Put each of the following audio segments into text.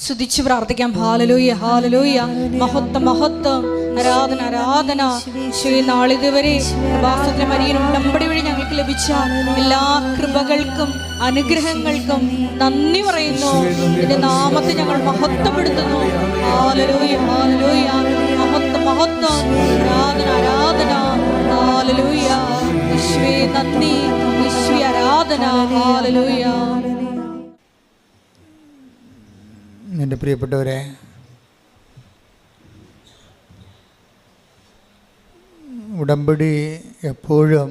സ്തുതിച്ച് പ്രാർത്ഥിക്കാം. ഹല്ലേലൂയ, ഹല്ലേലൂയ. മഹത്വം, മഹത്വം, ആരാധന, ആരാധന. ഈശോയെ, നാളിതുവരെ കൃപാസനത്തിലെ മരിയൻ ഉടമ്പടി വഴി ഞങ്ങൾക്ക് ലഭിച്ച എല്ലാ കൃപകൾക്കും അനുഗ്രഹങ്ങൾക്കും നന്ദി പറയുന്നു. നിന്റെ നാമത്തെ ഞങ്ങൾ മഹത്വപ്പെടുത്തുന്നു. ഹല്ലേലൂയ, ഹല്ലേലൂയ. മഹത്വം, മഹത്വം, ആരാധന, ആരാധന. ഹല്ലേലൂയ. ഈശോയെ നന്ദി, ഈശോയെ ആരാധന. ഹല്ലേലൂയ. എൻ്റെ പ്രിയപ്പെട്ടവരെ, ഉടമ്പടി എപ്പോഴും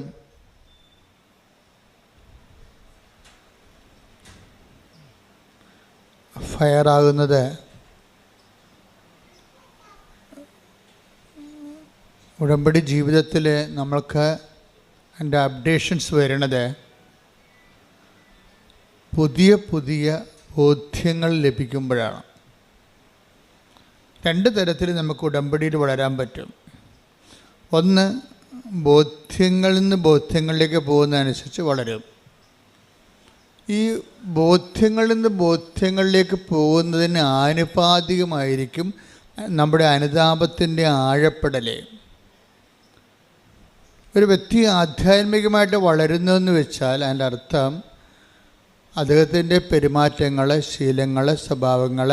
ഫയറാകുന്നത് ഉടമ്പടി ജീവിതത്തിൽ നമ്മൾക്ക് അതിൻ്റെ അപ്ഡേഷൻസ് വരുന്നത് പുതിയ പുതിയ ബോധ്യങ്ങൾ ലഭിക്കുമ്പോഴാണ്. രണ്ട് തരത്തിൽ നമുക്ക് ഉടമ്പടിയിൽ വളരാൻ പറ്റും. ഒന്ന്, ബോധ്യങ്ങളിൽ നിന്ന് ബോധ്യങ്ങളിലേക്ക് പോകുന്നതനുസരിച്ച് വളരും. ഈ ബോധ്യങ്ങളിൽ നിന്ന് ബോധ്യങ്ങളിലേക്ക് പോകുന്നതിന് ആനുപാതികമായിരിക്കും നമ്മുടെ അനുതാപത്തിൻ്റെ ആഴപ്പെടൽ. ഒരു വ്യക്തി ആധ്യാത്മികമായിട്ട് വളരുന്നതെന്ന് വെച്ചാൽ അതിൻ്റെ അർത്ഥം അദ്ദേഹത്തിൻ്റെ പെരുമാറ്റങ്ങൾ, ശീലങ്ങൾ, സ്വഭാവങ്ങൾ,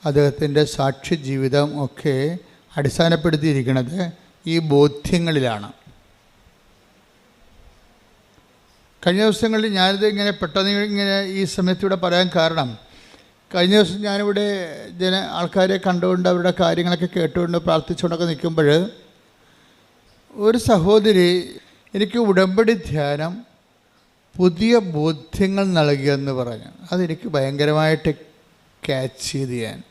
അദ്ദേഹത്തിൻ്റെ സാക്ഷി ജീവിതം ഒക്കെ അടിസ്ഥാനപ്പെടുത്തിയിരിക്കുന്നത് ഈ ബോധ്യങ്ങളിലാണ്. കഴിഞ്ഞ ദിവസങ്ങളിൽ ഞാനിത് ഇങ്ങനെ പെട്ടെന്ന് ഇങ്ങനെ ഈ സമയത്തൂടെ പറയാൻ കാരണം, കഴിഞ്ഞ ദിവസം ഞാനിവിടെ ആൾക്കാരെ കണ്ടുകൊണ്ട് അവരുടെ കാര്യങ്ങളൊക്കെ കേട്ടുകൊണ്ട് പ്രാർത്ഥിച്ചുകൊണ്ടൊക്കെ നിൽക്കുമ്പോൾ ഒരു സഹോദരി എനിക്ക് ഉടമ്പടി ധ്യാനം പുതിയ ബോധ്യങ്ങൾ നൽകിയെന്ന് പറഞ്ഞു. അതെനിക്ക് ഭയങ്കരമായിട്ട് ക്യാച്ച് ചെയ്ത്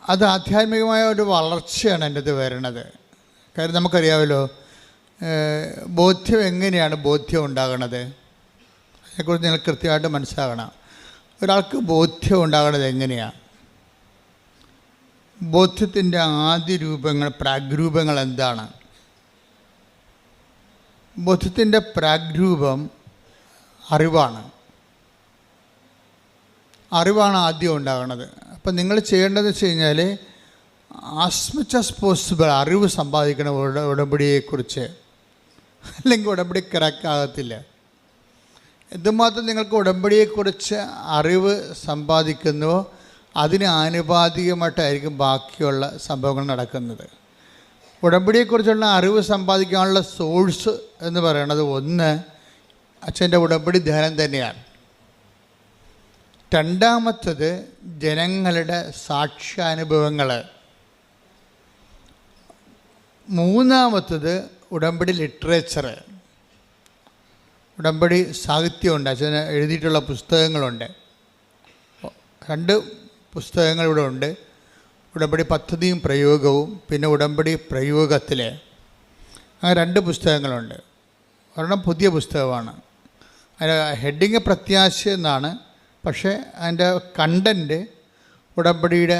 അത് ആധ്യാത്മികമായ ഒരു വളർച്ചയാണ് എൻ്റെ ഇത് വരണത്. കാര്യം നമുക്കറിയാമല്ലോ, ബോധ്യം എങ്ങനെയാണ് ബോധ്യം ഉണ്ടാകണത്, അതിനെക്കുറിച്ച് നിങ്ങൾ കൃത്യമായിട്ട് മനസ്സിലാക്കണം. ഒരാൾക്ക് ബോധ്യം ഉണ്ടാകണത് എങ്ങനെയാണ്? ബോധ്യത്തിൻ്റെ ആദ്യ രൂപങ്ങൾ, പ്രാഗ്രൂപങ്ങൾ എന്താണ്? ബോധ്യത്തിൻ്റെ പ്രാഗ്രൂപം അറിവാണ്. ആദ്യം ഉണ്ടാകുന്നത്. അപ്പം നിങ്ങൾ ചെയ്യേണ്ടതെന്ന് വെച്ച് കഴിഞ്ഞാൽ ആസ് മച്ച് ആസ് പോസിബിൾ അറിവ് സമ്പാദിക്കണം ഉടമ്പടിയെക്കുറിച്ച്. അല്ലെങ്കിൽ ഉടമ്പടി കറക്റ്റാകത്തില്ല. എന്തുമാത്രം നിങ്ങൾക്ക് ഉടമ്പടിയെക്കുറിച്ച് അറിവ് സമ്പാദിക്കുന്നുവോ അതിന് ആനുപാതികമായിട്ടായിരിക്കും ബാക്കിയുള്ള സംഭവങ്ങൾ നടക്കുന്നത്. ഉടമ്പടിയെക്കുറിച്ചുള്ള അറിവ് സമ്പാദിക്കാനുള്ള സോഴ്സ് എന്ന് പറയുന്നത് ഒന്ന്, അച്ഛൻ്റെ ഉടമ്പടി ധ്യാനം തന്നെയാണ്. രണ്ടാമത്തത് ജനങ്ങളുടെ സാക്ഷ്യാനുഭവങ്ങൾ. മൂന്നാമത്തത് ഉടമ്പടി ലിറ്ററേച്ചർ, ഉടമ്പടി സാഹിത്യമുണ്ട്. അച്ഛന് എഴുതിയിട്ടുള്ള പുസ്തകങ്ങളുണ്ട്. 2 പുസ്തകങ്ങൾ ഇവിടെ ഉണ്ട്. ഉടമ്പടി പദ്ധതിയും പ്രയോഗവും, പിന്നെ ഉടമ്പടി പ്രയോഗത്തിൽ. അങ്ങനെ 2 പുസ്തകങ്ങളുണ്ട്. ഒരെണ്ണം പുതിയ പുസ്തകമാണ്. അതിൻ്റെ ഹെഡിങ് പ്രത്യാശ എന്നാണ്. പക്ഷേ അതിൻ്റെ കണ്ടൻറ്റ് ഉടമ്പടിയുടെ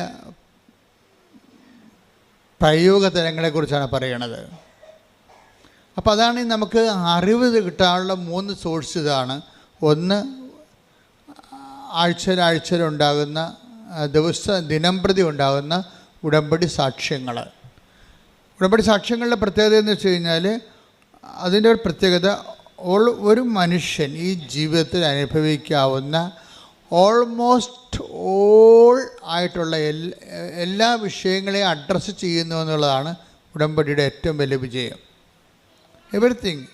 പ്രയോഗതലങ്ങളെക്കുറിച്ചാണ് പറയണത്. അപ്പോൾ അതാണ് നമുക്ക് അറിവ് കിട്ടാനുള്ള 3 സോഴ്സ് ഇതാണ്. ഒന്ന്, ആഴ്ചയിലുണ്ടാകുന്ന ദിനംപ്രതി ഉണ്ടാകുന്ന ഉടമ്പടി സാക്ഷ്യങ്ങൾ. ഉടമ്പടി സാക്ഷ്യങ്ങളുടെ പ്രത്യേകത എന്ന് വെച്ച് കഴിഞ്ഞാൽ, അതിൻ്റെ ഒരു പ്രത്യേകത ഒരു മനുഷ്യൻ ഈ ജീവിതത്തിൽ അനുഭവിക്കാവുന്ന ഓൾമോസ്റ്റ് ഓൾ ആയിട്ടുള്ള എല്ലാ വിഷയങ്ങളെയും അഡ്രസ്സ് ചെയ്യുന്നു എന്നുള്ളതാണ് ഉടമ്പടിയുടെ ഏറ്റവും വലിയ വിജയം. എവറിത്തിങ്,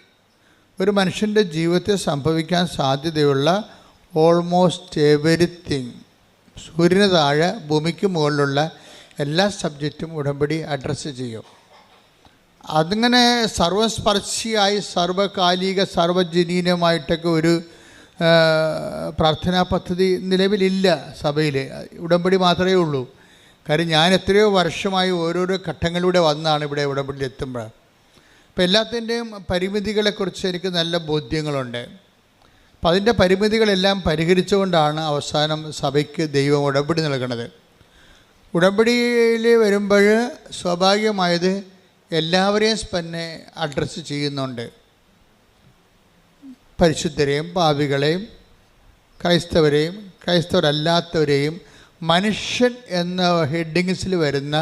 ഒരു മനുഷ്യൻ്റെ ജീവിതത്തിൽ സംഭവിക്കാൻ സാധ്യതയുള്ള ഓൾമോസ്റ്റ് എവരിത്തിങ്, സൂര്യന് താഴെ ഭൂമിക്ക് മുകളിലുള്ള എല്ലാ സബ്ജക്റ്റും ഉടമ്പടി അഡ്രസ്സ് ചെയ്യും. അതിങ്ങനെ സർവസ്പർശിയായി സർവകാലിക സർവജനീനമായിട്ടൊക്കെ ഒരു പ്രാർത്ഥനാ പദ്ധതി നിലവിലില്ല സഭയിൽ. ഉടമ്പടി മാത്രമേ ഉള്ളൂ. കാര്യം ഞാൻ എത്രയോ വർഷമായി ഓരോരോ ഘട്ടങ്ങളിലൂടെ വന്നാണ് ഇവിടെ ഉടമ്പടിയിൽ എത്തുമ്പോൾ. അപ്പോൾ എല്ലാത്തിൻ്റെയും പരിമിതികളെക്കുറിച്ച് എനിക്ക് നല്ല ബോധ്യങ്ങളുണ്ട്. അപ്പം അതിൻ്റെ പരിമിതികളെല്ലാം പരിഹരിച്ചുകൊണ്ടാണ് അവസാനം സഭയ്ക്ക് ദൈവം ഉടമ്പടി നൽകുന്നത്. ഉടമ്പടിയിൽ വരുമ്പോൾ സ്വാഭാവികമായത് എല്ലാവരെയും തന്നെ അഡ്രസ്സ് ചെയ്യുന്നുണ്ട്. പരിശുദ്ധരെയും പാപികളെയും ക്രൈസ്തവരെയും ക്രൈസ്തവരല്ലാത്തവരെയും മനുഷ്യൻ എന്ന ഹെഡിങ്സിൽ വരുന്ന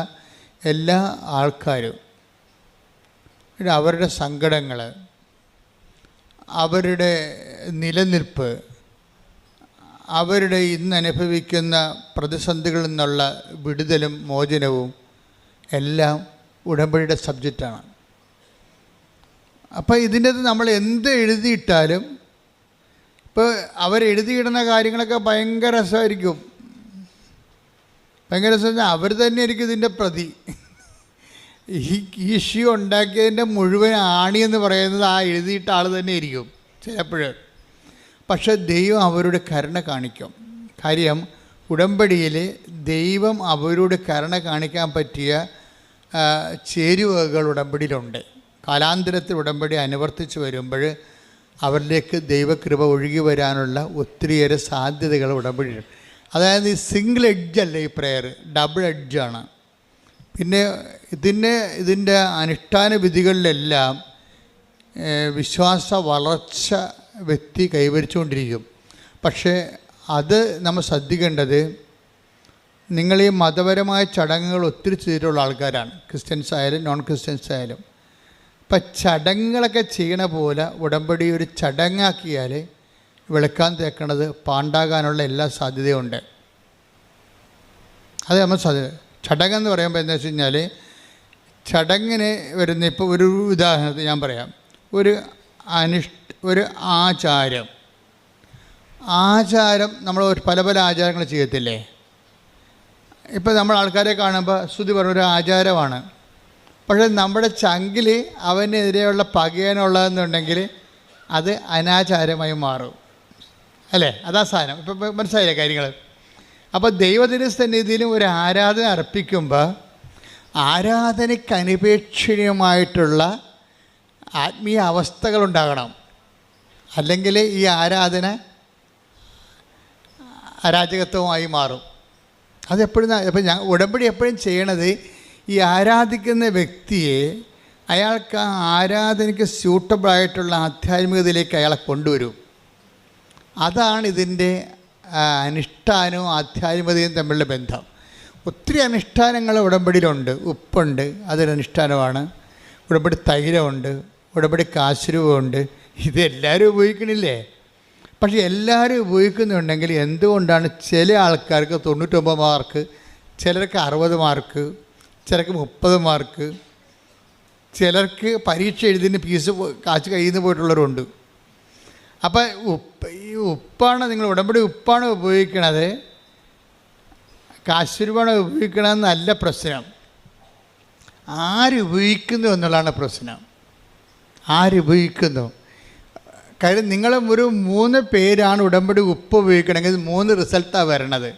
എല്ലാ ആൾക്കാരും അവരുടെ സങ്കടങ്ങൾ, അവരുടെ നിലനിൽപ്പ്, അവരുടെ ഇന്ന് അനുഭവിക്കുന്ന പ്രതിസന്ധികളിൽ നിന്നുള്ള വിടുതലും മോചനവും എല്ലാം ഉടമ്പടിയുടെ സബ്ജക്റ്റാണ്. അപ്പോൾ ഇതിൻ്റെ നമ്മൾ എന്ത് എഴുതിയിട്ടാലും, ഇപ്പോൾ അവരെഴുതിയിടുന്ന കാര്യങ്ങളൊക്കെ ഭയങ്കര രസമായിരിക്കും. ഭയങ്കര രസം. അവർ തന്നെ ആയിരിക്കും ഇതിൻ്റെ പ്രതി. ഈ ഇഷ്യൂ ഉണ്ടാക്കിയതിൻ്റെ മുഴുവൻ ആണിയെന്ന് പറയുന്നത് ആ എഴുതിയിട്ട ആൾ തന്നെ ആയിരിക്കും ചിലപ്പോൾ. പക്ഷെ ദൈവം അവരോട് കരുണ കാണിക്കും. കാര്യം ഉടമ്പടിയിൽ ദൈവം അവരോട് കരുണ കാണിക്കാൻ പറ്റിയ ചേരുവകൾ ഉടമ്പടിയിലുണ്ട്. കാലാന്തരത്തിൽ ഉടമ്പടി അനുവർത്തിച്ച് വരുമ്പോൾ അവരിലേക്ക് ദൈവകൃപ ഒഴുകി വരാനുള്ള ഒത്തിരിയേറെ സാധ്യതകൾ ഉടമ്പടിയിലുണ്ട്. അതായത് ഈ സിംഗിൾ എഡ്ജല്ല ഈ പ്രെയർ, ഡബിൾ എഡ്ജാണ്. പിന്നെ ഇതിൻ്റെ അനുഷ്ഠാന വിധികളിലെല്ലാം വിശ്വാസ വളർച്ച വ്യക്തി കൈവരിച്ചുകൊണ്ടിരിക്കും. പക്ഷേ അത് നമ്മൾ ശ്രദ്ധിക്കേണ്ടത്, നിങ്ങൾ ഈ മതപരമായ ചടങ്ങുകൾ ഒത്തിരി ചെയ്തിട്ടുള്ള ആൾക്കാരാണ്, ക്രിസ്ത്യൻസ് ആയാലും നോൺ ക്രിസ്ത്യൻസ് ആയാലും. ഇപ്പം ചടങ്ങുകളൊക്കെ ചെയ്യണ പോലെ ഉടമ്പടി ഒരു ചടങ്ങാക്കിയാൽ വെളുക്കാൻ തേക്കണത് പാണ്ടാകാനുള്ള എല്ലാ സാധ്യതയുണ്ട്. അത് നമ്മൾ ചടങ്ങെന്ന് പറയുമ്പോൾ എന്താ വെച്ച് കഴിഞ്ഞാൽ, ചടങ്ങിന് വരുന്ന ഇപ്പോൾ ഒരു ഉദാഹരണത്തിന് ഞാൻ പറയാം. ഒരു ആചാരം നമ്മൾ പല പല ആചാരങ്ങൾ ചെയ്യത്തില്ലേ. ഇപ്പോൾ നമ്മൾ ആൾക്കാരെ കാണുമ്പോൾ സ്തുതി പറഞ്ഞൊരു ആചാരമാണ്. പക്ഷേ നമ്മുടെ ചങ്കിൽ അവനെതിരെയുള്ള പകയാനുള്ളതെന്നുണ്ടെങ്കിൽ അത് അനാചാരമായി മാറും അല്ലേ. അതാ സാധനം. ഇപ്പം മനസ്സിലായില്ലേ കാര്യങ്ങൾ. അപ്പോൾ ദൈവത്തിൻ്റെ സന്നിധിയിലും ഒരു ആരാധന അർപ്പിക്കുമ്പോൾ ആരാധനയ്ക്ക് അനിപേക്ഷണീയമായിട്ടുള്ള ആത്മീയ അവസ്ഥകളുണ്ടാകണം. അല്ലെങ്കിൽ ഈ ആരാധന അരാജകത്വമായി മാറും. അതെപ്പോഴും ഇപ്പം ഉടമ്പടി എപ്പോഴും ചെയ്യണത്, ഈ ആരാധിക്കുന്ന വ്യക്തിയെ അയാൾക്ക് ആ ആരാധനയ്ക്ക് സ്യൂട്ടബിളായിട്ടുള്ള ആധ്യാത്മികതയിലേക്ക് അയാളെ കൊണ്ടുവരും. അതാണ് ഇതിൻ്റെ അനുഷ്ഠാനവും ആധ്യാത്മികതയും തമ്മിലുള്ള ബന്ധം. ഒത്തിരി അനുഷ്ഠാനങ്ങൾ ഉടമ്പടിയിലുണ്ട്. ഉപ്പുണ്ട്, അതൊരനുഷ്ഠാനമാണ്. ഉടമ്പടി തൈലമുണ്ട്, ഉടമ്പടി കാശുരൂപമുണ്ട്. ഇതെല്ലാവരും ഉപയോഗിക്കണില്ലേ. പക്ഷേ എല്ലാവരും ഉപയോഗിക്കുന്നുണ്ടെങ്കിൽ എന്തുകൊണ്ടാണ് ചില ആൾക്കാർക്ക് 99 മാർക്ക്, ചിലർക്ക് 60 മാർക്ക്, ചിലർക്ക് 30 മാർക്ക്, ചിലർക്ക് പരീക്ഷ എഴുതിന് ഫീസ് കാശ് കയ്യിൽ നിന്ന് പോയിട്ടുള്ളവരുണ്ട്. അപ്പം ഈ ഉപ്പാണ് നിങ്ങൾ ഉടമ്പടി ഉപ്പാണ് ഉപയോഗിക്കണത്, കാശുരൂപമാണ് ഉപയോഗിക്കണമെന്നല്ല പ്രശ്നം. ആരുപയോഗിക്കുന്നു എന്നുള്ളതാണ് പ്രശ്നം. ആരുപയോഗിക്കുന്നു. കാര്യം നിങ്ങൾ ഒരു 3 പേരാണ് ഉടമ്പടി ഉപ്പ് ഉപയോഗിക്കണമെങ്കിൽ 3 റിസൾട്ടാണ് വരണത്,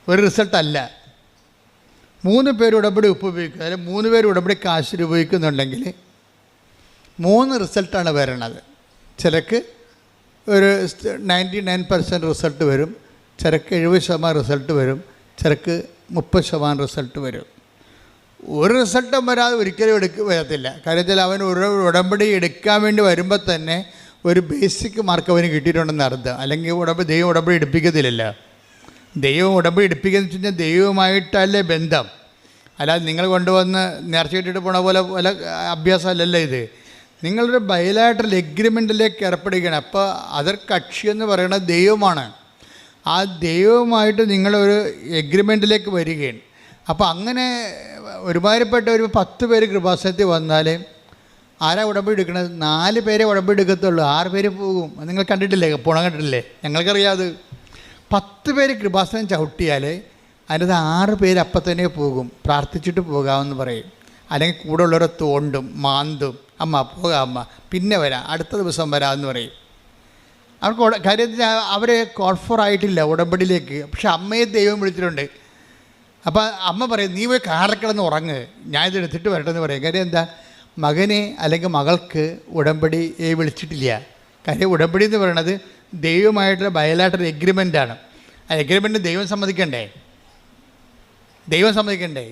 ഒരു റിസൾട്ടല്ല. 3 പേര് ഉടമ്പടി ഉപ്പ് ഉപയോഗിക്കുക, അതിൽ 3 പേര് ഉടമ്പടി കാശ് ഉപയോഗിക്കുന്നുണ്ടെങ്കിൽ 3 റിസൾട്ടാണ് വരണത്. ചിലക്ക് ഒരു 99% റിസൾട്ട് വരും, ചിലക്ക് 70% റിസൾട്ട് വരും, ചിലക്ക് 30% റിസൾട്ട് വരും. ഒരു റിസൾട്ടും വരാതെ ഒരിക്കലും വരത്തില്ല. കാര്യത്തിൽ അവൻ ഒരു ഉടമ്പടി എടുക്കാൻ വേണ്ടി വരുമ്പോൾ തന്നെ ഒരു ബേസിക് മാർക്ക് അവന് കിട്ടിയിട്ടുണ്ടെന്ന് അർത്ഥം. അല്ലെങ്കിൽ ദൈവം ഉടമ്പടി എടുപ്പിക്കത്തില്ലല്ലോ. ദൈവം ഉടമ്പടി എടുപ്പിക്കുന്നത് വെച്ച് കഴിഞ്ഞാൽ ദൈവവുമായിട്ടല്ലേ ബന്ധം. അല്ലാതെ നിങ്ങൾ കൊണ്ടുവന്ന് നേർച്ചയിട്ടിട്ട് പോണ പോലെ പല അഭ്യാസമല്ലല്ലോ ഇത്. നിങ്ങളൊരു ബയലാറ്ററൽ എഗ്രിമെൻറ്റിലേക്ക് ഏർപ്പെടുകയാണ്. അപ്പോൾ അതർ കക്ഷി എന്ന് പറയുന്നത് ദൈവമാണ്. ആ ദൈവവുമായിട്ട് നിങ്ങളൊരു എഗ്രിമെൻറ്റിലേക്ക് വരികയാണ്. അപ്പോൾ അങ്ങനെ ഒരുമാതിരിപ്പെട്ട ഒരു 10 പേര് കൃപാസനത്തിൽ വന്നാൽ ആരാ ഉടമ്പടി എടുക്കണത്? 4 പേരെ ഉടമ്പടി എടുക്കത്തുള്ളൂ, 6 പേര് പോകും. നിങ്ങൾ കണ്ടിട്ടില്ലേ? പോണം കണ്ടിട്ടില്ലേ? ഞങ്ങൾക്കറിയാതെ 10 പേര് കൃപാസനം ചവിട്ടിയാൽ അതിനകത്ത് 6 പേര് അപ്പം തന്നെ പോകും. പ്രാർത്ഥിച്ചിട്ട് പോകാമെന്ന് പറയും. അല്ലെങ്കിൽ കൂടെ ഉള്ളവരെ തോണ്ടും മാന്തും, അമ്മ പോകാം അമ്മ, പിന്നെ വരാം, അടുത്ത ദിവസം വരാമെന്ന് പറയും. അവർക്ക് കാര്യത്തിൽ അവർ കോൺഫറായിട്ടില്ല ഉടമ്പടിയിലേക്ക്. പക്ഷെ അമ്മയെ ദൈവം വിളിച്ചിട്ടുണ്ട്. അപ്പോൾ അമ്മ പറയും, നീ പോയി കാറിൽ ഉറങ്ങ്, ഞാനിത് എടുത്തിട്ട് വരട്ടെന്ന് പറയും. കാര്യം എന്താ? മകനെ അല്ലെങ്കിൽ മകൾക്ക് ഉടമ്പടിയെ വിളിച്ചിട്ടില്ല. കാര്യം ഉടമ്പടി എന്ന് പറയുന്നത് ദൈവമായിട്ടുള്ള ബയലാറ്ററൽ എഗ്രിമെൻ്റാണ്. ആ എഗ്രിമെൻറ്റ് ദൈവം സമ്മതിക്കണ്ടേ?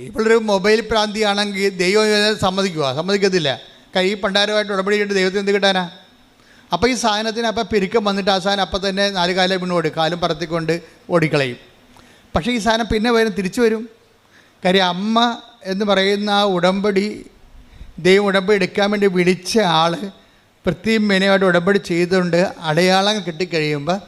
ഇപ്പോഴൊരു മൊബൈൽ പ്രാന്തിയാണെങ്കിൽ ദൈവം സമ്മതിക്കുമോ? സമ്മതിക്കത്തില്ല. ഈ പണ്ടാരമായിട്ട് ഉടമ്പടി ചെയ്തിട്ട് ദൈവത്തിന് എന്ത് കിട്ടാനാ? അപ്പോൾ ഈ സാധനത്തിന് അപ്പം പെരുക്കം വന്നിട്ട് ആ സാധനം അപ്പം തന്നെ 4 കാലം വീണ് ഓടി, കാലും പറത്തിക്കൊണ്ട് ഓടിക്കളയും. പക്ഷേ ഈ സാധനം പിന്നെ തിരിച്ചു വരും. കാര്യം അമ്മ എന്ന് പറയുന്ന ആ ഉടമ്പടി, ദൈവം ഉടമ്പടി എടുക്കാൻ വേണ്ടി വിളിച്ച ആൾ പ്രത്യേകം മെനയായിട്ട് ഉടമ്പടി ചെയ്തുകൊണ്ട് അടയാളം കിട്ടിക്കഴിയുമ്പോൾ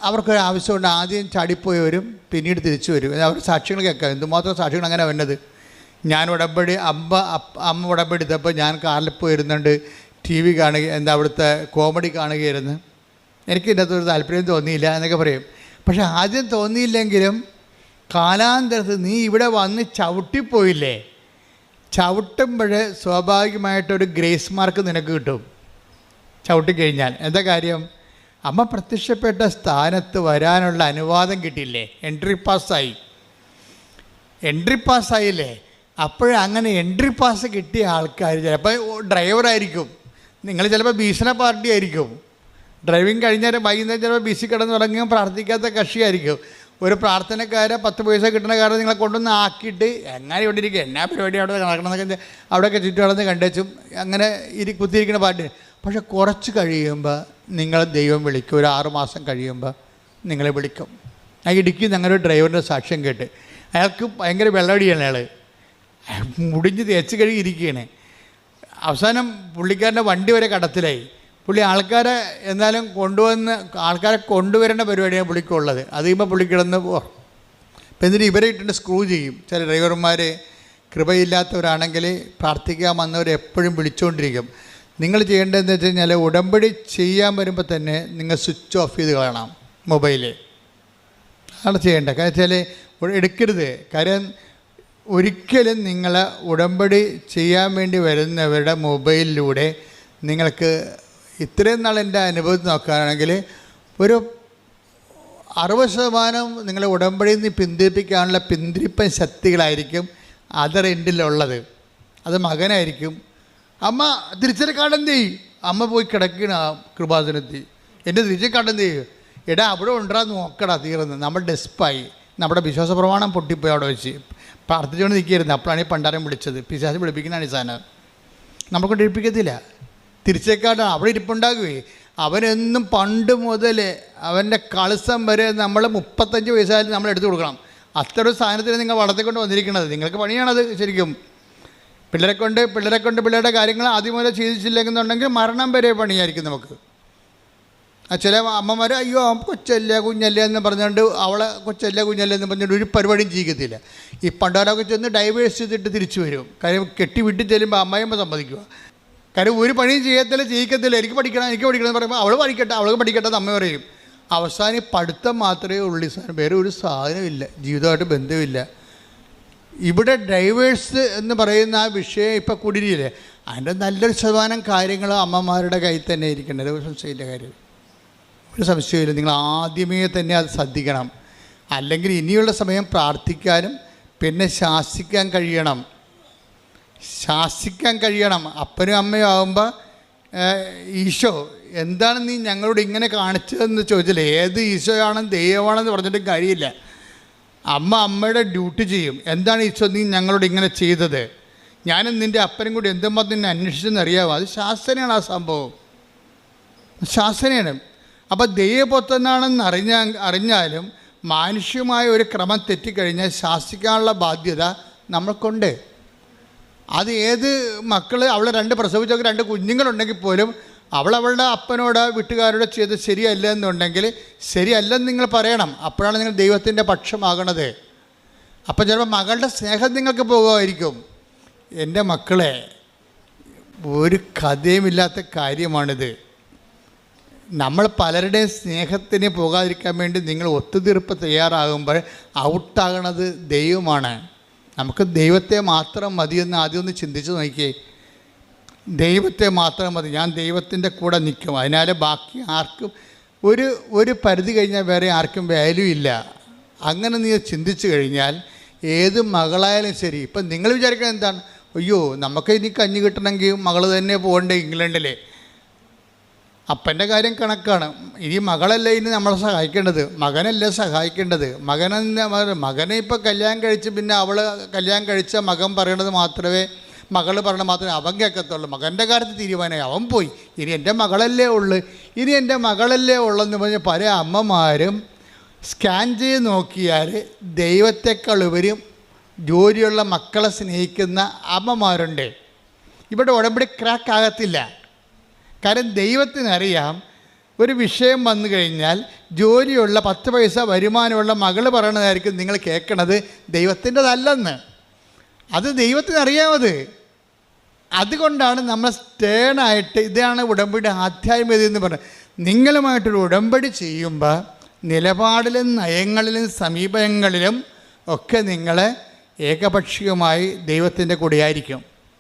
അവർക്കൊരു ആവശ്യമുണ്ട്. ആദ്യം ചാടിപ്പോയി വരും, പിന്നീട് തിരിച്ചു വരും. അവർ സാക്ഷികൾ കേൾക്കാം. എന്തുമാത്രം സാക്ഷികൾ അങ്ങനെ വന്നത്. ഞാൻ ഉടമ്പടി അമ്മ ഉടമ്പടി എടുത്തപ്പോൾ ഞാൻ കാറിൽ പോയിരുന്നുണ്ട്, TV കാണുക, അവിടുത്തെ കോമഡി കാണുകയായിരുന്നു. എനിക്ക് ഇതിൻ്റെ അകത്തൊരു താല്പര്യം തോന്നിയില്ല എന്നൊക്കെ പറയും. പക്ഷെ ആദ്യം തോന്നിയില്ലെങ്കിലും കാലാന്തരത്ത് നീ ഇവിടെ വന്ന് ചവിട്ടിപ്പോയില്ലേ, ചവിട്ടുമ്പോൾ സ്വാഭാവികമായിട്ടൊരു ഗ്രേസ് മാർക്ക് നിനക്ക് കിട്ടും. ചവിട്ടിക്കഴിഞ്ഞാൽ എന്താ കാര്യം? അമ്മ പ്രത്യക്ഷപ്പെട്ട സ്ഥാനത്ത് വരാനുള്ള അനുവാദം കിട്ടിയില്ലേ, എൻട്രി പാസ്സായില്ലേ. അപ്പോഴങ്ങനെ എൻട്രി പാസ് കിട്ടിയ ആൾക്കാർ ചിലപ്പോൾ ഡ്രൈവറായിരിക്കും, നിങ്ങൾ ചിലപ്പോൾ ഭീഷണ പാർട്ടി ആയിരിക്കും, ഡ്രൈവിങ് കഴിഞ്ഞാൽ വൈകുന്നേരം ചിലപ്പോൾ ബിസി കിടന്ന് തുടങ്ങിയും പ്രാർത്ഥിക്കാത്ത കക്ഷിയായിരിക്കും. ഒരു പ്രാർത്ഥനക്കാരെ 10 പൈസ കിട്ടുന്ന കാര്യം നിങ്ങളെ കൊണ്ടുവന്ന് ആക്കിയിട്ട് എങ്ങനെ ഇവിടെ ഇരിക്കുക, എന്നാ പരിപാടി അവിടെ നടക്കണമെന്നൊക്കെ അവിടെയൊക്കെ ചുറ്റും നടന്ന് കണ്ടുവച്ചും അങ്ങനെ കുത്തിയിരിക്കുന്ന പാർട്ടി. പക്ഷെ കുറച്ച് കഴിയുമ്പോൾ നിങ്ങൾ ദൈവം വിളിക്കും. ഒരു 6 മാസം കഴിയുമ്പോൾ നിങ്ങളെ വിളിക്കും. ആ ഇടുക്കി ഞങ്ങളുടെ ഡ്രൈവറിൻ്റെ സാക്ഷ്യം കേട്ട്, അയാൾക്ക് ഭയങ്കര വെള്ളമടിയാണ്. അയാൾ മുടിഞ്ഞ് തേച്ച് കഴുകിയിരിക്കുകയാണ്. അവസാനം പുള്ളിക്കാരൻ്റെ വണ്ടി വരെ കടത്തിലായി. പുള്ളി ആൾക്കാരെ എന്നാലും ആൾക്കാരെ കൊണ്ടുവരേണ്ട പരിപാടിയാണ് പുള്ളിക്കുള്ളത്. അത് കഴിയുമ്പോൾ പുള്ളി കിടന്ന് ഇപ്പം എന്നിട്ട് ഇവരെ ഇട്ടിട്ട് സ്ക്രൂ ചെയ്യും. ചില ഡ്രൈവർമാർ കൃപയില്ലാത്തവരാണെങ്കിൽ പ്രാർത്ഥിക്കാൻ വന്നവർ എപ്പോഴും വിളിച്ചുകൊണ്ടിരിക്കും. നിങ്ങൾ ചെയ്യേണ്ടതെന്ന് വെച്ച് കഴിഞ്ഞാൽ ഉടമ്പടി ചെയ്യാൻ വരുമ്പോൾ തന്നെ നിങ്ങൾ സ്വിച്ച് ഓഫ് ചെയ്ത് കളയണം മൊബൈല്. അതാണ് ചെയ്യേണ്ടത്. കാരണം വെച്ചാൽ എടുക്കരുത്. കാര്യം ഒരിക്കലും നിങ്ങൾ ഉടമ്പടി ചെയ്യാൻ വേണ്ടി വരുന്നവരുടെ മൊബൈലിലൂടെ നിങ്ങൾക്ക് ഇത്രയും നാൾ എൻ്റെ അനുഭവത്തിൽ നോക്കുകയാണെങ്കിൽ ഒരു 60% നിങ്ങളെ ഉടമ്പടിയിൽ നിന്ന് പിന്തിരിപ്പിക്കാനുള്ള പിന്തിരിപ്പൻ ശക്തികളായിരിക്കും അതർ എൻഡിലുള്ളത്. അത് മകനായിരിക്കും. അമ്മ തിരിച്ചറിക്കാടെന്ത് ചെയ്യും? അമ്മ പോയി കിടക്കണ ആ കൃപാസനത്തിൽ, എൻ്റെ തിരിച്ചറിക്കാടെന്ത് ചെയ്യും? എടാ അവിടെ ഉണ്ടാന്ന് നോക്കടാ, തീർന്ന് നമ്മൾ ഡെസ്പായി, നമ്മുടെ വിശ്വാസ പ്രമാണം പൊട്ടിപ്പോയി അവിടെ വെച്ച് പ്രാർത്ഥിച്ചുകൊണ്ട് നിൽക്കുകയായിരുന്നു. അപ്പോഴാണ് ഈ പണ്ടാരം വിളിച്ചത്. പിശാച് വിളിപ്പിക്കുന്നതാണ് ഈ സാധനം. നമുക്ക് ഏൽപ്പിക്കത്തില്ല. തിരിച്ചേക്കാട്ടാണ് അവിടെ ഇരിപ്പുണ്ടാകുകയെ. അവനെന്നും പണ്ട് മുതൽ അവൻ്റെ കളിസം വരെ നമ്മൾ 35 വയസ്സായാലും നമ്മൾ എടുത്തു കൊടുക്കണം. അത്ര ഒരു സാധനത്തിന് നിങ്ങൾ വളർത്തിക്കൊണ്ട് വന്നിരിക്കുന്നത്. നിങ്ങൾക്ക് പണിയാണത് ശരിക്കും. പിള്ളേരെ കൊണ്ട് പിള്ളേരുടെ കാര്യങ്ങൾ ആദ്യം മുതൽ ചെയ്തിച്ചില്ലെന്നുണ്ടെങ്കിൽ മരണം വരെ പണിയായിരിക്കും നമുക്ക്. ചില അമ്മമാർ അയ്യോ കൊച്ചല്ല കുഞ്ഞല്ല എന്ന് പറഞ്ഞുകൊണ്ട് അവളെ കൊച്ചല്ല കുഞ്ഞല്ല എന്ന് പറഞ്ഞുകൊണ്ട് ഒരു പരിപാടിയും ചെയ്യിക്കത്തില്ല. ഈ പണ്ടാരൊക്കെ ചെന്ന് ഡൈവേഴ്സ് ചെയ്തിട്ട് തിരിച്ചു വരും. കാര്യം കെട്ടി വിട്ട് ചെല്ലുമ്പോൾ അമ്മയമ്മ സമ്മതിക്കുക. കാര്യം ഒരു പണിയും ചെയ്യിക്കത്തില്ല. എനിക്ക് പഠിക്കണം എന്ന് പറയുമ്പോൾ അവൾക്ക് പഠിക്കട്ടെ എന്ന് അമ്മ പറയും. അവസാനം പഠിത്തം മാത്രമേ ഉള്ളൂ. സാധനം വേറെ ഒരു സാധനമില്ല, ജീവിതമായിട്ട് ബന്ധമില്ല. ഇവിടെ ഡൈവേഴ്സ് എന്ന് പറയുന്ന ആ വിഷയം ഇപ്പോൾ കൂടിയില്ലേ, അതിൻ്റെ നല്ലൊരു ശതമാനം കാര്യങ്ങൾ അമ്മമാരുടെ കയ്യിൽ തന്നെ ഇരിക്കേണ്ടത്. ഒരു സംശയമില്ല. കാര്യം ഒരു സംശയമില്ല. നിങ്ങൾ ആദ്യമേ തന്നെ അത് ശ്രദ്ധിക്കണം. അല്ലെങ്കിൽ ഇനിയുള്ള സമയം പ്രാർത്ഥിക്കാനും പിന്നെ ശാസിക്കാൻ കഴിയണം. അപ്പനും അമ്മയും ആകുമ്പോൾ ഈശോ എന്താണ് നീ ഞങ്ങളോട് ഇങ്ങനെ കാണിച്ചതെന്ന് ചോദിച്ചില്ലേ. ഏത് ഈശോയാണെന്ന് ദൈവമാണെന്ന് പറഞ്ഞിട്ടും കാര്യമില്ല. അമ്മയുടെ ഡ്യൂട്ടി ചെയ്യും. എന്താണ് ഈശോ നീ ഞങ്ങളോട് ഇങ്ങനെ ചെയ്തത്? ഞാനും നിൻ്റെ അപ്പനും കൂടി എന്തുമ്പോൾ നിന്നെ അന്വേഷിച്ചെന്ന് അറിയാമോ? അത് ശാസനയാണ്. ആ സംഭവം ശാസനയാണ്. അപ്പോൾ ദൈവപുത്രനാണെന്ന് അറിഞ്ഞാലും മാനുഷ്യമായ ഒരു ക്രമം തെറ്റിക്കഴിഞ്ഞാൽ ശാസിക്കാനുള്ള ബാധ്യത നമ്മൾക്കുണ്ട്. അത് ഏത് മക്കൾ അവളെ 2 പ്രസവിച്ചൊക്കെ 2 കുഞ്ഞുങ്ങളുണ്ടെങ്കിൽ പോലും അവളുടെ അപ്പനോട് വീട്ടുകാരോട് ചെയ്ത് ശരിയല്ല എന്നുണ്ടെങ്കിൽ ശരിയല്ലെന്ന് നിങ്ങൾ പറയണം. അപ്പോഴാണ് നിങ്ങൾ ദൈവത്തിൻ്റെ പക്ഷമാകണത്. അപ്പം ചിലപ്പോൾ മകളുടെ സ്നേഹം നിങ്ങൾക്ക് പോകുമായിരിക്കും. എൻ്റെ മക്കളെ, ഒരു കഥയുമില്ലാത്ത കാര്യമാണിത്. നമ്മൾ പലരുടെയും സ്നേഹത്തിന് പോകാതിരിക്കാൻ വേണ്ടി നിങ്ങൾ ഒത്തുതീർപ്പ് തയ്യാറാകുമ്പോൾ ഔട്ടാകണത് ദൈവമാണ്. നമുക്ക് ദൈവത്തെ മാത്രം മതിയെന്ന് ആദ്യം ഒന്ന് ചിന്തിച്ച് നോക്കിയേ. ദൈവത്തെ മാത്രം മതി. ഞാൻ ദൈവത്തിൻ്റെ കൂടെ നിൽക്കും. അതിനാൽ ബാക്കി ആർക്കും ഒരു പരിധി കഴിഞ്ഞാൽ വേറെ ആർക്കും വാല്യൂ ഇല്ല. അങ്ങനെ നീ ചിന്തിച്ചു കഴിഞ്ഞാൽ ഏത് മകളായാലും ശരി. ഇപ്പം നിങ്ങൾ വിചാരിക്കുന്നത് എന്താണ്? അയ്യോ നമുക്ക് ഇനി കഞ്ഞി കിട്ടണമെങ്കിൽ മകൾ തന്നെ പോകണ്ടേ ഇംഗ്ലണ്ടിൽ. അപ്പൻ്റെ കാര്യം കണക്കാണ്. ഇനി മകളല്ല ഇനി നമ്മളെ സഹായിക്കേണ്ടത്, മകനല്ലേ സഹായിക്കേണ്ടത്. മകനെ ഇപ്പോൾ കല്യാണം കഴിച്ച് പിന്നെ അവൾ കല്യാണം കഴിച്ച മകൻ പറയണത് മാത്രമേ മകൾ പറഞ്ഞാൽ മാത്രമേ അവൻ കേൾക്കത്തുള്ളൂ. മകൻ്റെ കാര്യത്തിൽ തീരുമാനമായി, അവൻ പോയി, ഇനി എൻ്റെ മകളല്ലേ ഉള്ളു, ഇനി എൻ്റെ മകളല്ലേ ഉള്ളെന്ന് പറഞ്ഞ് പല അമ്മമാരും സ്കാൻ ചെയ്ത് നോക്കിയാൽ ദൈവത്തെക്കാൾ ഉപരി ജോലിയുള്ള മക്കളെ സ്നേഹിക്കുന്ന അമ്മമാരുണ്ട്. ഇവിടെ ഉടമ്പടി ക്രാക്ക് ആകത്തില്ല. കാരണം ദൈവത്തിനറിയാം ഒരു വിഷയം വന്നു കഴിഞ്ഞാൽ ജോലിയുള്ള 10 പൈസ വരുമാനമുള്ള മകൾ പറയണതായിരിക്കും നിങ്ങൾ കേൾക്കണത് ദൈവത്തിൻ്റെതല്ലെന്ന്. അത് ദൈവത്തിനറിയാമത്. അതുകൊണ്ടാണ് നമ്മൾ സ്റ്റേണായിട്ട്, ഇതാണ് ഉടമ്പടി ആധ്യാത്മികത എന്ന് പറയുന്നത്. നിങ്ങളുമായിട്ടൊരു ഉടമ്പടി ചെയ്യുമ്പോൾ നിലപാടിലും നയങ്ങളിലും സമീപനങ്ങളിലും ഒക്കെ നിങ്ങൾ ഏകപക്ഷീയമായി ദൈവത്തിൻ്റെ കൂടെ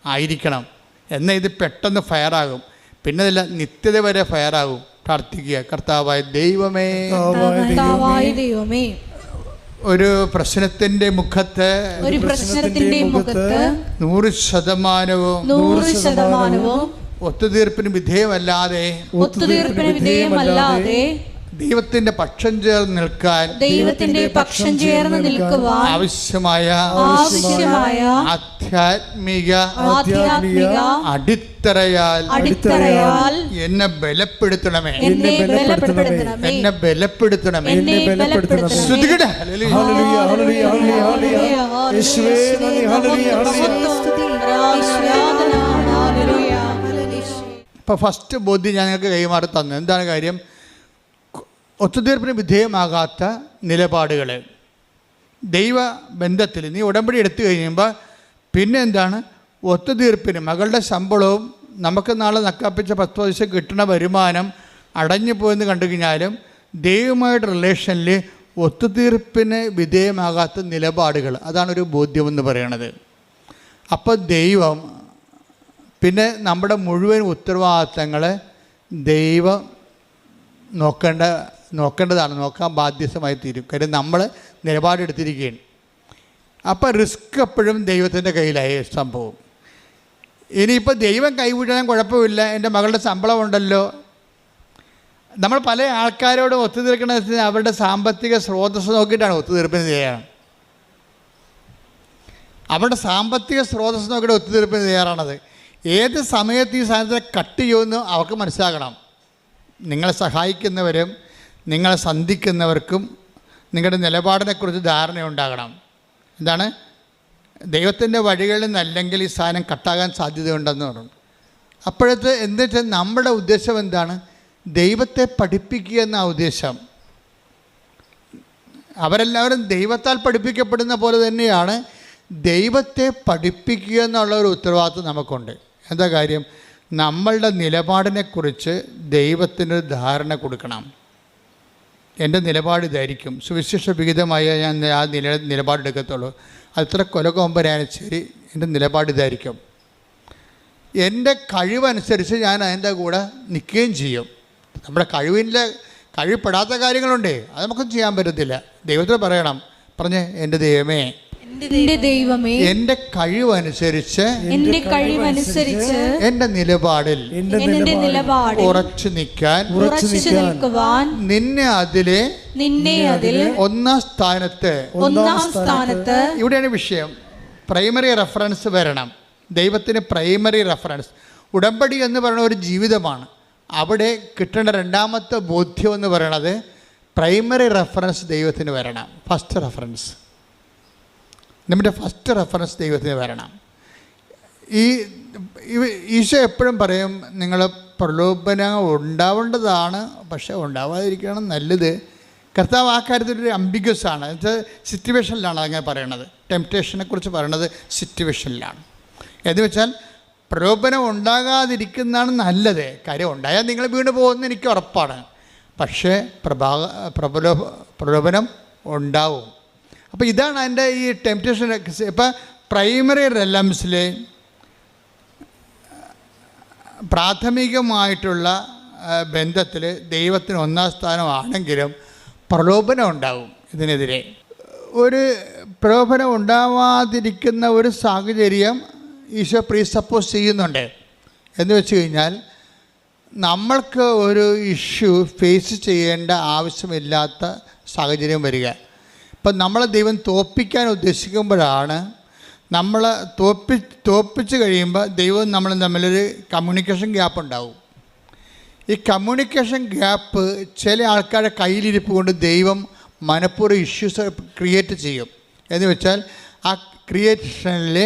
ആയിരിക്കണം. എന്നാൽ ഇത് പെട്ടെന്ന് ഫയറാകും, പിന്നെ അതല്ല നിത്യത വരെ ഫയറാകും. പ്രാർത്ഥിക്കുക, കർത്താവായ ദൈവമേ, ഒരു പ്രശ്നത്തിൻ്റെ മുഖത്ത് 100% ഒത്തുതീർപ്പിന് വിധേയമല്ലാതെ ദൈവത്തിന്റെ പക്ഷം ചേർന്ന് നിൽക്കാൻ ആവശ്യമായ ആധ്യാത്മിക അടിത്തറയാൽ എന്നെ ബലപ്പെടുത്തണമേ. ഇപ്പൊ ഫസ്റ്റ് ബോധ്യം ഞാൻ നിങ്ങൾക്ക് കൈമാറി തന്നു. എന്താണ് കാര്യം? ഒത്തുതീർപ്പിന് വിധേയമാകാത്ത നിലപാടുകൾ ദൈവബന്ധത്തിൽ നീ ഉടമ്പടി എടുത്തു കഴിയുമ്പോൾ പിന്നെ എന്താണ്? ഒത്തുതീർപ്പിന് മകളുടെ ശമ്പളവും നമുക്ക് നാളെ നക്കാപ്പിച്ച 10 ദിവസം കിട്ടുന്ന വരുമാനം അടഞ്ഞു പോയെന്ന് കണ്ടു കഴിഞ്ഞാലും ദൈവമായിട്ട് റിലേഷനിൽ ഒത്തുതീർപ്പിന് വിധേയമാകാത്ത നിലപാടുകൾ, അതാണൊരു ബോധ്യമെന്ന് പറയണത്. അപ്പോൾ ദൈവം പിന്നെ നമ്മുടെ മുഴുവൻ ഉത്തരവാദിത്തങ്ങൾ ദൈവം നോക്കേണ്ടതാണ്, നോക്കാൻ ബാധ്യസ്ഥമായി തീരും. കാര്യം നമ്മൾ നിലപാടെടുത്തിരിക്കുകയാണ്. അപ്പോൾ റിസ്ക് എപ്പോഴും ദൈവത്തിൻ്റെ കയ്യിലായ സംഭവം. ഇനിയിപ്പോൾ ദൈവം കൈവിടാൻ കുഴപ്പമില്ല, എൻ്റെ മകളുടെ ശമ്പളം ഉണ്ടല്ലോ. നമ്മൾ പല ആൾക്കാരോട് ഒത്തുതീർക്കണമെന്ന് അവരുടെ സാമ്പത്തിക സ്രോതസ്സ് നോക്കിയിട്ടാണ് ഒത്തുതീർപ്പിന് തയ്യാറാണ്. അവരുടെ സാമ്പത്തിക സ്രോതസ്സ് നോക്കിയിട്ട് ഒത്തുതീർപ്പിന് തയ്യാറാണത്. ഏത് സമയത്ത് ഈ സാധനത്തെ കട്ട് ചെയ്യുമെന്ന് അവർക്ക് മനസ്സിലാക്കണം. നിങ്ങളെ സഹായിക്കുന്നവരും നിങ്ങളെ സന്ധിക്കുന്നവർക്കും നിങ്ങളുടെ നിലപാടിനെക്കുറിച്ച് ധാരണയുണ്ടാകണം. എന്താണ്? ദൈവത്തിൻ്റെ വഴികളിൽ നിന്നല്ലെങ്കിൽ ഈ സാധനം കട്ടാകാൻ സാധ്യതയുണ്ടെന്ന് പറഞ്ഞു. അപ്പോഴത്തെ എന്താ വെച്ചാൽ നമ്മുടെ ഉദ്ദേശം എന്താണ്? ദൈവത്തെ പഠിപ്പിക്കുക എന്ന ഉദ്ദേശം. അവരെല്ലാവരും ദൈവത്താൽ പഠിപ്പിക്കപ്പെടുന്ന പോലെ തന്നെയാണ് ദൈവത്തെ പഠിപ്പിക്കുക എന്നുള്ള ഒരു ഉത്തരവാദിത്വം നമുക്കുണ്ട്. എന്താ കാര്യം? നമ്മളുടെ നിലപാടിനെക്കുറിച്ച് ദൈവത്തിന് ധാരണ കൊടുക്കണം. എൻ്റെ നിലപാട് ഇതായിരിക്കും, സുവിശേഷ വിഹിതമായ ഞാൻ ആ നിലപാടെടുക്കത്തുള്ളൂ. അത്ര കൊലകൊമ്പനായാലും ശരി, എൻ്റെ നിലപാട് ഇതായിരിക്കും. എൻ്റെ കഴിവനുസരിച്ച് ഞാൻ അതിൻ്റെ കൂടെ നിൽക്കുകയും ചെയ്യും. നമ്മുടെ കഴിവപ്പെടാത്ത കാര്യങ്ങളുണ്ട്, അത് നമുക്കൊന്നും ചെയ്യാൻ പറ്റത്തില്ല. ദൈവത്തിന് പറയണം, എൻ്റെ ദൈവമേ, എൻ്റെ കഴിവനുസരിച്ച് എൻ്റെ നിലപാടിൽ ഉറച്ചു നിൽക്കാൻ നിന്നെ അതിലെ ഒന്നാം സ്ഥാനത്ത്. ഇവിടെയാണ് വിഷയം. പ്രൈമറി റെഫറൻസ് വരണം. ദൈവത്തിന് പ്രൈമറി റെഫറൻസ്. ഉടമ്പടി എന്ന് പറയുന്ന ഒരു ജീവിതമാണ്. അവിടെ കിട്ടേണ്ട രണ്ടാമത്തെ ബോധ്യം എന്ന് പറയുന്നത് പ്രൈമറി റെഫറൻസ് ദൈവത്തിന് വരണം. ഫസ്റ്റ് റെഫറൻസ്, നമ്മുടെ ഫസ്റ്റ് റെഫറൻസ് ദൈവത്തിന് വരണം. ഈശോ എപ്പോഴും പറയും, നിങ്ങൾ പ്രലോഭനം ഉണ്ടാവേണ്ടതാണ്, പക്ഷേ ഉണ്ടാവാതിരിക്കണം നല്ലത്. കർത്താവ് ആ കാര്യത്തിലൊരു അംബിഗ്യസ് ആണ്. സിറ്റുവേഷനിലാണ് അങ്ങനെ പറയണത്. ടെംപ്റ്റേഷനെ കുറിച്ച് പറയണത് സിറ്റുവേഷനിലാണ്. എന്ന് വെച്ചാൽ പ്രലോഭനം ഉണ്ടാകാതിരിക്കുന്നതാണ് നല്ലത്. കാര്യം ഉണ്ടായാൽ നിങ്ങൾ വീണ് പോകുമെന്ന് എനിക്ക് ഉറപ്പാണ്. പക്ഷേ പ്രലോഭനം ഉണ്ടാവും. അപ്പോൾ ഇതാണ് എൻ്റെ ഈ ടെംപ്റ്റേഷൻ. ഇപ്പം പ്രൈമറി റെലംസിൽ പ്രാഥമികമായിട്ടുള്ള ബന്ധത്തിൽ ദൈവത്തിന് ഒന്നാം സ്ഥാനമാണെങ്കിലും പ്രലോഭനം ഉണ്ടാവും. ഇതിനെതിരെ ഒരു പ്രലോഭനം ഉണ്ടാവാതിരിക്കുന്ന ഒരു സാഹചര്യം ഈശോ പ്രീസപ്പോസ് ചെയ്യുന്നുണ്ട്. എന്ന് വെച്ച് കഴിഞ്ഞാൽ നമ്മൾക്ക് ഒരു ഇഷ്യൂ ഫേസ് ചെയ്യേണ്ട ആവശ്യമില്ലാത്ത സാഹചര്യം വരിക. ഇപ്പം നമ്മളെ ദൈവം തോൽപ്പിക്കാൻ ഉദ്ദേശിക്കുമ്പോഴാണ് നമ്മൾ തോപ്പിച്ച് കഴിയുമ്പോൾ ദൈവവും നമ്മളും തമ്മിലൊരു കമ്മ്യൂണിക്കേഷൻ ഗ്യാപ്പ് ഉണ്ടാവും. ഈ കമ്മ്യൂണിക്കേഷൻ ഗ്യാപ്പ് ചില ആൾക്കാരുടെ കയ്യിലിരിപ്പ് കൊണ്ട് ദൈവം മനഃപൂർവ്വം ഇഷ്യൂസ് ക്രിയേറ്റ് ചെയ്യും. എന്ന് വെച്ചാൽ ആ ക്രിയേഷനിൽ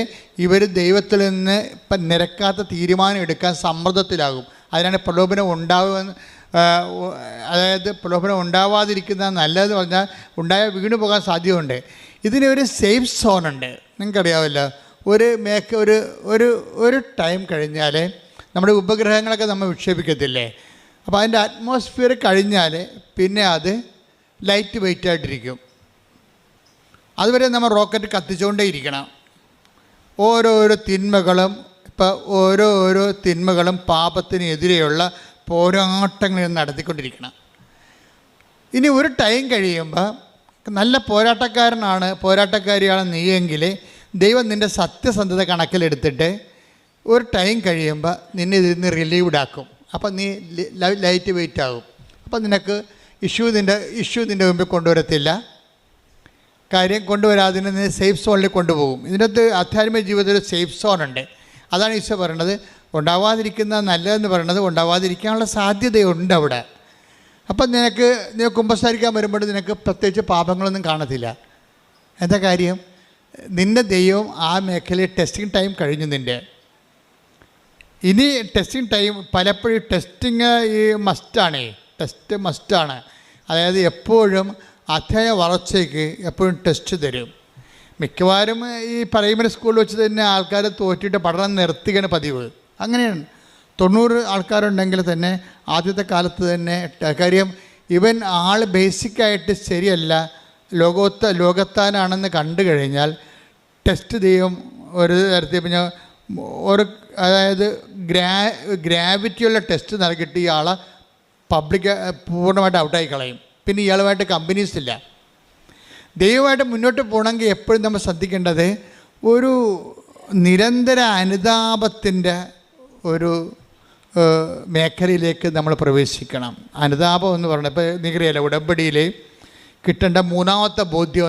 ഇവർ ദൈവത്തിൽ നിന്ന് ഇപ്പം നിരക്കാത്ത തീരുമാനം എടുക്കാൻ സമ്മർദ്ദത്തിലാകും. അതിനാണ് പ്രലോഭനം ഉണ്ടാവുമെന്ന്, അതായത് പ്രലോഭനം ഉണ്ടാവാതിരിക്കുന്ന നല്ലതെന്ന് പറഞ്ഞാൽ ഉണ്ടായാൽ വീണു പോകാൻ സാധ്യതയുണ്ട്. ഇതിനൊരു സേഫ് സോണുണ്ട്. നിങ്ങൾക്കറിയാമല്ലോ, ഒരു ടൈം കഴിഞ്ഞാൽ നമ്മുടെ ഉപഗ്രഹങ്ങളൊക്കെ നമ്മൾ വിക്ഷേപിക്കത്തില്ലേ, അപ്പോൾ അതിൻ്റെ അറ്റ്മോസ്ഫിയർ കഴിഞ്ഞാൽ പിന്നെ അത് ലൈറ്റ് വെയിറ്റ് ആയിട്ടിരിക്കും. അതുവരെ നമ്മൾ റോക്കറ്റ് കത്തിച്ചുകൊണ്ടേ ഇരിക്കണം. ഓരോരോ തിന്മകളും പാപത്തിനെതിരെയുള്ള പോരാട്ടങ്ങൾ നടത്തിക്കൊണ്ടിരിക്കണം. ഇനി ഒരു ടൈം കഴിയുമ്പോൾ നല്ല പോരാട്ടക്കാരിയാണ് നീയെങ്കിൽ ദൈവം നിൻ്റെ സത്യസന്ധത കണക്കിലെടുത്തിട്ട് ഒരു ടൈം കഴിയുമ്പോൾ നിന്നെ ഇതിൽ നിന്ന് റിലീവ്ഡ് ആക്കും. അപ്പം നീ ലൈറ്റ് വെയിറ്റ് ആകും. അപ്പം നിനക്ക് ഇഷ്യൂ നിൻ്റെ മുമ്പിൽ കൊണ്ടുവരത്തില്ല. കാര്യം കൊണ്ടുവരാതെ നീ സേഫ് സോണിൽ കൊണ്ടുപോകും. ഇതിനകത്ത് ആധ്യാത്മിക ജീവിതത്തിൽ ഒരു സേഫ് സോണുണ്ട്. അതാണ് ഈശോ പറയണത്. ഉണ്ടാവാതിരിക്കുന്ന നല്ലതെന്ന് പറയണത് ഉണ്ടാവാതിരിക്കാനുള്ള സാധ്യതയുണ്ട് അവിടെ. അപ്പം നിനക്ക് കുമ്പസാരിക്കാൻ വരുമ്പോൾ നിനക്ക് പ്രത്യേകിച്ച് പാപങ്ങളൊന്നും കാണത്തില്ല. എന്താ കാര്യം? നിൻ്റെ ദൈവം ആ മേഖലയിൽ ടെസ്റ്റിംഗ് ടൈം കഴിഞ്ഞു. ഇനി ടെസ്റ്റിംഗ് ടൈം പലപ്പോഴും ടെസ്റ്റിങ് ടെസ്റ്റ് മസ്റ്റാണ്. അതായത് എപ്പോഴും അധ്യായ വളർച്ചയ്ക്ക് എപ്പോഴും ടെസ്റ്റ് തരും. മിക്കവാറും ഈ പ്രൈമറി സ്കൂളിൽ വെച്ച് തന്നെ ആൾക്കാർ തോറ്റിട്ട് പഠനം നിർത്തുകയാണ് പതിവ്. അങ്ങനെയാണ്. 90 ആൾക്കാരുണ്ടെങ്കിൽ തന്നെ ആദ്യത്തെ കാലത്ത് തന്നെ കാര്യം ഇവൻ ആൾ ബേസിക്കായിട്ട് ശരിയല്ല, ലോകത്താനാണെന്ന് കണ്ടു കഴിഞ്ഞാൽ ടെസ്റ്റ് ചെയ്യും. ഒരു തരത്തിൽ പിന്നെ അതായത് ഗ്രാവിറ്റിയുള്ള ടെസ്റ്റ് നൽകിയിട്ട് ഇയാളെ പൂർണ്ണമായിട്ട് ഔട്ടായി കളയും. പിന്നെ ഇയാളുമായിട്ട് കമ്പനീസ് ഇല്ല. ദൈവമായിട്ട് മുന്നോട്ട് പോകണമെങ്കിൽ എപ്പോഴും നമ്മൾ ശ്രദ്ധിക്കേണ്ടത് ഒരു നിരന്തര അനുതാപത്തിൻ്റെ ഒരു മേഖലയിലേക്ക് നമ്മൾ പ്രവേശിക്കണം. അനുതാപം എന്ന് പറഞ്ഞാൽ ഇപ്പോൾ നിങ്ങൾക്കറിയാലോ, ഉടമ്പടിയിൽ കിട്ടേണ്ട മൂന്നാമത്തെ ബോധ്യം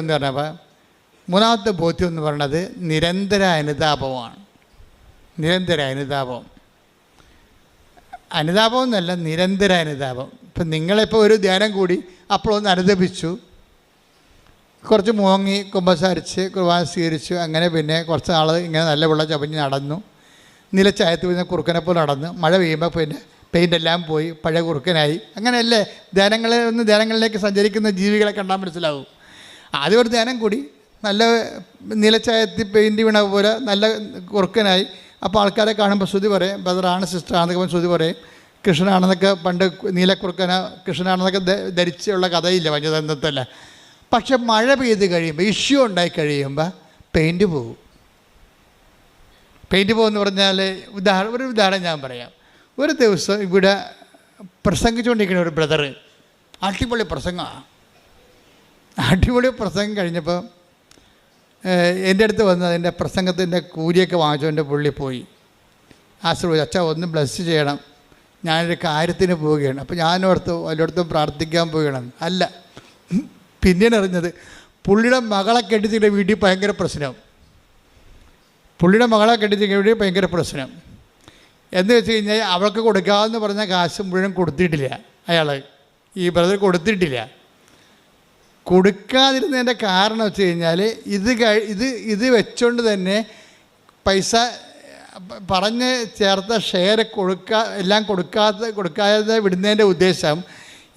എന്ന് പറഞ്ഞത് നിരന്തര അനുതാപമാണ്. നിരന്തര അനുതാപം എന്നല്ല, നിരന്തര അനുതാപം. ഇപ്പം നിങ്ങളിപ്പോൾ ഒരു ധ്യാനം കൂടി അപ്പോഴൊന്ന് അനുദപിച്ചു, കുറച്ച് മോങ്ങി കുമ്പസാരിച്ച് കുർബാന സ്വീകരിച്ചു, അങ്ങനെ പിന്നെ കുറച്ച് നാൾ ഇങ്ങനെ നല്ല വെള്ളം ചവഞ്ഞ് നടന്നു, നിലച്ചായത്ത് പിന്നെ കുറുക്കനെ പോലെ നടന്നു. മഴ പെയ്യുമ്പോൾ പിന്നെ പെയിൻ്റെല്ലാം പോയി പഴയ കുറുക്കനായി. അങ്ങനെയല്ലേ ധ്യാനങ്ങളിലേക്ക് സഞ്ചരിക്കുന്ന ജീവികളെ കണ്ടാൽ മനസ്സിലാവും. ആദ്യം ഒരു ധ്യാനം കൂടി നല്ല നിലച്ചായത്തിൽ പെയിൻറ്റ് വീണ പോലെ നല്ല കുറുക്കനായി. അപ്പോൾ ആൾക്കാരെ കാണുമ്പോൾ ശ്രുതി പറയും ബ്രദറാണ് സിസ്റ്ററാണെന്നൊക്കെ ശ്രുതി പറയും. കൃഷ്ണനാണെന്നൊക്കെ പണ്ട് കൃഷ്ണനാണെന്നൊക്കെ ധരിച്ചുള്ള കഥയില്ല പഞ്ചതന്ത്രത്തല്ല. പക്ഷെ മഴ പെയ്ത് കഴിയുമ്പോൾ ഇഷ്യൂ ഉണ്ടായി കഴിയുമ്പോൾ പെയിൻറ്റ് പോകും. എന്ന് പറഞ്ഞാൽ ഒരു ഉദാഹരണം ഞാൻ പറയാം. ഒരു ദിവസം ഇവിടെ പ്രസംഗിച്ചുകൊണ്ടിരിക്കുന്ന ഒരു ബ്രദർ അടിപൊളി പ്രസംഗം കഴിഞ്ഞപ്പോൾ എൻ്റെ അടുത്ത് വന്ന് അതിൻ്റെ പ്രസംഗത്തിൻ്റെ കൂലിയൊക്കെ വാങ്ങിച്ചുകൊണ്ട് പുള്ളി പോയി. ആശ്രയിച്ചു, അച്ഛാ ഒന്ന് ബ്ലസ് ചെയ്യണം, ഞാനൊരു കാര്യത്തിന് പോവുകയാണ്. അപ്പോൾ ഞാനോർത്ത് വല്ലയിടത്തും പ്രാർത്ഥിക്കാൻ പോവുകയാണ്. അല്ല, പിന്നീട് അറിഞ്ഞത് പുള്ളിയുടെ മകളെ കെട്ടിച്ചിട്ട് വീട്ടിൽ ഭയങ്കര പ്രശ്നം. എന്ന് വെച്ച് കഴിഞ്ഞാൽ അവൾക്ക് കൊടുക്കാമെന്ന് പറഞ്ഞ കാശ് മുഴുവൻ കൊടുത്തിട്ടില്ല. ഈ ബ്രദർ കൊടുത്തിട്ടില്ല. കൊടുക്കാതിരുന്നതിൻ്റെ കാരണം വെച്ച് കഴിഞ്ഞാൽ ഇത് വെച്ചുകൊണ്ട് തന്നെ പൈസ പറഞ്ഞ് ചേർത്ത ഷെയർ എല്ലാം കൊടുക്കാതെ വിടുന്നതിൻ്റെ ഉദ്ദേശം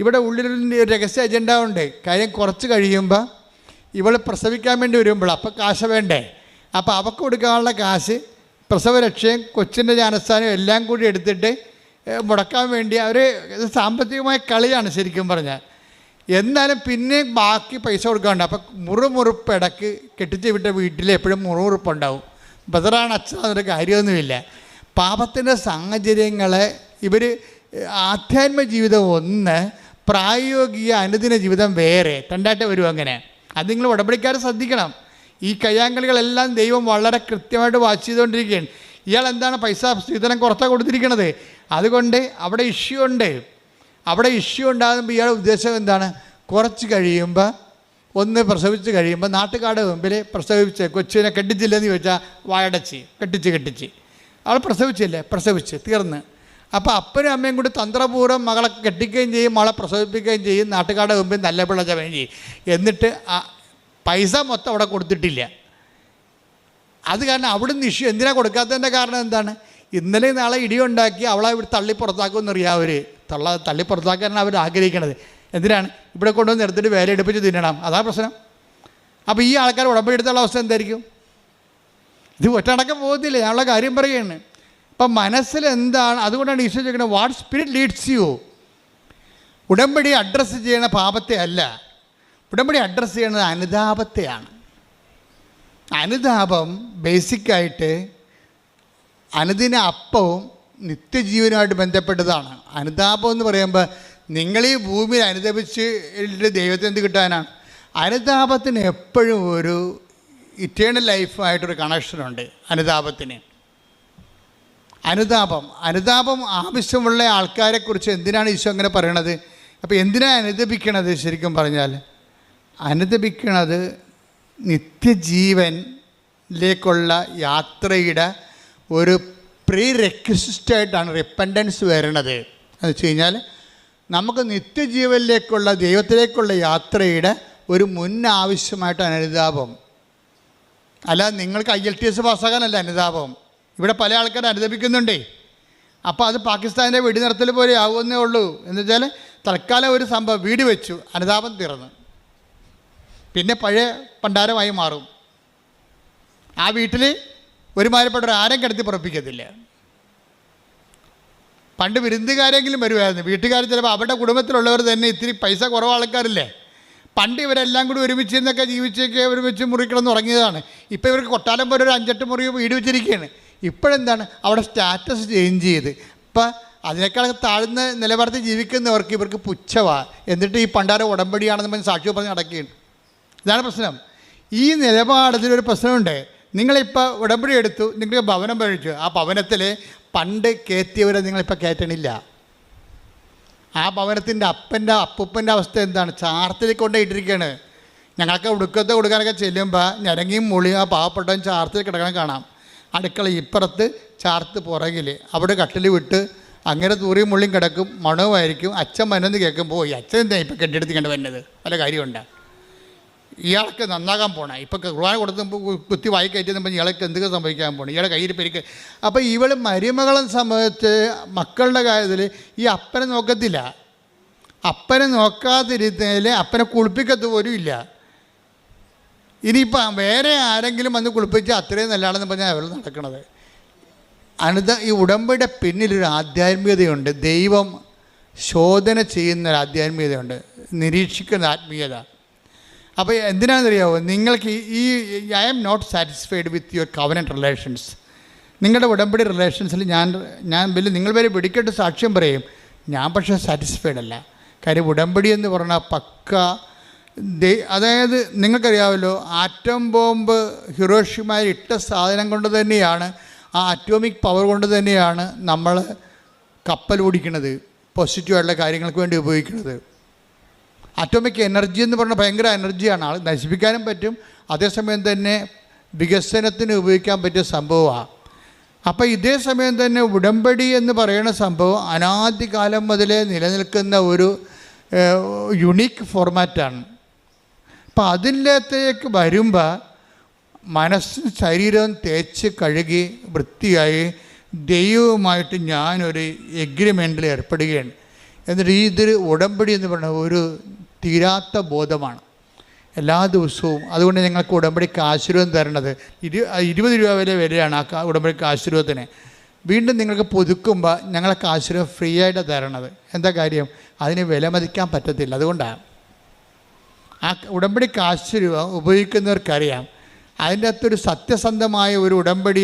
ഇവിടെ ഉള്ളിലൊരു രഹസ്യ അജണ്ട ഉണ്ട്. കാര്യം കുറച്ച് കഴിയുമ്പോൾ ഇവൾ പ്രസവിക്കാൻ വേണ്ടി വരുമ്പോൾ അപ്പോൾ കാശ് വേണ്ടേ, അപ്പോൾ അവൾക്ക് കൊടുക്കാനുള്ള കാശ് പ്രസവരക്ഷയും കൊച്ചിൻ്റെ ജ്ഞാനസ്ഥാനവും എല്ലാം കൂടി എടുത്തിട്ട് മുടക്കാൻ വേണ്ടി അവർ സാമ്പത്തികമായ കളിയാണ് ശരിക്കും പറഞ്ഞാൽ. എന്നാലും പിന്നെ ബാക്കി പൈസ കൊടുക്കാറുണ്ട്. അപ്പം മുറുമുറുപ്പ് ഇടയ്ക്ക് കെട്ടിച്ച് വിട്ട വീട്ടിൽ എപ്പോഴും മുറുമുറുപ്പുണ്ടാവും. ബ്രദറാണ് അച്ഛൻ, അതൊരു കാര്യമൊന്നുമില്ല. പാപത്തിൻ്റെ സാഹചര്യങ്ങളെ ഇവർ ആധ്യാത്മിക ജീവിതം ഒന്ന്, പ്രായോഗിക അനുദിന ജീവിതം വേറെ, രണ്ടായിട്ട് വരും. അങ്ങനെ അത് നിങ്ങൾ ഉടമ്പടിക്കാരെ ശ്രദ്ധിക്കണം. ഈ കയ്യാങ്കളികളെല്ലാം ദൈവം വളരെ കൃത്യമായിട്ട് വാച്ച് ചെയ്തുകൊണ്ടിരിക്കുകയാണ്. ഇയാൾ എന്താണ് പൈസ സ്ത്രീധനം കുറച്ചാണ് കൊടുത്തിരിക്കണത്, അതുകൊണ്ട് അവിടെ ഇഷ്യൂ ഉണ്ട്. അവിടെ ഇഷ്യൂ ഉണ്ടാകുമ്പോൾ ഇയാളുടെ ഉദ്ദേശം എന്താണ്? കുറച്ച് കഴിയുമ്പോൾ ഒന്ന് പ്രസവിച്ച് കഴിയുമ്പോൾ നാട്ടുകാരുടെ മുമ്പിൽ പ്രസവിച്ച് കൊച്ചിനെ കെട്ടിച്ചില്ലെന്ന് ചോദിച്ചാൽ വായടച്ച് കെട്ടിച്ച് അവൾ പ്രസവിച്ചില്ലേ, പ്രസവിച്ച് തീർന്ന്. അപ്പോൾ അപ്പനും അമ്മയും കൂടി തന്ത്രപൂർവ്വം മകളെ കെട്ടിക്കുകയും ചെയ്യും, മകളെ പ്രസവിപ്പിക്കുകയും ചെയ്യും, നാട്ടുകാരുടെ മുമ്പിൽ നല്ല പിള്ള ചവയും ചെയ്യും. എന്നിട്ട് ആ പൈസ മൊത്തം അവിടെ കൊടുത്തിട്ടില്ല. അത് കാരണം അവിടുന്ന് ഇഷ്യൂ എന്തിനാണ് കൊടുക്കാത്തതിൻ്റെ കാരണം എന്താണ്? ഇന്നലെ നാളെ ഇടിയുണ്ടാക്കി അവളെ ഇവിടെ തള്ളി പുറത്താക്കുമെന്നറിയാം. തള്ളി പുറത്താക്കാനാണ് അവർ ആഗ്രഹിക്കണത്. എന്തിനാണ്? ഇവിടെ കൊണ്ടുവന്ന് എടുത്തിട്ട് വേല എടുപ്പിച്ച് തിന്നണം. അതാ പ്രശ്നം. അപ്പോൾ ഈ ആൾക്കാർ ഉടമ്പടി എടുത്തുള്ള അവസ്ഥ എന്തായിരിക്കും? ഇത് ഒറ്റടക്കം പോകത്തില്ല. ഞാനുള്ള കാര്യം പറയുകയാണ്. അപ്പം മനസ്സിൽ എന്താണ്? അതുകൊണ്ടാണ് ഈശോ ചോദിക്കുന്നത്, വാട്ട് സ്പിരിറ്റ് ലീഡ്സ് യു. ഉടമ്പടി അഡ്രസ്സ് ചെയ്യണ പാപത്തെ അല്ല, ഉടമ്പടി അഡ്രസ്സ് ചെയ്യണത് അനുതാപത്തെയാണ്. അനുതാപം ബേസിക്കായിട്ട് അനുദിന അപ്പവും നിത്യജീവനുമായിട്ട് ബന്ധപ്പെട്ടതാണ്. അനുതാപം എന്ന് പറയുമ്പോൾ നിങ്ങൾ ഈ ഭൂമിയിൽ അനുതപിച്ച് ദൈവത്തിന് എന്ത് കിട്ടാനാണ്? അനുതാപത്തിന് എപ്പോഴും ഒരു ഇറ്റേണൽ ലൈഫായിട്ടൊരു കണക്ഷനുണ്ട് അനുതാപത്തിന്. അനുതാപം ആവശ്യമുള്ള ആൾക്കാരെക്കുറിച്ച് എന്തിനാണ് ഈശോ അങ്ങനെ പറയണത്? അപ്പോൾ എന്തിനാണ് അനുദപിക്കണത്? ശരിക്കും പറഞ്ഞാൽ അനുദപിക്കണത് നിത്യജീവനിലേക്കുള്ള യാത്രയുടെ ഒരു പ്രീ റെക്വിസിറ്റായിട്ടാണ് റിപ്പൻഡൻസ് വരണത്. എന്ന് വെച്ച് കഴിഞ്ഞാൽ നമുക്ക് നിത്യജീവനിലേക്കുള്ള ദൈവത്തിലേക്കുള്ള യാത്രയുടെ ഒരു മുൻ ആവശ്യമായിട്ടാണ് അനുതാപം. അല്ലാതെ നിങ്ങൾക്ക് IELTS പാസ്സാകാനല്ല അനുതാപം. ഇവിടെ പല ആൾക്കാരും അനുദപിക്കുന്നുണ്ടേ. അപ്പോൾ അത് പാകിസ്ഥാൻ്റെ വെടിനിർത്തൽ പോലെ ആകുമെന്നേ ഉള്ളൂ. എന്ന് വെച്ചാൽ തൽക്കാലം ഒരു സംഭവം വീട് വെച്ചു, അനുതാപം തീർന്നു, പിന്നെ പഴയ പണ്ടാരമായി മാറും. ആ വീട്ടിൽ ഒരുമാതിരിപ്പെട്ട ആരും കിടത്തി പുറപ്പിക്കത്തില്ല. പണ്ട് വിരുന്നുകാരെങ്കിലും വരുമായിരുന്നു. വീട്ടുകാർ ചിലപ്പോൾ അവരുടെ കുടുംബത്തിലുള്ളവർ തന്നെ ഇത്തിരി പൈസ കുറവ് ആൾക്കാരില്ലേ. പണ്ട് ഇവരെല്ലാം കൂടി ഒരുമിച്ച് നിന്നൊക്കെ ജീവിച്ചൊക്കെ ഒരുമിച്ച് മുറി കിടന്ന് ഉറങ്ങിയതാണ്. ഇപ്പോൾ ഇവർക്ക് കൊട്ടാരം പോലെ ഒരു 5-8 മുറി വീട് വെച്ചിരിക്കുകയാണ്. ഇപ്പോഴെന്താണ്? അവിടെ സ്റ്റാറ്റസ് ചേഞ്ച് ചെയ്ത് ഇപ്പം അതിനേക്കാൾ താഴ്ന്ന നിലവാരത്തിൽ ജീവിക്കുന്നവർക്ക് ഇവർക്ക് പുച്ഛമാണ്. എന്നിട്ട് ഈ പണ്ടാര ഉടമ്പടിയാണെന്ന് പറഞ്ഞ് സാക്ഷ്യം പറഞ്ഞ് നടക്കുകയാണ്. ഇതാണ് പ്രശ്നം. ഈ നിലപാടത്തിലൊരു പ്രശ്നമുണ്ട്. നിങ്ങളിപ്പോൾ ഉടമ്പടി എടുത്തു, നിങ്ങൾക്ക് ഭവനം പഴിച്ചു. ആ ഭവനത്തിൽ പണ്ട് കയറ്റിയവരെ നിങ്ങളിപ്പോൾ കയറ്റണില്ല. ആ ഭവനത്തിൻ്റെ അപ്പൂപ്പൻ്റെ അവസ്ഥ എന്താണ്? ചാർത്തിലേക്ക് കൊണ്ടുപോയിട്ടിരിക്കുകയാണ്. ഞങ്ങൾക്ക് ഉടുക്കത്തെ കൊടുക്കാനൊക്കെ ചെല്ലുമ്പോൾ ഞരങ്ങിയും മുളിയും ആ പാവപ്പെട്ടവൻ ചാർത്തിൽ കിടക്കണം കാണാം. അടുക്കള ഇപ്പുറത്ത്, ചാർത്ത് പുറകിൽ. അവിടെ കട്ടിൽ വിട്ട് അങ്ങനെ തൂറിയും മുള്ളിയും കിടക്കും, മണവുമായിരിക്കും. അച്ഛൻ വന്നെന്ന് കേൾക്കുമ്പോൾ ഈ അച്ഛൻ എന്താ ഇപ്പം കെട്ടിയെടുത്ത് കണ്ട് വരുന്നത്? വല്ല കാര്യമുണ്ട്? ഇയാൾക്ക് നന്നാകാൻ പോകണം. ഇപ്പം കുർബാന കൊടുത്തുമ്പോൾ കുത്തി വായി കയറ്റുമ്പോൾ ഇയാൾക്ക് എന്തൊക്കെ സംഭവിക്കാൻ പോകണം? ഇയാളെ കയ്യിൽ പെരുക്ക്. അപ്പോൾ ഇവൾ മരുമകളെ സംബന്ധിച്ച് മക്കളുടെ കാര്യത്തിൽ ഈ അപ്പനെ നോക്കത്തില്ല. അപ്പനെ നോക്കാതിരുന്നതിൽ അപ്പനെ കുളിപ്പിക്കത്ത് പോലും ഇല്ല. ഇനിയിപ്പോൾ വേറെ ആരെങ്കിലും വന്ന് കുളിപ്പിച്ചാൽ അത്രയും നല്ലതാണെന്ന് പറഞ്ഞാൽ അവൾ നടക്കണത്. ഈ ഉടമ്പടിയുടെ പിന്നിലൊരു ആധ്യാത്മികതയുണ്ട്. ദൈവം ശോധന ചെയ്യുന്നൊരു ആധ്യാത്മികതയുണ്ട്, നിരീക്ഷിക്കുന്ന ആത്മീയത. അപ്പോൾ എന്തിനാണെന്നറിയാമോ? നിങ്ങൾക്ക് I am not satisfied with your covenant relations. നിങ്ങളുടെ ഉടമ്പടി റിലേഷൻസിൽ ഞാൻ നിങ്ങൾ വരെ വെടിക്കെട്ട് സാക്ഷ്യം പറയും, ഞാൻ പക്ഷേ സാറ്റിസ്ഫൈഡ് അല്ല. കാര്യം ഉടമ്പടി എന്ന് പറഞ്ഞാൽ പക്ക അതായത് നിങ്ങൾക്കറിയാമല്ലോ, ആറ്റം ബോംബ് ഹിരോഷിമയിൽ ഇട്ട സാധനം കൊണ്ട് തന്നെയാണ്, ആ അറ്റോമിക് പവർ കൊണ്ട് തന്നെയാണ് നമ്മൾ കപ്പൽ ഓടിക്കുന്നത്, പോസിറ്റീവായിട്ടുള്ള കാര്യങ്ങൾക്ക് വേണ്ടി ഉപയോഗിക്കുന്നത്. അറ്റോമിക് എനർജി എന്ന് പറഞ്ഞാൽ ഭയങ്കര എനർജിയാണ്. ആൾ നശിപ്പിക്കാനും പറ്റും, അതേസമയം തന്നെ വികസനത്തിന് ഉപയോഗിക്കാൻ പറ്റിയ സംഭവമാണ്. അപ്പോൾ ഇതേ സമയം തന്നെ ഉടമ്പടി എന്ന് പറയുന്ന സംഭവം അനാദികാലം മുതലേ നിലനിൽക്കുന്ന ഒരു യുണീക്ക് ഫോർമാറ്റാണ്. അപ്പം അതിലേക്ക് വരുമ്പോൾ മനസ്സും ശരീരവും തേച്ച് കഴുകി വൃത്തിയായി ദൈവവുമായിട്ട് ഞാനൊരു എഗ്രിമെൻറ്റിൽ ഏർപ്പെടുകയാണ്. എന്നിട്ട് ഇതൊരു ഉടമ്പടി എന്ന് പറയുന്നത് ഒരു തീരാത്ത ബോധമാണ് എല്ലാ ദിവസവും. അതുകൊണ്ട് ഞങ്ങൾക്ക് ഉടമ്പടിക്ക് ആശീർവാദം തരണത് 20 രൂപ വരെയാണ് ആ ഉടമ്പടിക്ക് ആശീർവാദത്തിന്. വീണ്ടും നിങ്ങൾക്ക് പുതുക്കുമ്പോൾ ഞങ്ങൾക്ക് ആശീർവാദം ഫ്രീ ആയിട്ട് തരണത്. എന്താ കാര്യം? അതിന് വിലമതിക്കാൻ പറ്റത്തില്ല. അതുകൊണ്ടാണ് ആ ഉടമ്പടിക്ക് ആശീർവാദം ഉപയോഗിക്കുന്നവർക്കറിയാം അതിൻ്റെ അകത്തൊരു സത്യസന്ധമായ ഒരു ഉടമ്പടി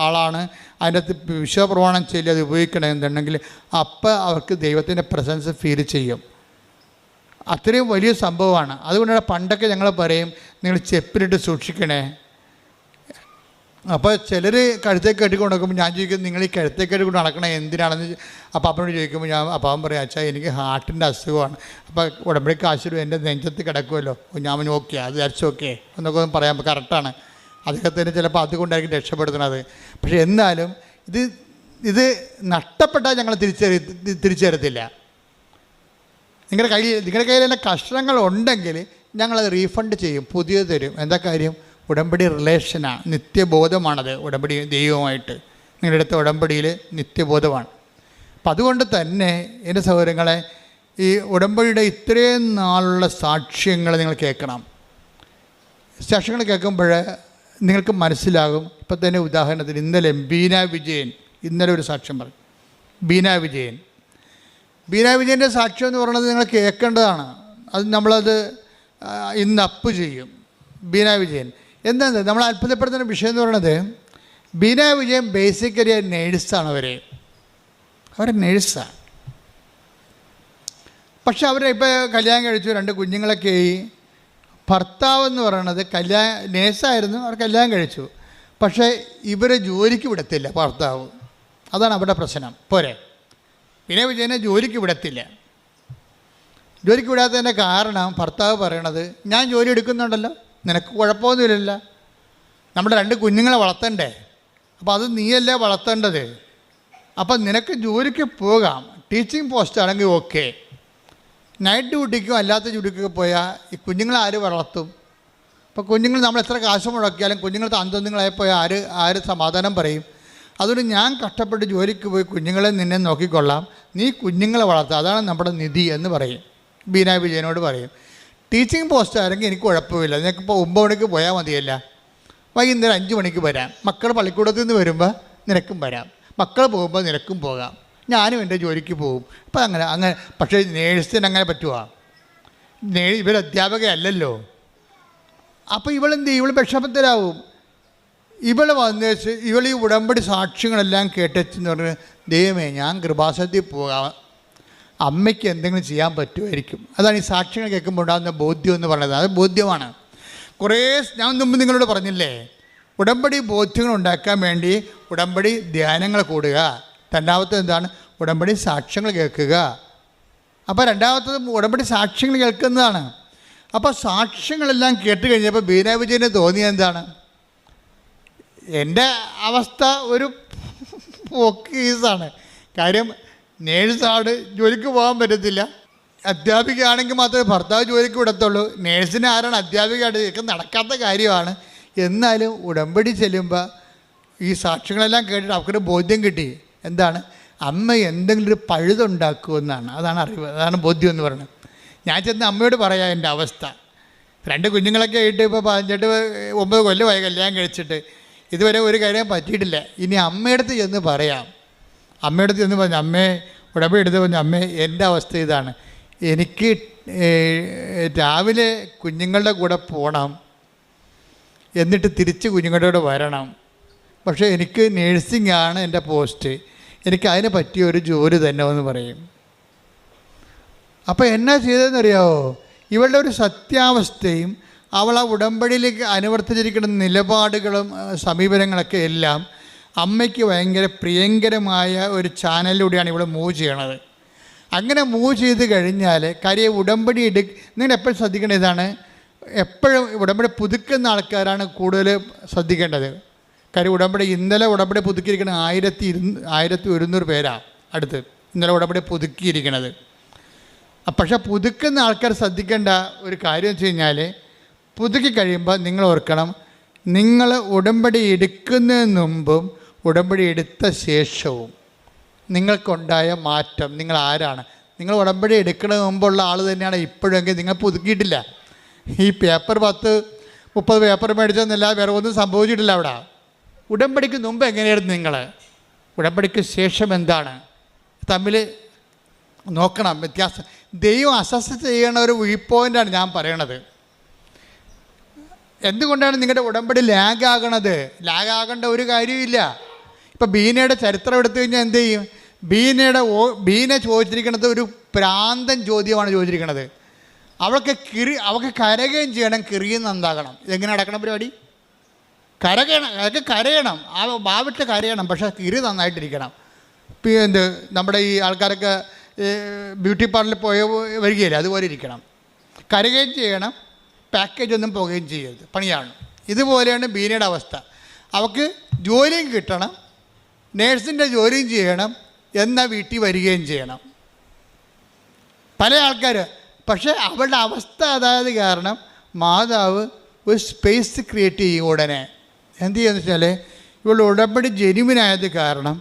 ആളാണ് അതിൻ്റെ അകത്ത് വിശ്വപ്രമാണം ചെയ്ത് അത് ഉപയോഗിക്കണമെന്നുണ്ടെങ്കിൽ അപ്പോൾ അവർക്ക് ദൈവത്തിൻ്റെ പ്രസൻസ് ഫീൽ ചെയ്യും. അത്രയും വലിയ സംഭവമാണ്. അതുകൊണ്ടാണ് പണ്ടൊക്കെ ഞങ്ങൾ പറയും, നിങ്ങൾ ചെപ്പിലിട്ട് സൂക്ഷിക്കണേ. അപ്പോൾ ചിലർ കഴുത്തേക്ക് കെട്ടിക്കൊണ്ട് നടക്കുമ്പോൾ ഞാൻ ചോദിക്കും, നിങ്ങൾ ഈ കഴുത്തേക്ക് കെട്ടിക്കൊണ്ട് നടക്കണേ എന്തിനാണെന്ന്. അപ്പോൾ അപ്പനോട് ചോദിക്കുമ്പോൾ അപ്പം പറയും, അച്ഛാ എനിക്ക് ഹാർട്ടിൻ്റെ അസുഖമാണ്. അപ്പോൾ ഉടമ്പടിക്ക് ആശുപത്രി എൻ്റെ നെഞ്ചത്ത് കിടക്കുമല്ലോ. ഞാൻ ഓക്കെ, അത് ധരിച്ച് ഓക്കെ എന്നൊക്കെ ഒന്നും പറയാൻ കറക്റ്റാണ്. അദ്ദേഹത്തിന് ചിലപ്പോൾ അതുകൊണ്ടായിരിക്കും രക്ഷപ്പെടുത്തുന്നത്. പക്ഷേ എന്നാലും ഇത് നഷ്ടപ്പെട്ടാൽ ഞങ്ങൾ തിരിച്ചറിയത്തില്ല. നിങ്ങളുടെ കയ്യിൽ തന്നെ കഷ്ണങ്ങൾ ഉണ്ടെങ്കിൽ ഞങ്ങളത് റീഫണ്ട് ചെയ്യും, പുതിയത് തരും. എന്താ കാര്യം? ഉടമ്പടി റിലേഷനാണ്, നിത്യബോധമാണത്. ഉടമ്പടി ദൈവവുമായിട്ട് നിങ്ങളുടെ അടുത്ത ഉടമ്പടിയിൽ നിത്യബോധമാണ്. അപ്പം അതുകൊണ്ട് തന്നെ എൻ്റെ സഹോദരങ്ങളെ, ഈ ഉടമ്പടിയുടെ ഇത്രയും നാളുള്ള സാക്ഷ്യങ്ങൾ നിങ്ങൾ കേൾക്കണം. സാക്ഷ്യങ്ങൾ കേൾക്കുമ്പോൾ നിങ്ങൾക്ക് മനസ്സിലാകും. ഇപ്പം തന്നെ ഉദാഹരണത്തിന് ഇന്നലെ ബീന വിജയൻ ഒരു സാക്ഷ്യം പറഞ്ഞു. ബീന വിജയൻ്റെ സാക്ഷ്യം എന്ന് പറയുന്നത് നിങ്ങൾ കേൾക്കേണ്ടതാണ്. അത് നമ്മളത് ഇന്ന് അപ്പ് ചെയ്യും. ബീന വിജയൻ എന്താണ് നമ്മൾ അത്ഭുതപ്പെടുത്തുന്ന വിഷയം എന്ന് പറയുന്നത്, ബീന വിജയൻ ബേസിക്കലി നേഴ്സാണ്. അവർ നേഴ്സാണ്. പക്ഷെ ഇപ്പോൾ കല്യാണം കഴിച്ചു, 2 കുഞ്ഞുങ്ങളൊക്കെ ആയി. ഭർത്താവ് എന്ന് പറയുന്നത് നേഴ്സായിരുന്നു, അവർ കല്യാണം കഴിച്ചു. പക്ഷേ ഇവരെ ജോലിക്ക് വിടത്തില്ല ഭർത്താവ്. അതാണ് അവരുടെ പ്രശ്നം. പോരെ, ബീന വിജയനെ ജോലിക്ക് വിടത്തില്ല. ജോലിക്ക് വിടാത്തതിൻ്റെ കാരണം ഭർത്താവ് പറയണത്, ഞാൻ ജോലി എടുക്കുന്നുണ്ടല്ലോ, നിനക്ക് കുഴപ്പമൊന്നുമില്ലല്ലോ, നമ്മുടെ 2 കുഞ്ഞുങ്ങളെ വളർത്തണ്ടേ, അപ്പോൾ അത് നീയല്ലേ വളർത്തേണ്ടത്, അപ്പം നിനക്ക് ജോലിക്ക് പോകാം, ടീച്ചിങ് പോസ്റ്റ് ആണെങ്കിൽ ഓക്കെ. നൈറ്റ് ഡ്യൂട്ടിക്കും അല്ലാത്ത ഡ്യൂട്ടിക്കൊക്കെ പോയാൽ ഈ കുഞ്ഞുങ്ങളെ ആര് വളർത്തും? ഇപ്പോൾ കുഞ്ഞുങ്ങൾ നമ്മൾ എത്ര കാശ് മുടക്കിയാലും കുഞ്ഞുങ്ങൾ അന്തോന്നിങ്ങളായിപ്പോയാൽ ആര് സമാധാനം പറയും? അതുകൊണ്ട് ഞാൻ കഷ്ടപ്പെട്ട് ജോലിക്ക് പോയി കുഞ്ഞുങ്ങളെ നിന്നെ നോക്കിക്കൊള്ളാം, നീ കുഞ്ഞുങ്ങളെ വളർത്തുക, അതാണ് നമ്മുടെ നിധി എന്ന് പറയും. ബീന വിജയനോട് പറയും. ടീച്ചിങ് പോസ്റ്റ് ആണെങ്കിൽ എനിക്ക് കുഴപ്പമില്ല, നിനക്കിപ്പോൾ 9 മണിക്ക് പോയാൽ മതിയല്ല, വൈകുന്നേരം 5 മണിക്ക് വരാം, മക്കൾ പള്ളിക്കൂടത്തിൽ നിന്ന് വരുമ്പോൾ നിനക്കും വരാം, മക്കൾ പോകുമ്പോൾ നിനക്കും പോകാം, ഞാനും എൻ്റെ ജോലിക്ക് പോകും. അപ്പം അങ്ങനെ പക്ഷേ നേഴ്സിന് അങ്ങനെ പറ്റുമോ? ഇവർ അധ്യാപകയല്ലല്ലോ. അപ്പോൾ ഇവളെന്ത് ചെയ്യും? ഇവൾ വിഷമത്തിലാവും. ഇവൾ ഈ ഉടമ്പടി സാക്ഷ്യങ്ങളെല്ലാം കേട്ടെന്ന് പറഞ്ഞ്, ദൈവമേ ഞാൻ കൃപാസനത്തിൽ പോകാം, അമ്മയ്ക്ക് എന്തെങ്കിലും ചെയ്യാൻ പറ്റുമായിരിക്കും. അതാണ് ഈ സാക്ഷ്യങ്ങൾ കേൾക്കുമ്പോൾ ഉണ്ടാകുന്ന ബോധ്യം എന്ന് പറയുന്നത്. അത് ബോധ്യമാണ്. ഞാൻ മുമ്പ് നിങ്ങളോട് പറഞ്ഞില്ലേ, ഉടമ്പടി ബോധ്യങ്ങൾ ഉണ്ടാക്കാൻ വേണ്ടി ഉടമ്പടി ധ്യാനങ്ങൾ കൂടുക. രണ്ടാമത്തത് എന്താണ്? ഉടമ്പടി സാക്ഷ്യങ്ങൾ കേൾക്കുക. അപ്പോൾ രണ്ടാമത്തത് ഉടമ്പടി സാക്ഷ്യങ്ങൾ കേൾക്കുന്നതാണ്. അപ്പോൾ സാക്ഷ്യങ്ങളെല്ലാം കേട്ട് കഴിഞ്ഞപ്പോൾ ബീന വിജയന് തോന്നിയത് എന്താണ്? എൻ്റെ അവസ്ഥ ഒരു പോക്കീസാണ്. കാര്യം നേഴ്സാണ്, ജോലിക്ക് പോകാൻ പറ്റത്തില്ല. അധ്യാപികയാണെങ്കിൽ മാത്രമേ ഭർത്താവ് ജോലിക്ക് വിടത്തുള്ളൂ. നേഴ്സിന് ആരാണ് അധ്യാപികയായിട്ട്? ഇതൊക്കെ നടക്കാത്ത കാര്യമാണ്. എന്നാലും ഉടമ്പടി ചെല്ലുമ്പോൾ ഈ സാക്ഷ്യങ്ങളെല്ലാം കേട്ടിട്ട് അവർക്കൊരു ബോധ്യം കിട്ടി. എന്താണ്? അമ്മ എന്തെങ്കിലും ഒരു പഴുതുണ്ടാക്കുമെന്നാണ്. അതാണ് അറിവ്, അതാണ് ബോധ്യം എന്ന് പറയുന്നത്. ഞാൻ ചെന്ന് അമ്മയോട് പറയാം എൻ്റെ അവസ്ഥ. 2 കുഞ്ഞുങ്ങളൊക്കെ ആയിട്ട് ഇപ്പോൾ 9 കൊല്ലമായി കല്യാണം കഴിച്ചിട്ട് ഇതുവരെ ഒരു കാര്യം പറ്റിയിട്ടില്ല. ഇനി അമ്മയടുത്ത് ചെന്ന് പറയാം. അമ്മയടുത്ത് ചെന്ന് പറഞ്ഞു, അമ്മേ ഉടമ്പടി എടുത്ത് പറഞ്ഞു, അമ്മേ എൻ്റെ അവസ്ഥ ഇതാണ്, എനിക്ക് രാവിലെ കുഞ്ഞുങ്ങളുടെ കൂടെ പോകണം, എന്നിട്ട് തിരിച്ച് കുഞ്ഞുങ്ങളുടെ കൂടെ വരണം. പക്ഷേ എനിക്ക് നേഴ്സിംഗ് ആണ് എൻ്റെ പോസ്റ്റ്, എനിക്ക് അതിന് പറ്റിയ ഒരു ജോലി തന്നെ എന്ന് പറയും. അപ്പോൾ എന്നാ ചെയ്തതെന്നറിയാമോ? ഇവളുടെ ഒരു സത്യാവസ്ഥയും അവൾ ആ ഉടമ്പടിയിലേക്ക് അനുവർത്തിച്ചിരിക്കുന്ന നിലപാടുകളും സമീപനങ്ങളൊക്കെ എല്ലാം അമ്മയ്ക്ക് ഭയങ്കര പ്രിയങ്കരമായ ഒരു ചാനലിലൂടെയാണ് ഇവിടെ മൂവ് ചെയ്യണത്. അങ്ങനെ മൂവ് ചെയ്ത് കഴിഞ്ഞാൽ കാര്യം ഉടമ്പടി നിങ്ങൾ എപ്പോഴും ശ്രദ്ധിക്കേണ്ട ഇതാണ്, എപ്പോഴും ഉടമ്പടി പുതുക്കുന്ന ആൾക്കാരാണ് കൂടുതൽ ശ്രദ്ധിക്കേണ്ടത്. കാര്യം ഇന്നലെ ഉടമ്പടി പുതുക്കിയിരിക്കുന്നത് 1100 പേരാണ് അടുത്ത് ഇന്നലെ ഉടമ്പടി പുതുക്കിയിരിക്കുന്നത്. പക്ഷേ പുതുക്കുന്ന ആൾക്കാർ ശ്രദ്ധിക്കേണ്ട ഒരു കാര്യം വെച്ച് കഴിഞ്ഞാൽ, പുതുക്കി കഴിയുമ്പോൾ നിങ്ങൾ ഓർക്കണം, നിങ്ങൾ ഉടമ്പടി എടുക്കുന്നതിന് മുമ്പും ഉടമ്പടി എടുത്ത ശേഷവും നിങ്ങൾക്കുണ്ടായ മാറ്റം, നിങ്ങൾ ആരാണ്? നിങ്ങൾ ഉടമ്പടി എടുക്കുന്നതിന് മുമ്പുള്ള ആൾ തന്നെയാണ് ഇപ്പോഴെങ്കിൽ നിങ്ങൾ പുതുക്കിയിട്ടില്ല. ഈ പേപ്പർ 10-30 പേപ്പർ മേടിച്ചെന്നല്ലാതെ വേറെ ഒന്നും സംഭവിച്ചിട്ടില്ല അവിടെ. ഉടമ്പടിക്ക് മുമ്പ് എങ്ങനെയായിരുന്നു നിങ്ങൾ? ഉടമ്പടിക്ക് ശേഷം എന്താണ്? തമ്മിൽ നോക്കണം വ്യത്യാസം. ദൈവം അസസ് ചെയ്യണ ഒരു വ്യൂ പോയിൻ്റാണ് ഞാൻ പറയണത്. എന്തുകൊണ്ടാണ് നിങ്ങളുടെ ഉടമ്പടി ലാഗാകണത്? ലാഗാകേണ്ട ഒരു കാര്യമില്ല. ഇപ്പം ബീനയുടെ ചരിത്രം എടുത്തു കഴിഞ്ഞാൽ എന്ത് ചെയ്യും? ബീന ചോദിച്ചിരിക്കുന്നത് ഒരു പ്രാന്തൻ ചോദ്യമാണ് ചോദിച്ചിരിക്കുന്നത്. അവൾക്ക് കരയുകയും ചെയ്യണം, കിറിയും നന്നാകണം. ഇതെങ്ങനെ നടക്കണം പരിപാടി? അതൊക്കെ കരയണം, ആ ഭാവിട്ട് കരയണം, പക്ഷേ കിരി നന്നായിട്ടിരിക്കണം. എന്ത് നമ്മുടെ ഈ ആൾക്കാരൊക്കെ ബ്യൂട്ടി പാർലറിൽ വരികയില്ല, അതുപോലെ ഇരിക്കണം. കരയുകയും ചെയ്യണം, പാക്കേജ് ഒന്നും പോകുകയും ചെയ്യരുത്, പണിയാണ്. ഇതുപോലെയാണ് ബീനയുടെ അവസ്ഥ. അവൾക്ക് ജോലിയും കിട്ടണം, നേഴ്സിൻ്റെ ജോലിയും ചെയ്യണം, എന്നാൽ വീട്ടിൽ വരികയും ചെയ്യണം. പല ആൾക്കാർ പക്ഷേ അവളുടെ അവസ്ഥ അതായത് കാരണം മാതാവ് ഒരു സ്പേസ് ക്രിയേറ്റ് ചെയ്യും. ഉടനെ എന്ത് ചെയ്യുമെന്ന് വെച്ചാൽ ഇവളുടെ ഉടമ്പടി ജെനുവിനായത് കാരണം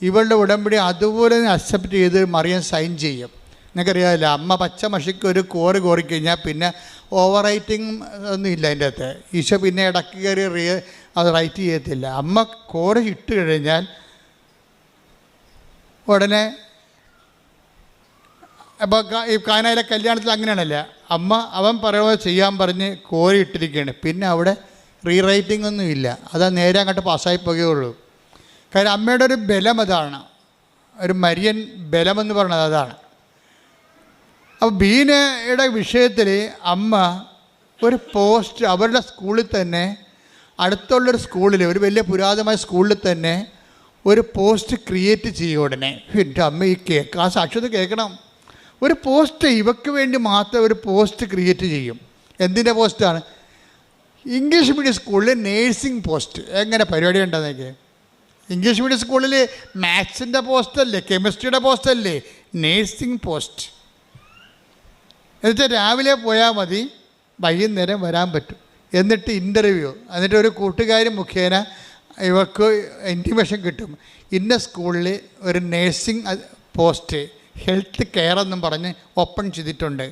ഇവളുടെ ഉടമ്പടി അതുപോലെ തന്നെ അക്സെപ്റ്റ് ചെയ്ത് മറിയാൻ സൈൻ ചെയ്യും. നിങ്ങൾക്കറിയാമല്ലോ, അമ്മ പച്ച മഷിക്ക് ഒരു കോറിക്കഴിഞ്ഞാൽ പിന്നെ ഓവർ റൈറ്റിംഗ് ഒന്നും ഇല്ല അതിൻ്റെ അകത്ത്. ഈശോ പിന്നെ ഇടയ്ക്ക് കയറി അത് റൈറ്റ് ചെയ്യത്തില്ല. അമ്മ കോറി ഇട്ട് കഴിഞ്ഞാൽ ഉടനെ അപ്പോൾ ഈ കാനായിലെ കല്യാണത്തിൽ അങ്ങനെയാണല്ല, അവൻ പറയുമ്പോൾ ചെയ്യാൻ പറഞ്ഞ് കോരി ഇട്ടിരിക്കുകയാണ്. പിന്നെ അവിടെ റീറൈറ്റിംഗ് ഒന്നും ഇല്ല, അത് നേരെ അങ്ങോട്ട് പാസ്സായി പോകുകയുള്ളൂ. കാര്യം അമ്മയുടെ ഒരു ബലം അതാണ്, ഒരു മരിയൻ ബലമെന്ന് പറയുന്നത് അതാണ്. അപ്പോൾ ബീനയുടെ വിഷയത്തിൽ അമ്മ ഒരു പോസ്റ്റ് അവരുടെ സ്കൂളിൽ തന്നെ, അടുത്തുള്ളൊരു സ്കൂളിൽ, ഒരു വലിയ പുരാതനമായ സ്കൂളിൽ തന്നെ ഒരു പോസ്റ്റ് ക്രിയേറ്റ് ചെയ്യും. ഉടനെ എൻ്റെ അമ്മ ഈ ആ സാക്ഷ്യത കേൾക്കണം. ഒരു പോസ്റ്റ് ഇവയ്ക്ക് വേണ്ടി മാത്രം ഒരു പോസ്റ്റ് ക്രിയേറ്റ് ചെയ്യും. എന്തിൻ്റെ പോസ്റ്റാണ്? ഇംഗ്ലീഷ് മീഡിയം സ്കൂളിൽ നേഴ്സിംഗ് പോസ്റ്റ്. എങ്ങനെ പരിപാടി ഉണ്ടെന്നൊക്കെ? ഇംഗ്ലീഷ് മീഡിയം സ്കൂളിൽ മാത്സിൻ്റെ പോസ്റ്റല്ലേ, കെമിസ്ട്രിയുടെ പോസ്റ്റല്ലേ, നേഴ്സിംഗ് പോസ്റ്റ്. എന്നുവെച്ചാൽ രാവിലെ പോയാൽ മതി, വൈകുന്നേരം വരാൻ പറ്റും. എന്നിട്ട് ഇൻ്റർവ്യൂ, എന്നിട്ട് ഒരു കൂട്ടുകാരി മുഖേന ഇവർക്ക് ഇൻറ്റിമേഷൻ കിട്ടും. ഇന്ന സ്കൂളിൽ ഒരു നേഴ്സിംഗ് പോസ്റ്റ്, ഹെൽത്ത് കെയർ എന്നും പറഞ്ഞ് ഓപ്പൺ ചെയ്തിട്ടുണ്ട്.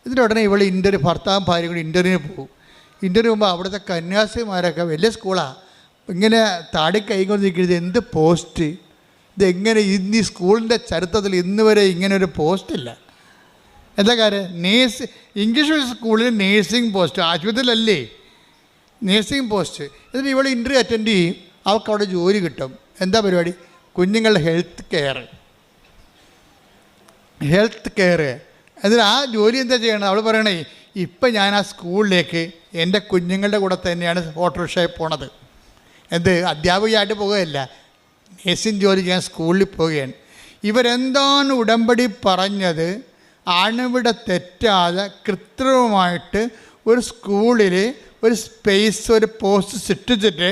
ഇതിനുടനെ ഇവൾ ഭർത്താവും ഭാര്യ കൂടി ഇൻ്റർവ്യൂവിന് പോകും. ഇൻ്റർവ്യൂ പോകുമ്പോൾ അവിടുത്തെ കന്യാസിമാരൊക്കെ വലിയ സ്കൂളാണ്, ഇങ്ങനെ താടി കൈകൊണ്ട് നിൽക്കുന്നത്, എന്ത് പോസ്റ്റ് ഇതെങ്ങനെ? ഇന്ന് ഈ സ്കൂളിൻ്റെ ചരിത്രത്തിൽ ഇന്ന് വരെ ഇങ്ങനെ ഒരു പോസ്റ്റില്ല. എന്താ കാര്യം? ഇംഗ്ലീഷ് സ്കൂളിൽ നേഴ്സിംഗ് പോസ്റ്റ്, ആശുപത്രിയിലല്ലേ നേഴ്സിംഗ് പോസ്റ്റ്. എന്നിട്ട് ഇവൾ ഇൻ്റർവ്യൂ അറ്റൻഡ് ചെയ്യും, അവൾക്ക് അവിടെ ജോലി കിട്ടും. എന്താ പരിപാടി? കുഞ്ഞുങ്ങളുടെ ഹെൽത്ത് കെയർ. എന്നിട്ട് ആ ജോലി എന്താ ചെയ്യണം? അവൾ പറയണേ, ഇപ്പം ഞാൻ ആ സ്കൂളിലേക്ക് എൻ്റെ കുഞ്ഞുങ്ങളുടെ കൂടെ തന്നെയാണ് ഓട്ടോറിക്ഷയിൽ പോണത്. അധ്യാപികയായിട്ട് പോകുകയല്ല, നേഴ്സിംഗ് ജോലി ചെയ്യാൻ സ്കൂളിൽ പോവുകയാണ്. ഇവരെന്താണ് ഉടമ്പടി പറഞ്ഞത് അണുവിട തെറ്റാതെ കൃത്രിമമായിട്ട് ഒരു സ്കൂളിൽ ഒരു സ്പേസ്, ഒരു പോസ്റ്റ് സൃഷ്ടിച്ചിട്ട്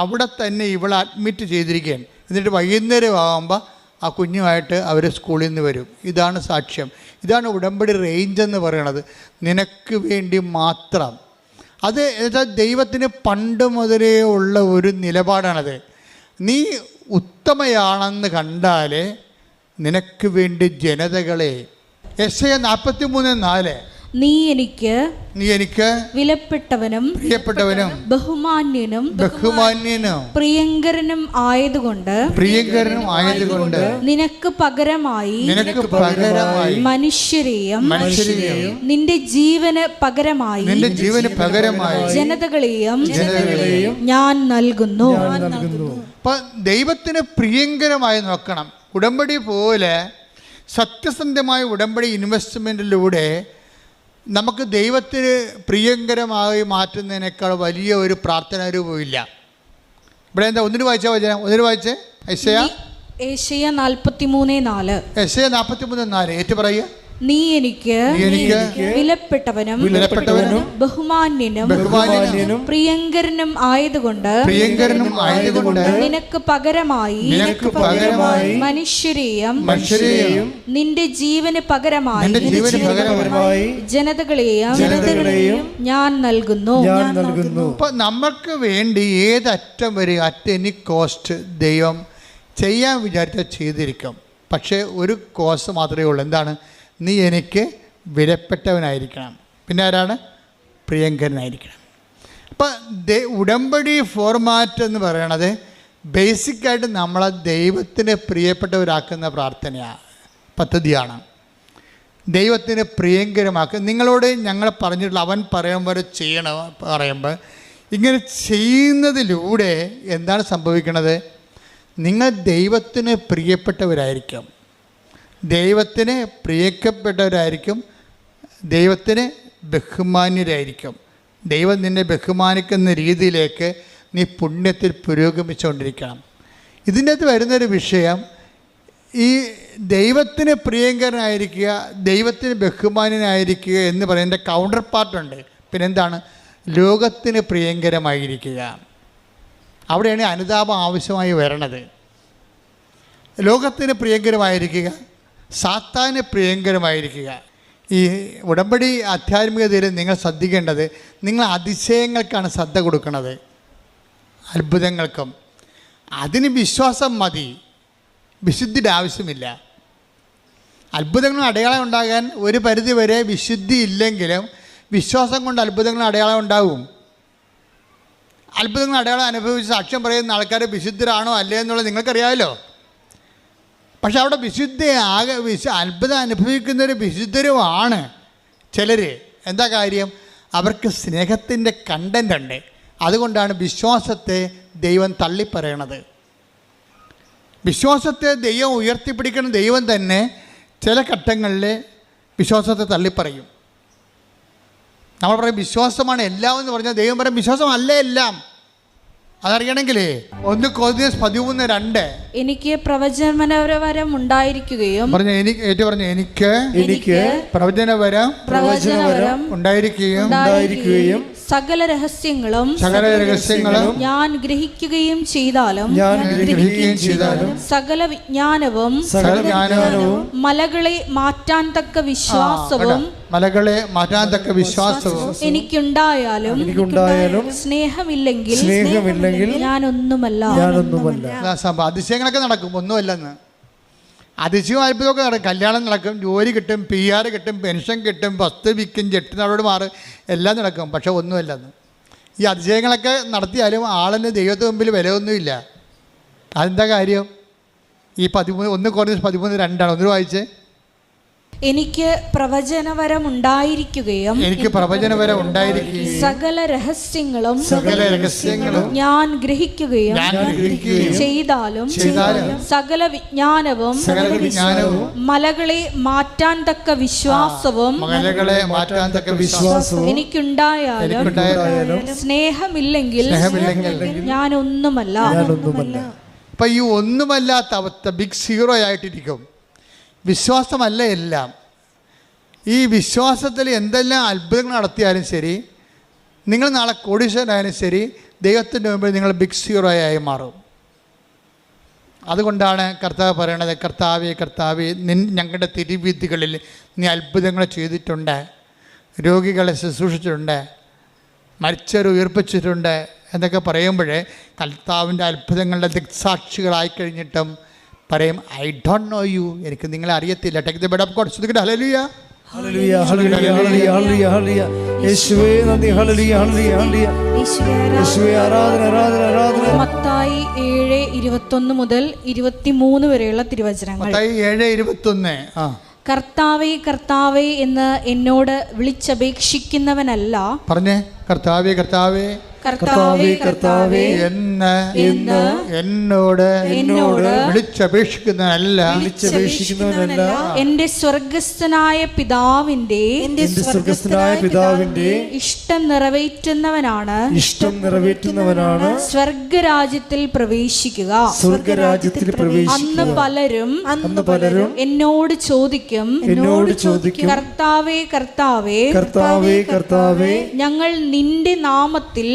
അവിടെ തന്നെ ഇവളെ അഡ്മിറ്റ് ചെയ്തിരിക്കുകയാണ്. എന്നിട്ട് വൈകുന്നേരം ആകുമ്പോൾ ആ കുഞ്ഞുമായിട്ട് അവർ സ്കൂളിൽ നിന്ന് വരും. ഇതാണ് സാക്ഷ്യം, ഇതാണ് ഉടമ്പടി റേഞ്ച് എന്ന് പറയണത്. നിനക്ക് വേണ്ടി മാത്രം. അത് എന്നുവെച്ചാൽ ദൈവത്തിന് പണ്ട് മുതലേ ഉള്ള ഒരു നിലപാടാണത്. നീ ഉത്തമയാണെന്ന് കണ്ടാൽ നിനക്ക് വേണ്ടി ജനതകളെ, യെശയ്യാ 43:4, നീ എനിക്ക് വിലപ്പെട്ടവനും പ്രിയപ്പെട്ടവനും ബഹുമാന്യനും പ്രിയങ്കരനും ആയതുകൊണ്ട് നിനക്ക് പകരമായി മനുഷ്യരെയും നിന്റെ ജീവന് പകരമായി ജനതകളെയും ഞാൻ നൽകുന്നു. അപ്പം ദൈവത്തിന് പ്രിയങ്കരമായി നോക്കണം. ഉടമ്പടി പോലെ സത്യസന്ധമായ ഉടമ്പടി ഇൻവെസ്റ്റ്മെൻറ്റിലൂടെ നമുക്ക് ദൈവത്തിന് പ്രിയങ്കരമായി മാറ്റുന്നതിനേക്കാൾ വലിയ ഒരു പ്രാർത്ഥനാ രൂപമില്ല. ഇവിടെ എന്താ? ഒന്നിന് വായിച്ചേ യെശയ്യാ 43:4 ഏറ്റു പറയുക. നീ എനിക്ക് വിലപ്പെട്ടവനും ബഹുമാന്യനും പ്രിയങ്കരനും ആയതുകൊണ്ട് നിനക്ക് പകരമായി മനുഷ്യരെയും നിന്റെ ജീവന് പകരമായി ജനതകളെയും ഞാൻ നൽകുന്നു. അപ്പൊ നമുക്ക് വേണ്ടി ഏതറ്റം വരെ, അറ്റ് എനി കോസ്റ്റ് ദൈവം ചെയ്യാൻ വിചാരിച്ചാൽ ചെയ്തിരിക്കും. പക്ഷേ ഒരു കോസ്റ്റ് മാത്രമേ ഉള്ളൂ. എന്താണ്? നീ എനിക്ക് വിലപ്പെട്ടവനായിരിക്കണം. പിന്നെ ആരാണ്? പ്രിയങ്കരനായിരിക്കണം. അപ്പം ഉടമ്പടി ഫോർമാറ്റ് എന്ന് പറയണത് ബേസിക്കായിട്ട് നമ്മളെ ദൈവത്തിന് പ്രിയപ്പെട്ടവരാക്കുന്ന പദ്ധതിയാണ്. ദൈവത്തിന് പ്രിയങ്കരമാക്കുക. നിങ്ങളോട് ഞങ്ങൾ പറഞ്ഞിട്ടുള്ള അവൻ പറയുമ്പോൾ ചെയ്യണം പറയുമ്പോൾ ഇങ്ങനെ ചെയ്യുന്നതിലൂടെ എന്താണ് സംഭവിക്കുന്നത്? നിങ്ങൾ ദൈവത്തിന് പ്രിയപ്പെട്ടവരായിരിക്കും, ദൈവത്തിന് പ്രിയപ്പെട്ടവരായിരിക്കും, ദൈവത്തിന് ബഹുമാന്യരായിരിക്കും, ദൈവം നിന്നെ ബഹുമാനിക്കുന്ന രീതിയിലേക്ക് നീ പുണ്യത്തിൽ പുരോഗമിച്ചുകൊണ്ടിരിക്കണം. ഇതിൻ്റെ അകത്ത് വരുന്നൊരു വിഷയം, ഈ ദൈവത്തിന് പ്രിയങ്കരനായിരിക്കുക, ദൈവത്തിന് ബഹുമാനനായിരിക്കുക എന്ന് പറയുന്നതിൻ്റെ കൗണ്ടർ പാർട്ടുണ്ട്. പിന്നെന്താണ്? ലോകത്തിന് പ്രിയങ്കരമായിരിക്കുക. അവിടെയാണ് അനുതാപം ആവശ്യമായി വരണത്. ലോകത്തിന് പ്രിയങ്കരമായിരിക്കുക, സാത്താന് പ്രിയങ്കരമായിരിക്കുക. ഈ ഉടമ്പടി ആധ്യാത്മികതയിൽ നിങ്ങൾ ശ്രദ്ധിക്കേണ്ടത്, നിങ്ങൾ അതിശയങ്ങൾക്കാണ് ശ്രദ്ധ കൊടുക്കുന്നത്, അത്ഭുതങ്ങൾക്കും. അതിന് വിശ്വാസം മതി, വിശുദ്ധിയുടെ ആവശ്യമില്ല. അത്ഭുതങ്ങളും അടയാളം ഉണ്ടാകാൻ ഒരു പരിധി വരെ വിശുദ്ധി ഇല്ലെങ്കിലും വിശ്വാസം കൊണ്ട് അത്ഭുതങ്ങളും അടയാളം ഉണ്ടാവും. അത്ഭുതങ്ങൾ അടയാളം അനുഭവിച്ച് സാക്ഷ്യം പറയുന്ന ആൾക്കാർ വിശുദ്ധരാണോ അല്ലേ എന്നുള്ളത് നിങ്ങൾക്കറിയാമല്ലോ. പക്ഷെ അവിടെ അത്ഭുതം അനുഭവിക്കുന്നവർ വിശുദ്ധരുമാണ് ചിലർ. എന്താ കാര്യം? അവർക്ക് സ്നേഹത്തിൻ്റെ കണ്ടൻ്റ് ഉണ്ട്. അതുകൊണ്ടാണ് വിശ്വാസത്തെ ദൈവം തള്ളിപ്പറയണത്. വിശ്വാസത്തെ ദൈവം ഉയർത്തിപ്പിടിക്കുന്ന ദൈവം തന്നെ ചില ഘട്ടങ്ങളിൽ വിശ്വാസത്തെ തള്ളിപ്പറയും. നമ്മൾ പറയും വിശ്വാസമാണ് എല്ലാം എന്ന് പറഞ്ഞാൽ ദൈവം പറയും വിശ്വാസമല്ല എല്ലാം. അതറിയണമെങ്കിലേ 1 കൊരിന്ത്യർ 13:2 എനിക്ക് പ്രവചനവരം ഉണ്ടായിരിക്കുകയും എനിക്ക് പ്രവചനവരം ഉണ്ടായിരിക്കുകയും സകല രഹസ്യങ്ങളും ഞാൻ ഗ്രഹിക്കുകയും ചെയ്താലും സകല വിജ്ഞാനവും മലകളെ മാറ്റാൻ തക്ക വിശ്വാസവും എനിക്കുണ്ടായാലും സ്നേഹമില്ലെങ്കിൽ ഞാനൊന്നുമല്ല. അതിശയങ്ങളൊക്കെ നടക്കും, ഒന്നുമല്ലെന്ന്. അതിശയം അത്ഭുതമൊക്കെ നടക്കും. കല്യാണം നടക്കും, ജോലി കിട്ടും, PR കിട്ടും, പെൻഷൻ കിട്ടും, വസ്തു വിൽക്കും, ജെട്ടിനോട് മാറും, എല്ലാം നടക്കും. പക്ഷെ ഒന്നുമല്ലെന്ന്. ഈ അതിശയങ്ങളൊക്കെ നടത്തിയാലും ആളിന് ദൈവത്തിന് മുമ്പിൽ വിലയൊന്നുമില്ല. അതെന്താ കാര്യം? ഈ 1 കൊരിന്ത്യർ 13:2 ഒന്ന് വായിച്ചേ. എനിക്ക് പ്രവചനവരം ഉണ്ടായിരിക്കുകയും സകല രഹസ്യങ്ങളും ഞാൻ ഗ്രഹിക്കുകയും ചെയ്താലും സകല വിജ്ഞാനവും മലകളെ മാറ്റാൻ തക്ക വിശ്വാസവും എനിക്കുണ്ടായാലും സ്നേഹമില്ലെങ്കിൽ ഞാനൊന്നുമല്ല. അപ്പൊ ഈ ഒന്നുമല്ലാത്ത അവസ്ഥ ബിഗ് സീറോ ആയിട്ടിരിക്കും. വിശ്വാസമല്ല എല്ലാം. ഈ വിശ്വാസത്തിൽ എന്തെല്ലാം അത്ഭുതങ്ങൾ നടത്തിയാലും ശരി, നിങ്ങൾ നാളെ കോടീശ്വരനായാലും ശരി, ദൈവത്തിൻ്റെ മുമ്പിൽ നിങ്ങൾ ബിഗ് സീറോ ആയി മാറും. അതുകൊണ്ടാണ് കർത്താവ് പറയണത്, കർത്താവേ ഞങ്ങളുടെ തിരുവീഥികളിൽ നീ അത്ഭുതങ്ങൾ ചെയ്തിട്ടുണ്ട്, രോഗികളെ ശുശ്രൂഷിച്ചിട്ടുണ്ട്, മരിച്ചവരെ ഉയർപ്പിച്ചിട്ടുണ്ട് എന്നൊക്കെ പറയുമ്പോഴേ കർത്താവിൻ്റെ അത്ഭുതങ്ങളുടെ ദിക്സാക്ഷികളായി കഴിഞ്ഞിട്ടും പറയും ഐ ഡോണ്ട് നോ യു, എനിക്ക് നിങ്ങളെ അറിയത്തില്ല. Take the bread of God. ശ്രദ്ധിക്കട്ടെ. ഹല്ലേലൂയ ഹല്ലേലൂയ ഹല്ലേലൂയ ഹല്ലേലൂയ ഹല്ലേലൂയ. യേശുവേ നന്ദി. ഹല്ലേലൂയ ഹല്ലേലൂയ ഹല്ലേലൂയ. യേശുവേ ആരാധന ആരാധന ആരാധന. മത്തായി 7:21 മുതൽ 23 വരെയുള്ള തിരുവചനങ്ങൾ. മത്തായി 7:21. കർത്താവേ കർത്താവേ എന്ന് എന്നോട് വിളിച്ചപേക്ഷിക്കുന്നവനല്ല. പറഞ്ഞേ, കർത്താവേ കർത്താവേ കർത്താവേ കർത്താവേ എന്നോട് വിളിച്ചപേക്ഷിക്കുന്നവനല്ല, എന്റെ സ്വർഗസ്ഥനായ പിതാവിന്റെ ഇഷ്ടം നിറവേറ്റുന്നവനാണ് സ്വർഗരാജ്യത്തിൽ പ്രവേശിക്കുക. അന്ന് പലരും എന്നോട് ചോദിക്കും, കർത്താവേ കർത്താവേ ഞങ്ങൾ നിന്റെ നാമത്തിൽ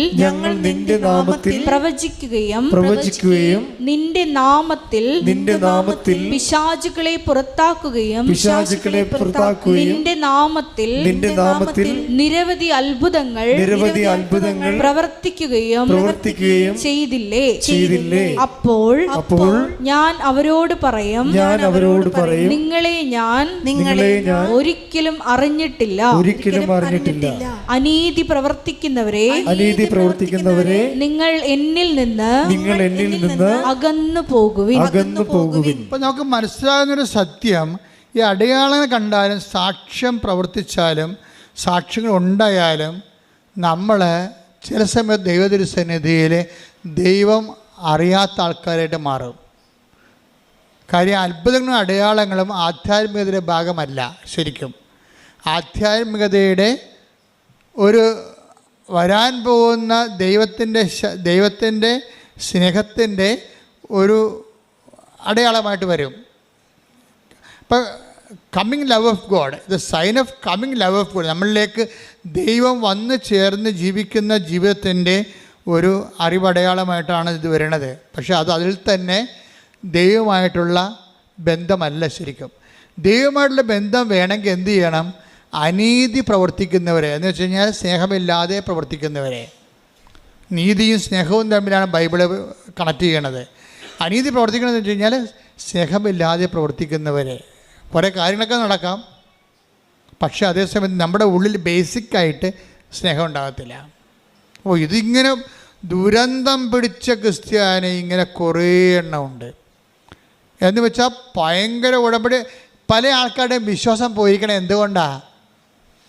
പ്രവചിക്കുകയും നിന്റെ നാമത്തിൽ പിശാചുകളെ പുറത്താക്കുകയും നിന്റെ നാമത്തിൽ നിരവധി അത്ഭുതങ്ങൾ പ്രവർത്തിക്കുകയും ചെയ്തില്ലേ? അപ്പോൾ ഞാൻ അവരോട് പറയും, നിങ്ങളെ ഞാൻ ഒരിക്കലും അറിഞ്ഞിട്ടില്ല. അനീതി പ്രവർത്തിക്കുന്നവരെ നിങ്ങൾ എന്നിൽ നിന്ന് അകന്നു പോകുവിൻ. ഇപ്പൊ നമുക്ക് മനസ്സിലാകുന്നൊരു സത്യം, ഈ അടയാളങ്ങൾ കണ്ടാലും സാക്ഷ്യം പ്രവർത്തിച്ചാലും സാക്ഷ്യങ്ങൾ ഉണ്ടായാലും നമ്മൾ ചില സമയത്ത് ദൈവതിരുസന്നിധിയിൽ ദൈവം അറിയാത്ത ആൾക്കാരായിട്ട് മാറും. കാര്യം അത്ഭുതങ്ങളും അടയാളങ്ങളും ആധ്യാത്മികതയുടെ ഭാഗമല്ല. ശരിക്കും ആധ്യാത്മികതയുടെ ഒരു വരാൻ പോകുന്ന ദൈവത്തിൻ്റെ സ്നേഹത്തിൻ്റെ ഒരു അടയാളമായിട്ട് വരും. ഇപ്പം coming love of God, the sign of coming love of God, നമ്മളിലേക്ക് ദൈവം വന്ന് ചേർന്ന് ജീവിക്കുന്ന ജീവിതത്തിൻ്റെ ഒരു അറിവടയാളമായിട്ടാണ് ഇത് വരുന്നത്. പക്ഷേ അതിൽ തന്നെ ദൈവമായിട്ടുള്ള ബന്ധമല്ല. ശരിക്കും ദൈവമായിട്ടുള്ള ബന്ധം വേണമെങ്കിൽ എന്ത് ചെയ്യണം? അനീതി പ്രവർത്തിക്കുന്നവരെ, എന്ന് വെച്ച് കഴിഞ്ഞാൽ സ്നേഹമില്ലാതെ പ്രവർത്തിക്കുന്നവരെ. നീതിയും സ്നേഹവും തമ്മിലാണ് ബൈബിള് കണക്ട് ചെയ്യണത്. അനീതി പ്രവർത്തിക്കണമെന്ന് വെച്ച് കഴിഞ്ഞാൽ സ്നേഹമില്ലാതെ പ്രവർത്തിക്കുന്നവരെ. കുറേ കാര്യങ്ങളൊക്കെ നടക്കാം, പക്ഷേ അതേസമയം നമ്മുടെ ഉള്ളിൽ ബേസിക്കായിട്ട് സ്നേഹം ഉണ്ടാകത്തില്ല. അപ്പോൾ ഇതിങ്ങനെ ദുരന്തം പിടിച്ച ക്രിസ്ത്യാനി ഇങ്ങനെ കുറേ എണ്ണമുണ്ട്. എന്ന് വെച്ചാൽ ഭയങ്കര ഉടമ്പടി. പല ആൾക്കാരുടെയും വിശ്വാസം പോയിരിക്കണേ എന്തുകൊണ്ടാണ്?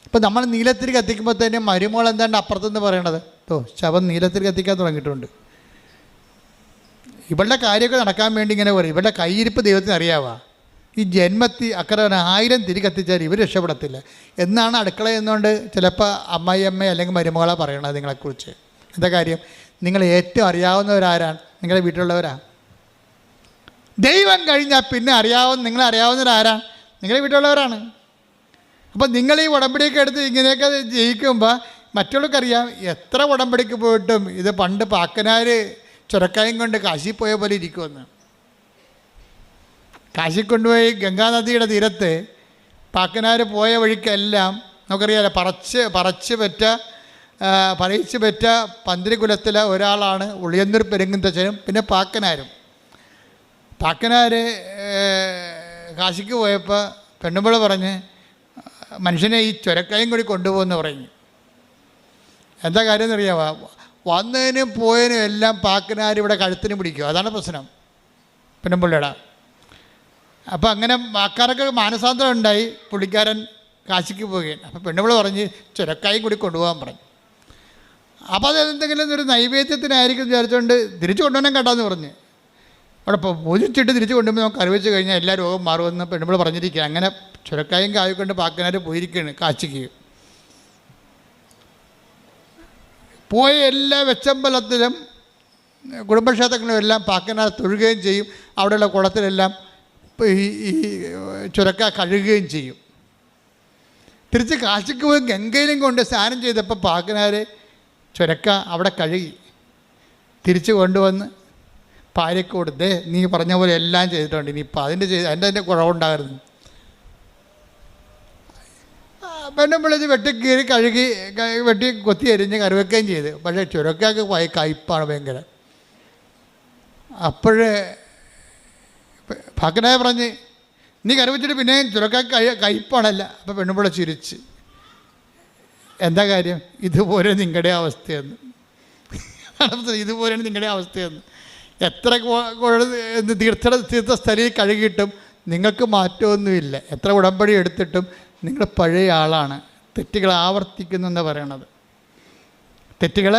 ഇപ്പം നമ്മൾ നീലത്തിരി കത്തിക്കുമ്പോൾ തന്നെ മരുമോൾ എന്താണ്ട് അപ്പുറത്തുനിന്ന് പറയണത്, ശവം നീലത്തിരി കത്തിക്കാൻ തുടങ്ങിയിട്ടുണ്ട്. ഇവളുടെ കാര്യമൊക്കെ നടക്കാൻ വേണ്ടി ഇങ്ങനെ പറയും. ഇവളുടെ കയ്യിരിപ്പ് ദൈവത്തിന് അറിയാവാ. ഈ ജന്മത്തി അക്കറെ 1000 തിരി കത്തിച്ചാൽ ഇവർ രക്ഷപ്പെടത്തില്ല എന്നാണ് അടുക്കള എന്നുകൊണ്ട് ചിലപ്പോൾ അമ്മായിയമ്മ അല്ലെങ്കിൽ മരുമകളെ പറയണത് നിങ്ങളെക്കുറിച്ച്. എന്താ കാര്യം? നിങ്ങൾ ഏറ്റവും അറിയാവുന്നവരാരാണ്? നിങ്ങളുടെ വീട്ടിലുള്ളവരാ. ദൈവം കഴിഞ്ഞാൽ പിന്നെ നിങ്ങളെ അറിയാവുന്നവരാരാണ്? നിങ്ങളുടെ വീട്ടിലുള്ളവരാണ്. അപ്പം നിങ്ങൾ ഈ ഉടമ്പടിയൊക്കെ എടുത്ത് ഇങ്ങനെയൊക്കെ ജയിക്കുമ്പോൾ മറ്റുള്ളവർക്കറിയാം എത്ര ഉടമ്പടിക്ക് പോയിട്ടും ഇത് പണ്ട് പാക്കനാർ ചുരക്കായും കൊണ്ട് കാശി പോയ പോലെ ഇരിക്കുമെന്ന്. കാശി കൊണ്ടുപോയി ഗംഗാനദിയുടെ തീരത്ത് പാക്കനാർ പോയ വഴിക്കെല്ലാം നമുക്കറിയാമല്ലോ പറയിച്ച് പെറ്റ പന്തിരികുലത്തിലെ ഒരാളാണ് ഉളിയന്നൂർ പെരുങ്ങുന്തച്ഛനും പിന്നെ പാക്കനാരും. പാക്കനാർ കാശിക്ക് പോയപ്പോൾ പെണ്ണുമ്പോൾ പറഞ്ഞ് മനുഷ്യനെ ഈ ചുരക്കായും കൂടി കൊണ്ടുപോകുമെന്ന് പറഞ്ഞു. എന്താ കാര്യം എന്നറിയാമോ? വന്നതിനും പോയതിനും എല്ലാം പാക്കനാർ ഇവിടെ കഴുത്തിന് പിടിക്കും. അതാണ് പ്രശ്നം പെണ്ണുമ്പിള്ളയുടെ. അപ്പോൾ അങ്ങനെ ആൾക്കാരൊക്കെ മാനസാന്തരം ഉണ്ടായി. പുള്ളിക്കാരൻ കാശിക്ക് പോവുകയാണ്. അപ്പോൾ പെണ്ണുമ്പിള്ള പറഞ്ഞ് ചുരക്കായും കൂടി കൊണ്ടുപോകാൻ പറഞ്ഞു. അപ്പോൾ അത് എന്തെങ്കിലും ഒരു നൈവേദ്യത്തിനായിരിക്കും വിചാരിച്ചുകൊണ്ട് തിരിച്ചു കൊണ്ടുപോകാൻ കേട്ടാന്ന് പറഞ്ഞ് അവിടെ ഇപ്പോൾ പൂജിച്ചിട്ട് തിരിച്ചു കൊണ്ടുപോയി നമുക്ക് അറിവിച്ച് കഴിഞ്ഞാൽ എല്ലാ രോഗം മാറുമെന്ന് പെണ്ണുമ്പിള്ള പറഞ്ഞിരിക്കുക. അങ്ങനെ ചുരക്കായും കായും കൊണ്ട് പാക്കനാർ പോയിരിക്കുകയാണ് കാശിക്ക്. പോയ എല്ലാ വെച്ചമ്പലത്തിലും കുടുംബക്ഷേത്രങ്ങളിലും എല്ലാം പാക്കനാർ തൊഴുകയും ചെയ്യും. അവിടെയുള്ള കുളത്തിലെല്ലാം ഈ ചുരക്ക കഴുകുകയും ചെയ്യും. തിരിച്ച് കാശിക്ക് പോയി ഗംഗയിലും കൊണ്ട് സ്നാനം ചെയ്തപ്പോൾ പാക്കനാർ ചുരക്ക അവിടെ കഴുകി തിരിച്ച് കൊണ്ടുവന്ന് ഭാര്യയ്ക്ക് കൊടുത്തേ നീ പറഞ്ഞ പോലെ എല്ലാം ചെയ്തിട്ടുണ്ട്, ഇനിയിപ്പോൾ അതിൻ്റെ കുറവുണ്ടാകരുത്. പെണ്ണുമ്പിളിച്ച് വെട്ടിക്കീറി കഴുകി വെട്ടി കൊത്തി എരിഞ്ഞ് കറിവെക്കുകയും ചെയ്ത്. പക്ഷേ ചുരക്കാക്ക് കയ്പ്പാണ് ഭയങ്കര. അപ്പോഴേ പാക്കനായ പറഞ്ഞ് നീ കറിവെച്ചിട്ട് പിന്നെ ചുരക്കാക്ക് കയ്പ്പാണല്ല. അപ്പോൾ പെണ്ണുമ്പിള ചിരിച്ച്. എന്താ കാര്യം? ഇതുപോലെ നിങ്ങളുടെ അവസ്ഥയെന്ന്. ഇതുപോലെയാണ് നിങ്ങളുടെ അവസ്ഥയെന്ന്. എത്ര തീർത്ഥസ്ഥലിൽ കഴുകിയിട്ടും നിങ്ങൾക്ക് മാറ്റമൊന്നുമില്ല. എത്ര ഉടമ്പടി എടുത്തിട്ടും നിങ്ങൾ പഴയ ആളാണ്. തെറ്റുകൾ ആവർത്തിക്കുന്നു എന്ന് പറയണത്. തെറ്റുകൾ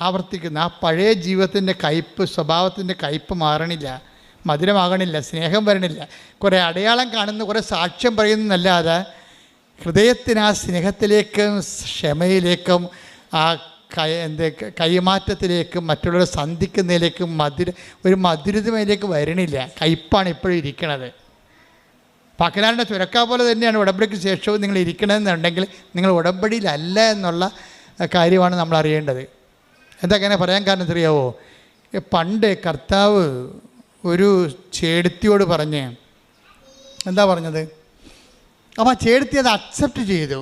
ആവർത്തിക്കുന്നു. ആ പഴയ ജീവിതത്തിൻ്റെ കയ്പ്പ്, സ്വഭാവത്തിൻ്റെ കയ്പ്പ് മാറണില്ല, മധുരമാകണില്ല, സ്നേഹം വരണില്ല. കുറേ അടയാളം കാണുന്നു, കുറേ സാക്ഷ്യം പറയുന്നതല്ലാതെ ഹൃദയത്തിന് ആ സ്നേഹത്തിലേക്കും ക്ഷമയിലേക്കും ആ കൈമാറ്റത്തിലേക്കും മറ്റുള്ളവരെ സന്ധിക്കുന്നതിലേക്കും ഒരു മധുരതയിലേക്ക് വരണില്ല. കയ്പ്പാണ് ഇപ്പോഴും ഇരിക്കണത്. പാക്കനാറിൻ്റെ ചുരക്ക പോലെ തന്നെയാണ് ഉടമ്പടിക്ക് ശേഷവും നിങ്ങൾ ഇരിക്കണമെന്നുണ്ടെങ്കിൽ നിങ്ങൾ ഉടമ്പടിയിലല്ല എന്നുള്ള കാര്യമാണ് നമ്മൾ അറിയേണ്ടത്. എന്താ അങ്ങനെ പറയാൻ കാരണം അറിയാവോ? പണ്ട് കർത്താവ് ഒരു ചേടത്തിയോട് പറഞ്ഞ് എന്താ പറഞ്ഞത്? അപ്പോൾ ആ ചേടത്തി അത് അക്സെപ്റ്റ് ചെയ്തു.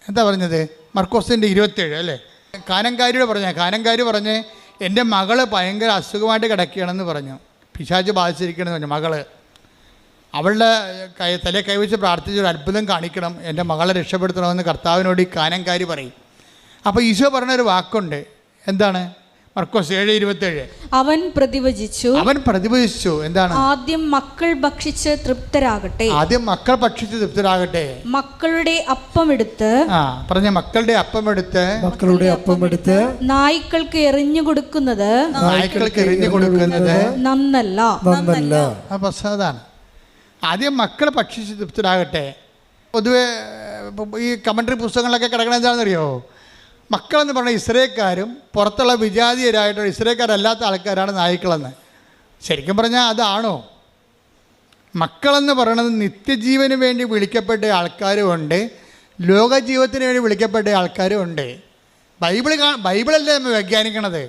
എന്താ പറഞ്ഞത്? മർക്കോസിൻ്റെ 27 അല്ലേ? കാനങ്കാരി പറഞ്ഞ് എൻ്റെ മകള് ഭയങ്കര അസുഖമായിട്ട് കിടക്കുകയാണെന്ന് പറഞ്ഞു. പിശാച് ബാധിച്ചിരിക്കണമെന്ന് പറഞ്ഞു. മകള് അവളുടെ തലയെ കൈവച്ച് പ്രാർത്ഥിച്ചൊരു അത്ഭുതം കാണിക്കണം, എൻ്റെ മകളെ രക്ഷപ്പെടുത്തണമെന്ന് കർത്താവിനോട് ഈ കാനങ്കാരി പറയും. അപ്പോൾ ഈശോ പറഞ്ഞൊരു വാക്കുണ്ട്. എന്താണ്? മർക്കോസ് 7:27. അവൻ പ്രതിവചിച്ചു. എന്താണ്? ആദ്യം മക്കൾ ഭക്ഷിച്ച് തൃപ്തരാകട്ടെ. മക്കളുടെ അപ്പമെടുത്ത് നായ്ക്കൾക്ക് എറിഞ്ഞു കൊടുക്കുന്നത് നന്നല്ല. അതാണ്. ആദ്യം മക്കൾ ഭക്ഷിച്ച് തൃപ്തരാകട്ടെ. പൊതുവെ ഈ കമൻട്രി പുസ്തകങ്ങളിലൊക്കെ കിടക്കണ എന്താണെന്നറിയോ? മക്കളെന്ന് പറഞ്ഞ ഇസ്രായേൽക്കാരും പുറത്തുള്ള വിജാതീയരായിട്ടുള്ള ഇസ്രായേൽക്കാരല്ലാത്ത ആൾക്കാരാണ് നായ്ക്കളെന്ന്. ശരിക്കും പറഞ്ഞാൽ അതാണോ? മക്കളെന്ന് പറയുന്നത് നിത്യജീവന് വേണ്ടി വിളിക്കപ്പെട്ട ആൾക്കാരുമുണ്ട്, ലോകജീവിതത്തിന് വേണ്ടി വിളിക്കപ്പെട്ട ആൾക്കാരുമുണ്ട്. ബൈബിളല്ലേ നമ്മൾ വ്യാഖ്യാനിക്കണത്,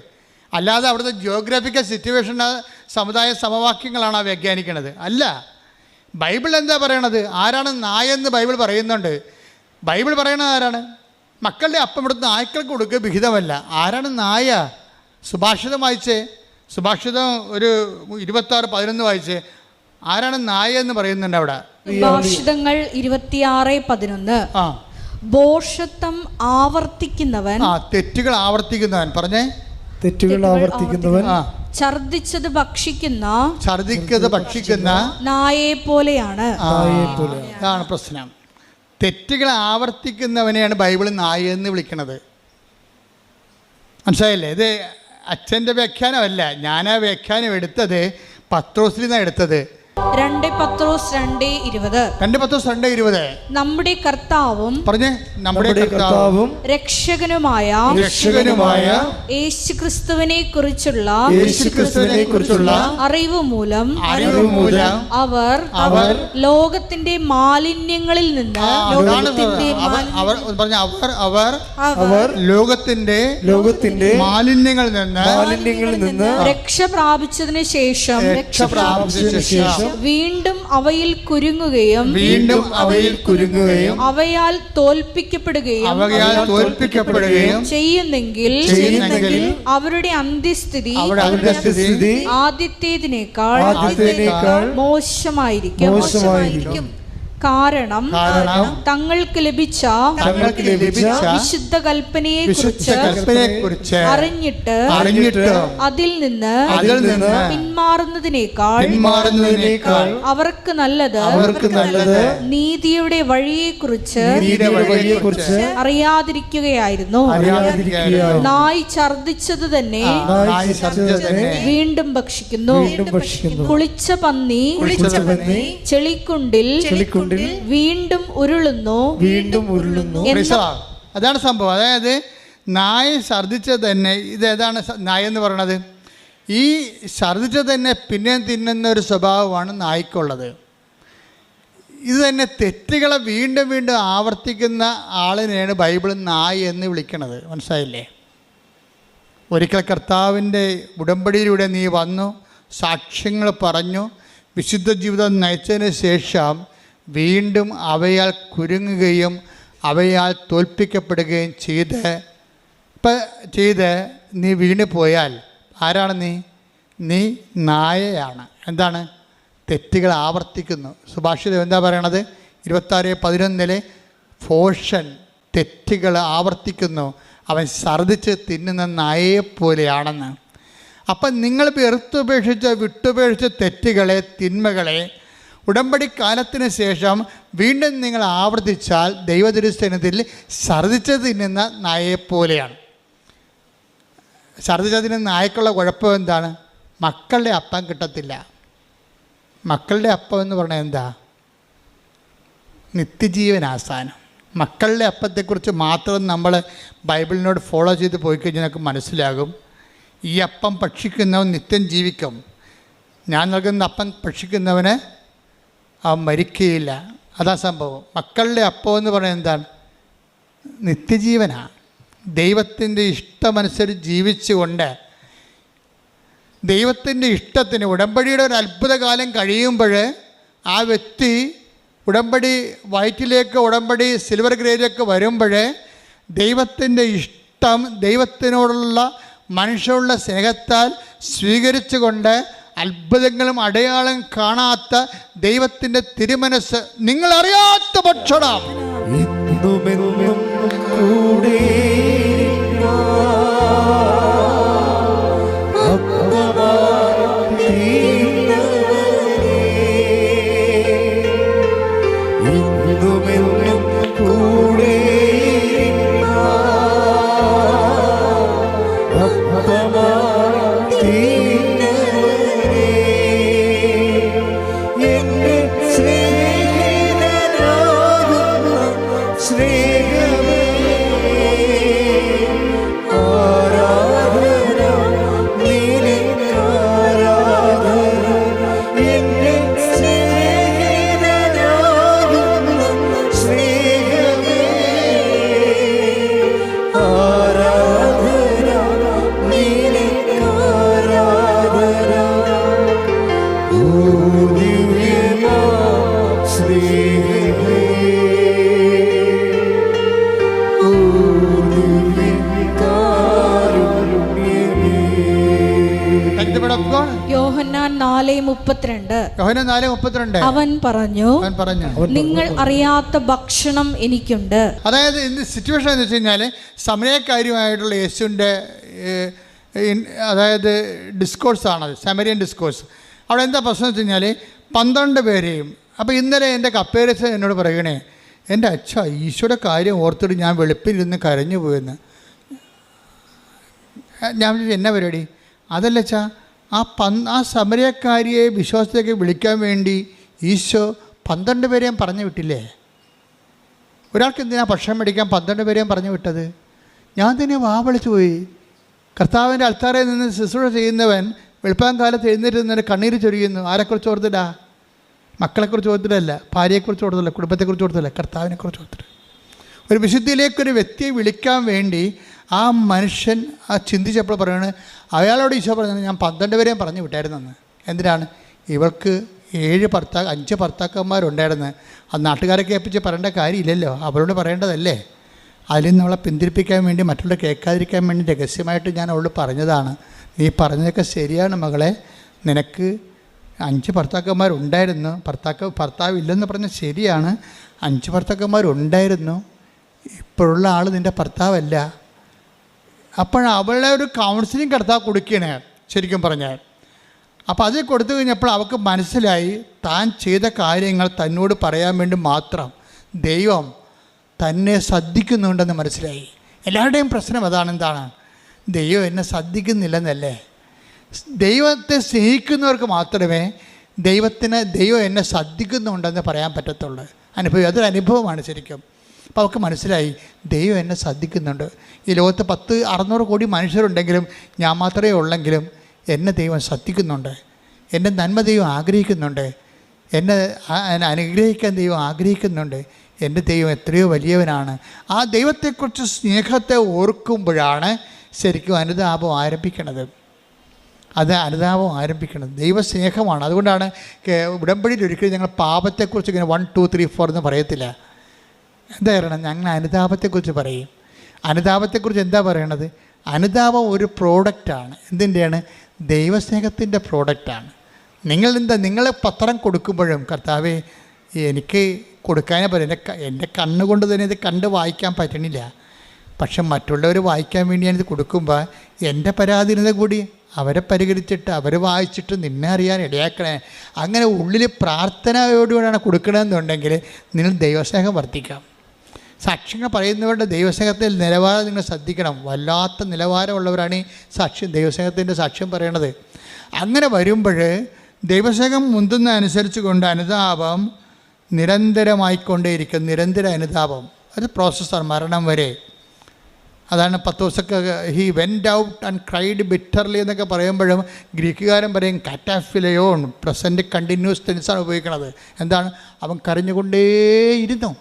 അല്ലാതെ അവിടുത്തെ ജിയോഗ്രാഫിക്കൽ സിറ്റുവേഷൻ സമുദായ സമവാക്യങ്ങളാണ് ആ വ്യാഖ്യാനിക്കണത്. അല്ല, ബൈബിൾ എന്താ പറയണത്? ആരാണ് നായെന്ന് ബൈബിൾ പറയുന്നുണ്ട്. ബൈബിൾ പറയണത് ആരാണ്? മക്കളുടെ അപ്പം ഇവിടുത്തെ നായ്ക്കൾക്ക് കൊടുക്കുക വിഹിതമല്ല. ആരാണ് നായ? സുഭാഷിതം വായിച്ചേ, സുഭാഷിതം ഒരു 26:11 വായിച്ചേ. ആരാണ് നായ എന്ന് പറയുന്നുണ്ട് അവിടെ? സുഭാഷിതങ്ങൾ 26:11. ഭോഷത്വം ആവർത്തിക്കുന്നവൻ, തെറ്റുകൾ ആവർത്തിക്കുന്നവൻ, പറഞ്ഞേ, തെറ്റുകൾ ആവർത്തിക്കുന്നവൻ ഛർദിച്ചത് ഭക്ഷിക്കുന്ന നായയെ പോലെയാണ്. അതാണ് പ്രശ്നം. തെറ്റുകൾ ആവർത്തിക്കുന്നവനെയാണ് ബൈബിൾ നായ എന്ന് വിളിക്കുന്നത്. മനസ്സിലായില്ലേ? ഇത് അച്ഛൻ്റെ വ്യാഖ്യാനമല്ല, ഞാൻ ആ വ്യാഖ്യാനം എടുത്തത് പത്രോസിൽ നിന്നാണ് എടുത്തത്. 2 പത്രോസ് 2:20. നമ്മുടെ കർത്താവും, പറഞ്ഞേ, നമ്മുടെ കർത്താവും രക്ഷകനുമായ യേശുക്രിസ്തുവിനെ കുറിച്ചുള്ള അറിവ് മൂലം അവർ ലോകത്തിന്റെ മാലിന്യങ്ങളിൽ നിന്ന് ലോകത്തിന്റെ മാലിന്യങ്ങളിൽ നിന്ന് രക്ഷ പ്രാപിച്ചതിന് ശേഷം വീണ്ടും അവയിൽ കുരുങ്ങുകയും അവയാൽ തോൽപ്പിക്കപ്പെടുകയും ചെയ്യുന്നെങ്കിൽ അവരുടെ അന്ത്യസ്ഥിതി ആദ്യത്തേതിനേക്കാൾ മോശമായിരിക്കും. കാരണം തങ്ങൾക്ക് ലഭിച്ച വിശുദ്ധ കൽപ്പനയെ കുറിച്ച് അറിഞ്ഞിട്ട് അതിൽ നിന്ന് പിന്മാറുന്നതിനേക്കാൾ അവർക്ക് നല്ലത് നീതിയുടെ വഴിയെക്കുറിച്ച് അറിയാതിരിക്കുകയായിരുന്നു. നായ് ഛർദിച്ചത് തന്നെ വീണ്ടും ഭക്ഷിക്കുന്നു. കുളിച്ച പന്നി ചെളിക്കുണ്ടിൽ വീണ്ടും ഉരുളുന്നു. അതാണ് സംഭവം. അതായത് നായ ഛർദിച്ചത് തന്നെ, ഇതേതാണ് നായ എന്ന് പറയണത്? ഈ ഛർദിച്ചത് തന്നെ പിന്നെ തിന്നുന്ന ഒരു സ്വഭാവമാണ് നായ്ക്കുള്ളത്. ഇത് തന്നെ തെറ്റുകളെ വീണ്ടും വീണ്ടും ആവർത്തിക്കുന്ന ആളിനെയാണ് ബൈബിൾ നായ എന്ന് വിളിക്കുന്നത്. മനസ്സിലായില്ലേ? ഒരിക്കൽ കർത്താവിൻ്റെ ഉടമ്പടിയിലൂടെ നീ വന്നു, സാക്ഷ്യങ്ങൾ പറഞ്ഞു, വിശുദ്ധ ജീവിതം നയിച്ചതിന് ശേഷം വീണ്ടും അവയാൽ കുരുങ്ങുകയും അവയാൽ തോൽപ്പിക്കപ്പെടുകയും ചെയ്ത് നീ വീണ് പോയാൽ ആരാണ് നീ നായയാണ്. എന്താണ്? തെറ്റുകൾ ആവർത്തിക്കുന്നു. സുഭാഷിതം എന്താ പറയണത്? 26:11 ഭോഷൻ തെറ്റുകൾ ആവർത്തിക്കുന്നു, അവൻ ഛർദിച്ച് തിന്നുന്ന നായയെപ്പോലെയാണെന്ന്. അപ്പം നിങ്ങൾ വിട്ടുപേക്ഷിച്ച തെറ്റുകളെ, തിന്മകളെ ഉടമ്പടി കാലത്തിന് ശേഷം വീണ്ടും നിങ്ങൾ ആവർത്തിച്ചാൽ ദൈവതിരുസന്നിധിയിൽ ഛർദിച്ചത് തിന്നുന്ന നായയെപ്പോലെയാണ്. ഛർദിച്ചതിന് നായക്കുള്ള കുഴപ്പം എന്താണ്? മക്കളുടെ അപ്പം കിട്ടത്തില്ല. മക്കളുടെ അപ്പം എന്ന് പറഞ്ഞാൽ എന്താ? നിത്യജീവനാസാനം. മക്കളുടെ അപ്പത്തെക്കുറിച്ച് മാത്രം നമ്മൾ ബൈബിളിനോട് ഫോളോ ചെയ്ത് പോയി കഴിഞ്ഞാൽ നമുക്ക് മനസ്സിലാകും, ഈ അപ്പം ഭക്ഷിക്കുന്നവൻ നിത്യം ജീവിക്കും. ഞാൻ നൽകുന്ന അപ്പം ഭക്ഷിക്കുന്നവന് അവൻ മരിക്കുകയില്ല. അതാ സംഭവം. മക്കളുടെ അപ്പം എന്ന് പറയുന്നത് എന്താണ്? നിത്യജീവനാണ്. ദൈവത്തിൻ്റെ ഇഷ്ടമനുസരിച്ച് ജീവിച്ചുകൊണ്ട് ദൈവത്തിൻ്റെ ഇഷ്ടത്തിന് ഉടമ്പടിയുടെ ഒരു അത്ഭുതകാലം കഴിയുമ്പോൾ ആ വ്യക്തി ഉടമ്പടി വയറ്റിലേക്ക്, ഉടമ്പടി സിൽവർ ഗ്രേഡിലേക്ക് വരുമ്പോൾ ദൈവത്തിൻ്റെ ഇഷ്ടം, ദൈവത്തിനോടുള്ള മനുഷ്യനുള്ള സ്നേഹത്താൽ സ്വീകരിച്ചുകൊണ്ട് അത്ഭുതങ്ങളും അടയാളം കാണാത്ത ദൈവത്തിൻ്റെ തിരുമനസ് നിങ്ങളറിയാത്ത ഭക്ഷണം കൂടെ ശ്രീ യോഹന്നാൻ 4:32. യോഹന്നാൻ 4:32. അവൻ പറഞ്ഞു, നിങ്ങൾ അറിയാത്ത ഭക്ഷണം എനിക്കുണ്ട്. അതായത് ഇന്ന് സിറ്റുവേഷൻ എന്ന് വെച്ച് കഴിഞ്ഞാൽ സമരക്കാരുമായിട്ടുള്ള യേശുവിൻ്റെ അതായത് ഡിസ്കോഴ്സാണത്, സമരിയൻ ഡിസ്കോഴ്സ്. അവിടെ എന്താ പ്രശ്നം വെച്ച് കഴിഞ്ഞാൽ 12 പേരെയും. അപ്പോൾ ഇന്നലെ എൻ്റെ കപ്പേരസ് എന്നോട് പറയണേ, എൻ്റെ അച്ഛ ഈശോയുടെ കാര്യം ഓർത്തിട്ട് ഞാൻ വെളുപ്പിലിരുന്ന് കരഞ്ഞു പോയെന്ന്. ഞാൻ വിചാരിച്ചു എന്നാ പരിപാടി? അതല്ല അച്ഛാ, ആ സമരക്കാരിയെ വിശ്വാസത്തേക്ക് വിളിക്കാൻ വേണ്ടി ഈശോ 12 പേരെയും പറഞ്ഞു വിട്ടില്ലേ? ഒരാൾക്ക് എന്തിനാ ഭക്ഷണം മേടിക്കാൻ 12 പേരെയും പറഞ്ഞു വിട്ടത്? ഞാൻ തന്നെ വിളിച്ചു പോയി. കർത്താവിൻ്റെ അൾത്താരയിൽ നിന്ന് ശുശ്രൂഷ ചെയ്യുന്നവൻ വെളുപ്പാൻ കാലത്ത് എഴുന്നേറ്റ് നിന്നിട്ട് കണ്ണീര് ചൊരിയുന്നു. ആരെക്കുറിച്ച് ഓർത്തിട്ടാ? മക്കളെക്കുറിച്ച് ഓർത്തിട്ടല്ല, ഭാര്യയെക്കുറിച്ച് ഓർത്തില്ല, കുടുംബത്തെക്കുറിച്ച് ഓർത്തില്ല, കർത്താവിനെക്കുറിച്ച് ഓർത്തിട്ട്. ഒരു വിശുദ്ധിയിലേക്കൊരു വ്യക്തിയെ വിളിക്കാൻ വേണ്ടി ആ മനുഷ്യൻ ചിന്തിച്ചപ്പോൾ പറയുന്നത്, അയാളോട് ഈശോ പറഞ്ഞത് ഞാൻ 12 പേരെയും പറഞ്ഞു വിട്ടായിരുന്നെന്ന്. എന്തിനാണ്? ഇവൾക്ക് 5 ഭർത്താക്കന്മാരുണ്ടായിരുന്നു. അത് നാട്ടുകാരെ കേൾപ്പിച്ച് പറയേണ്ട കാര്യമില്ലല്ലോ, അവളോട് പറയേണ്ടതല്ലേ. അതിൽ നിന്ന് അവളെ പിന്തിരിപ്പിക്കാൻ വേണ്ടി, മറ്റുള്ള കേൾക്കാതിരിക്കാൻ വേണ്ടി രഹസ്യമായിട്ട് ഞാൻ അവളോട് പറഞ്ഞതാണ്. നീ പറഞ്ഞതൊക്കെ ശരിയാണ് മകളെ, നിനക്ക് 5 ഭർത്താക്കന്മാരുണ്ടായിരുന്നു. ഭർത്താവ് ഇല്ലെന്ന് പറഞ്ഞാൽ ശരിയാണ്, 5 ഭർത്താക്കന്മാരുണ്ടായിരുന്നു. ഇപ്പോഴുള്ള ആൾ നിൻ്റെ ഭർത്താവല്ല. അപ്പോൾ അവളെ ഒരു കൗൺസിലിംഗ് കർത്താവ് കൊടുക്കുകയാണ് ശരിക്കും പറഞ്ഞാൽ. അപ്പോൾ അത് കൊടുത്തു കഴിഞ്ഞപ്പോൾ അവൾക്ക് മനസ്സിലായി, താൻ ചെയ്ത കാര്യങ്ങൾ തന്നോട് പറയാൻ വേണ്ടി മാത്രം ദൈവം തന്നെ ശ്രദ്ധിക്കുന്നുണ്ടെന്ന് മനസ്സിലായി. എല്ലാവരുടെയും പ്രശ്നം അതാണ്. എന്താണ്? ദൈവം എന്നെ ശ്രദ്ധിക്കുന്നില്ലെന്നല്ലേ. ദൈവത്തെ സ്നേഹിക്കുന്നവർക്ക് മാത്രമേ ദൈവം എന്നെ ശ്രദ്ധിക്കുന്നുണ്ടെന്ന് പറയാൻ പറ്റത്തുള്ളൂ. അതൊരു അനുഭവമാണ് ശരിക്കും. അപ്പോൾ അവർക്ക് മനസ്സിലായി, ദൈവം എന്നെ ശ്രദ്ധിക്കുന്നുണ്ട്. ഈ ലോകത്ത് 600 കോടി മനുഷ്യരുണ്ടെങ്കിലും ഞാൻ മാത്രമേ ഉള്ളെങ്കിലും എന്നെ ദൈവം ശ്രദ്ധിക്കുന്നുണ്ട്. എൻ്റെ നന്മ ദൈവം ആഗ്രഹിക്കുന്നുണ്ട്. എന്നെ അനുഗ്രഹിക്കാൻ ദൈവം ആഗ്രഹിക്കുന്നുണ്ട്. എൻ്റെ ദൈവം എത്രയോ വലിയവനാണ്. ആ ദൈവത്തെക്കുറിച്ച് സ്നേഹത്തെ ഓർക്കുമ്പോഴാണ് ശരിക്കും അനുതാപം ആരംഭിക്കണത്. അനുതാപം ആരംഭിക്കുന്നത് ദൈവസ്നേഹമാണ്. അതുകൊണ്ടാണ് ഉടമ്പടിയിൽ ഒരിക്കലും ഞങ്ങൾ പാപത്തെക്കുറിച്ച് ഇങ്ങനെ 1 2 3 4 എന്ന് പറയത്തില്ല. എന്താ പറയണം? ഞങ്ങൾ അനുതാപത്തെക്കുറിച്ച് പറയും. അനുതാപത്തെക്കുറിച്ച് എന്താ പറയണത്? അനുതാപം ഒരു പ്രോഡക്റ്റാണ്. എന്തിൻ്റെയാണ്? ദൈവസ്നേഹത്തിൻ്റെ പ്രോഡക്റ്റാണ്. നിങ്ങൾ പത്രം കൊടുക്കുമ്പോഴും കർത്താവേ എനിക്ക് കൊടുക്കാനേ പറയും, എൻ്റെ കണ്ണുകൊണ്ട് തന്നെ ഇത് കണ്ട് വായിക്കാൻ പറ്റണില്ല, പക്ഷെ മറ്റുള്ളവർ വായിക്കാൻ വേണ്ടി ഞാനിത് കൊടുക്കുമ്പോൾ എൻ്റെ പരാധീനത കൂടി അവരെ പരിഹരിച്ചിട്ട് അവർ വായിച്ചിട്ട് നിന്നെ അറിയാൻ ഇടയാക്കണേ. അങ്ങനെ ഉള്ളിൽ പ്രാർത്ഥനയോടുകൂടിയാണ് കൊടുക്കണമെന്നുണ്ടെങ്കിൽ നിങ്ങൾ ദൈവസ്നേഹം വർദ്ധിക്കാം. സാക്ഷ്യങ്ങൾ പറയുന്നവരുടെ ദൈവസ്നേഹത്തിൽ നിലവാരം നിങ്ങൾ ശ്രദ്ധിക്കണം. വല്ലാത്ത നിലവാരമുള്ളവരാണ് ഈ ദൈവസ്നേഹത്തിൻ്റെ സാക്ഷ്യം പറയണത്. അങ്ങനെ വരുമ്പോൾ ദൈവസ്നേഹം മുന്തുന്ന അനുസരിച്ച് കൊണ്ട് അനുതാപം നിരന്തരമായിക്കൊണ്ടേയിരിക്കും. നിരന്തര അനുതാപം അത് പ്രോസസ്സാണ് മരണം വരെ. അതാണ് പത്തോസൊക്കെ he went out and cried bitterly എന്നൊക്കെ പറയുമ്പോഴും ഗ്രീക്കുകാരൻ പറയും കാറ്റാഫിലയോൺ, പ്രസൻറ്റ് കണ്ടിന്യൂസ് ടെൻസാണ് ഉപയോഗിക്കുന്നത്. എന്താണ്? അവൻ കരഞ്ഞുകൊണ്ടേയിരുന്നു.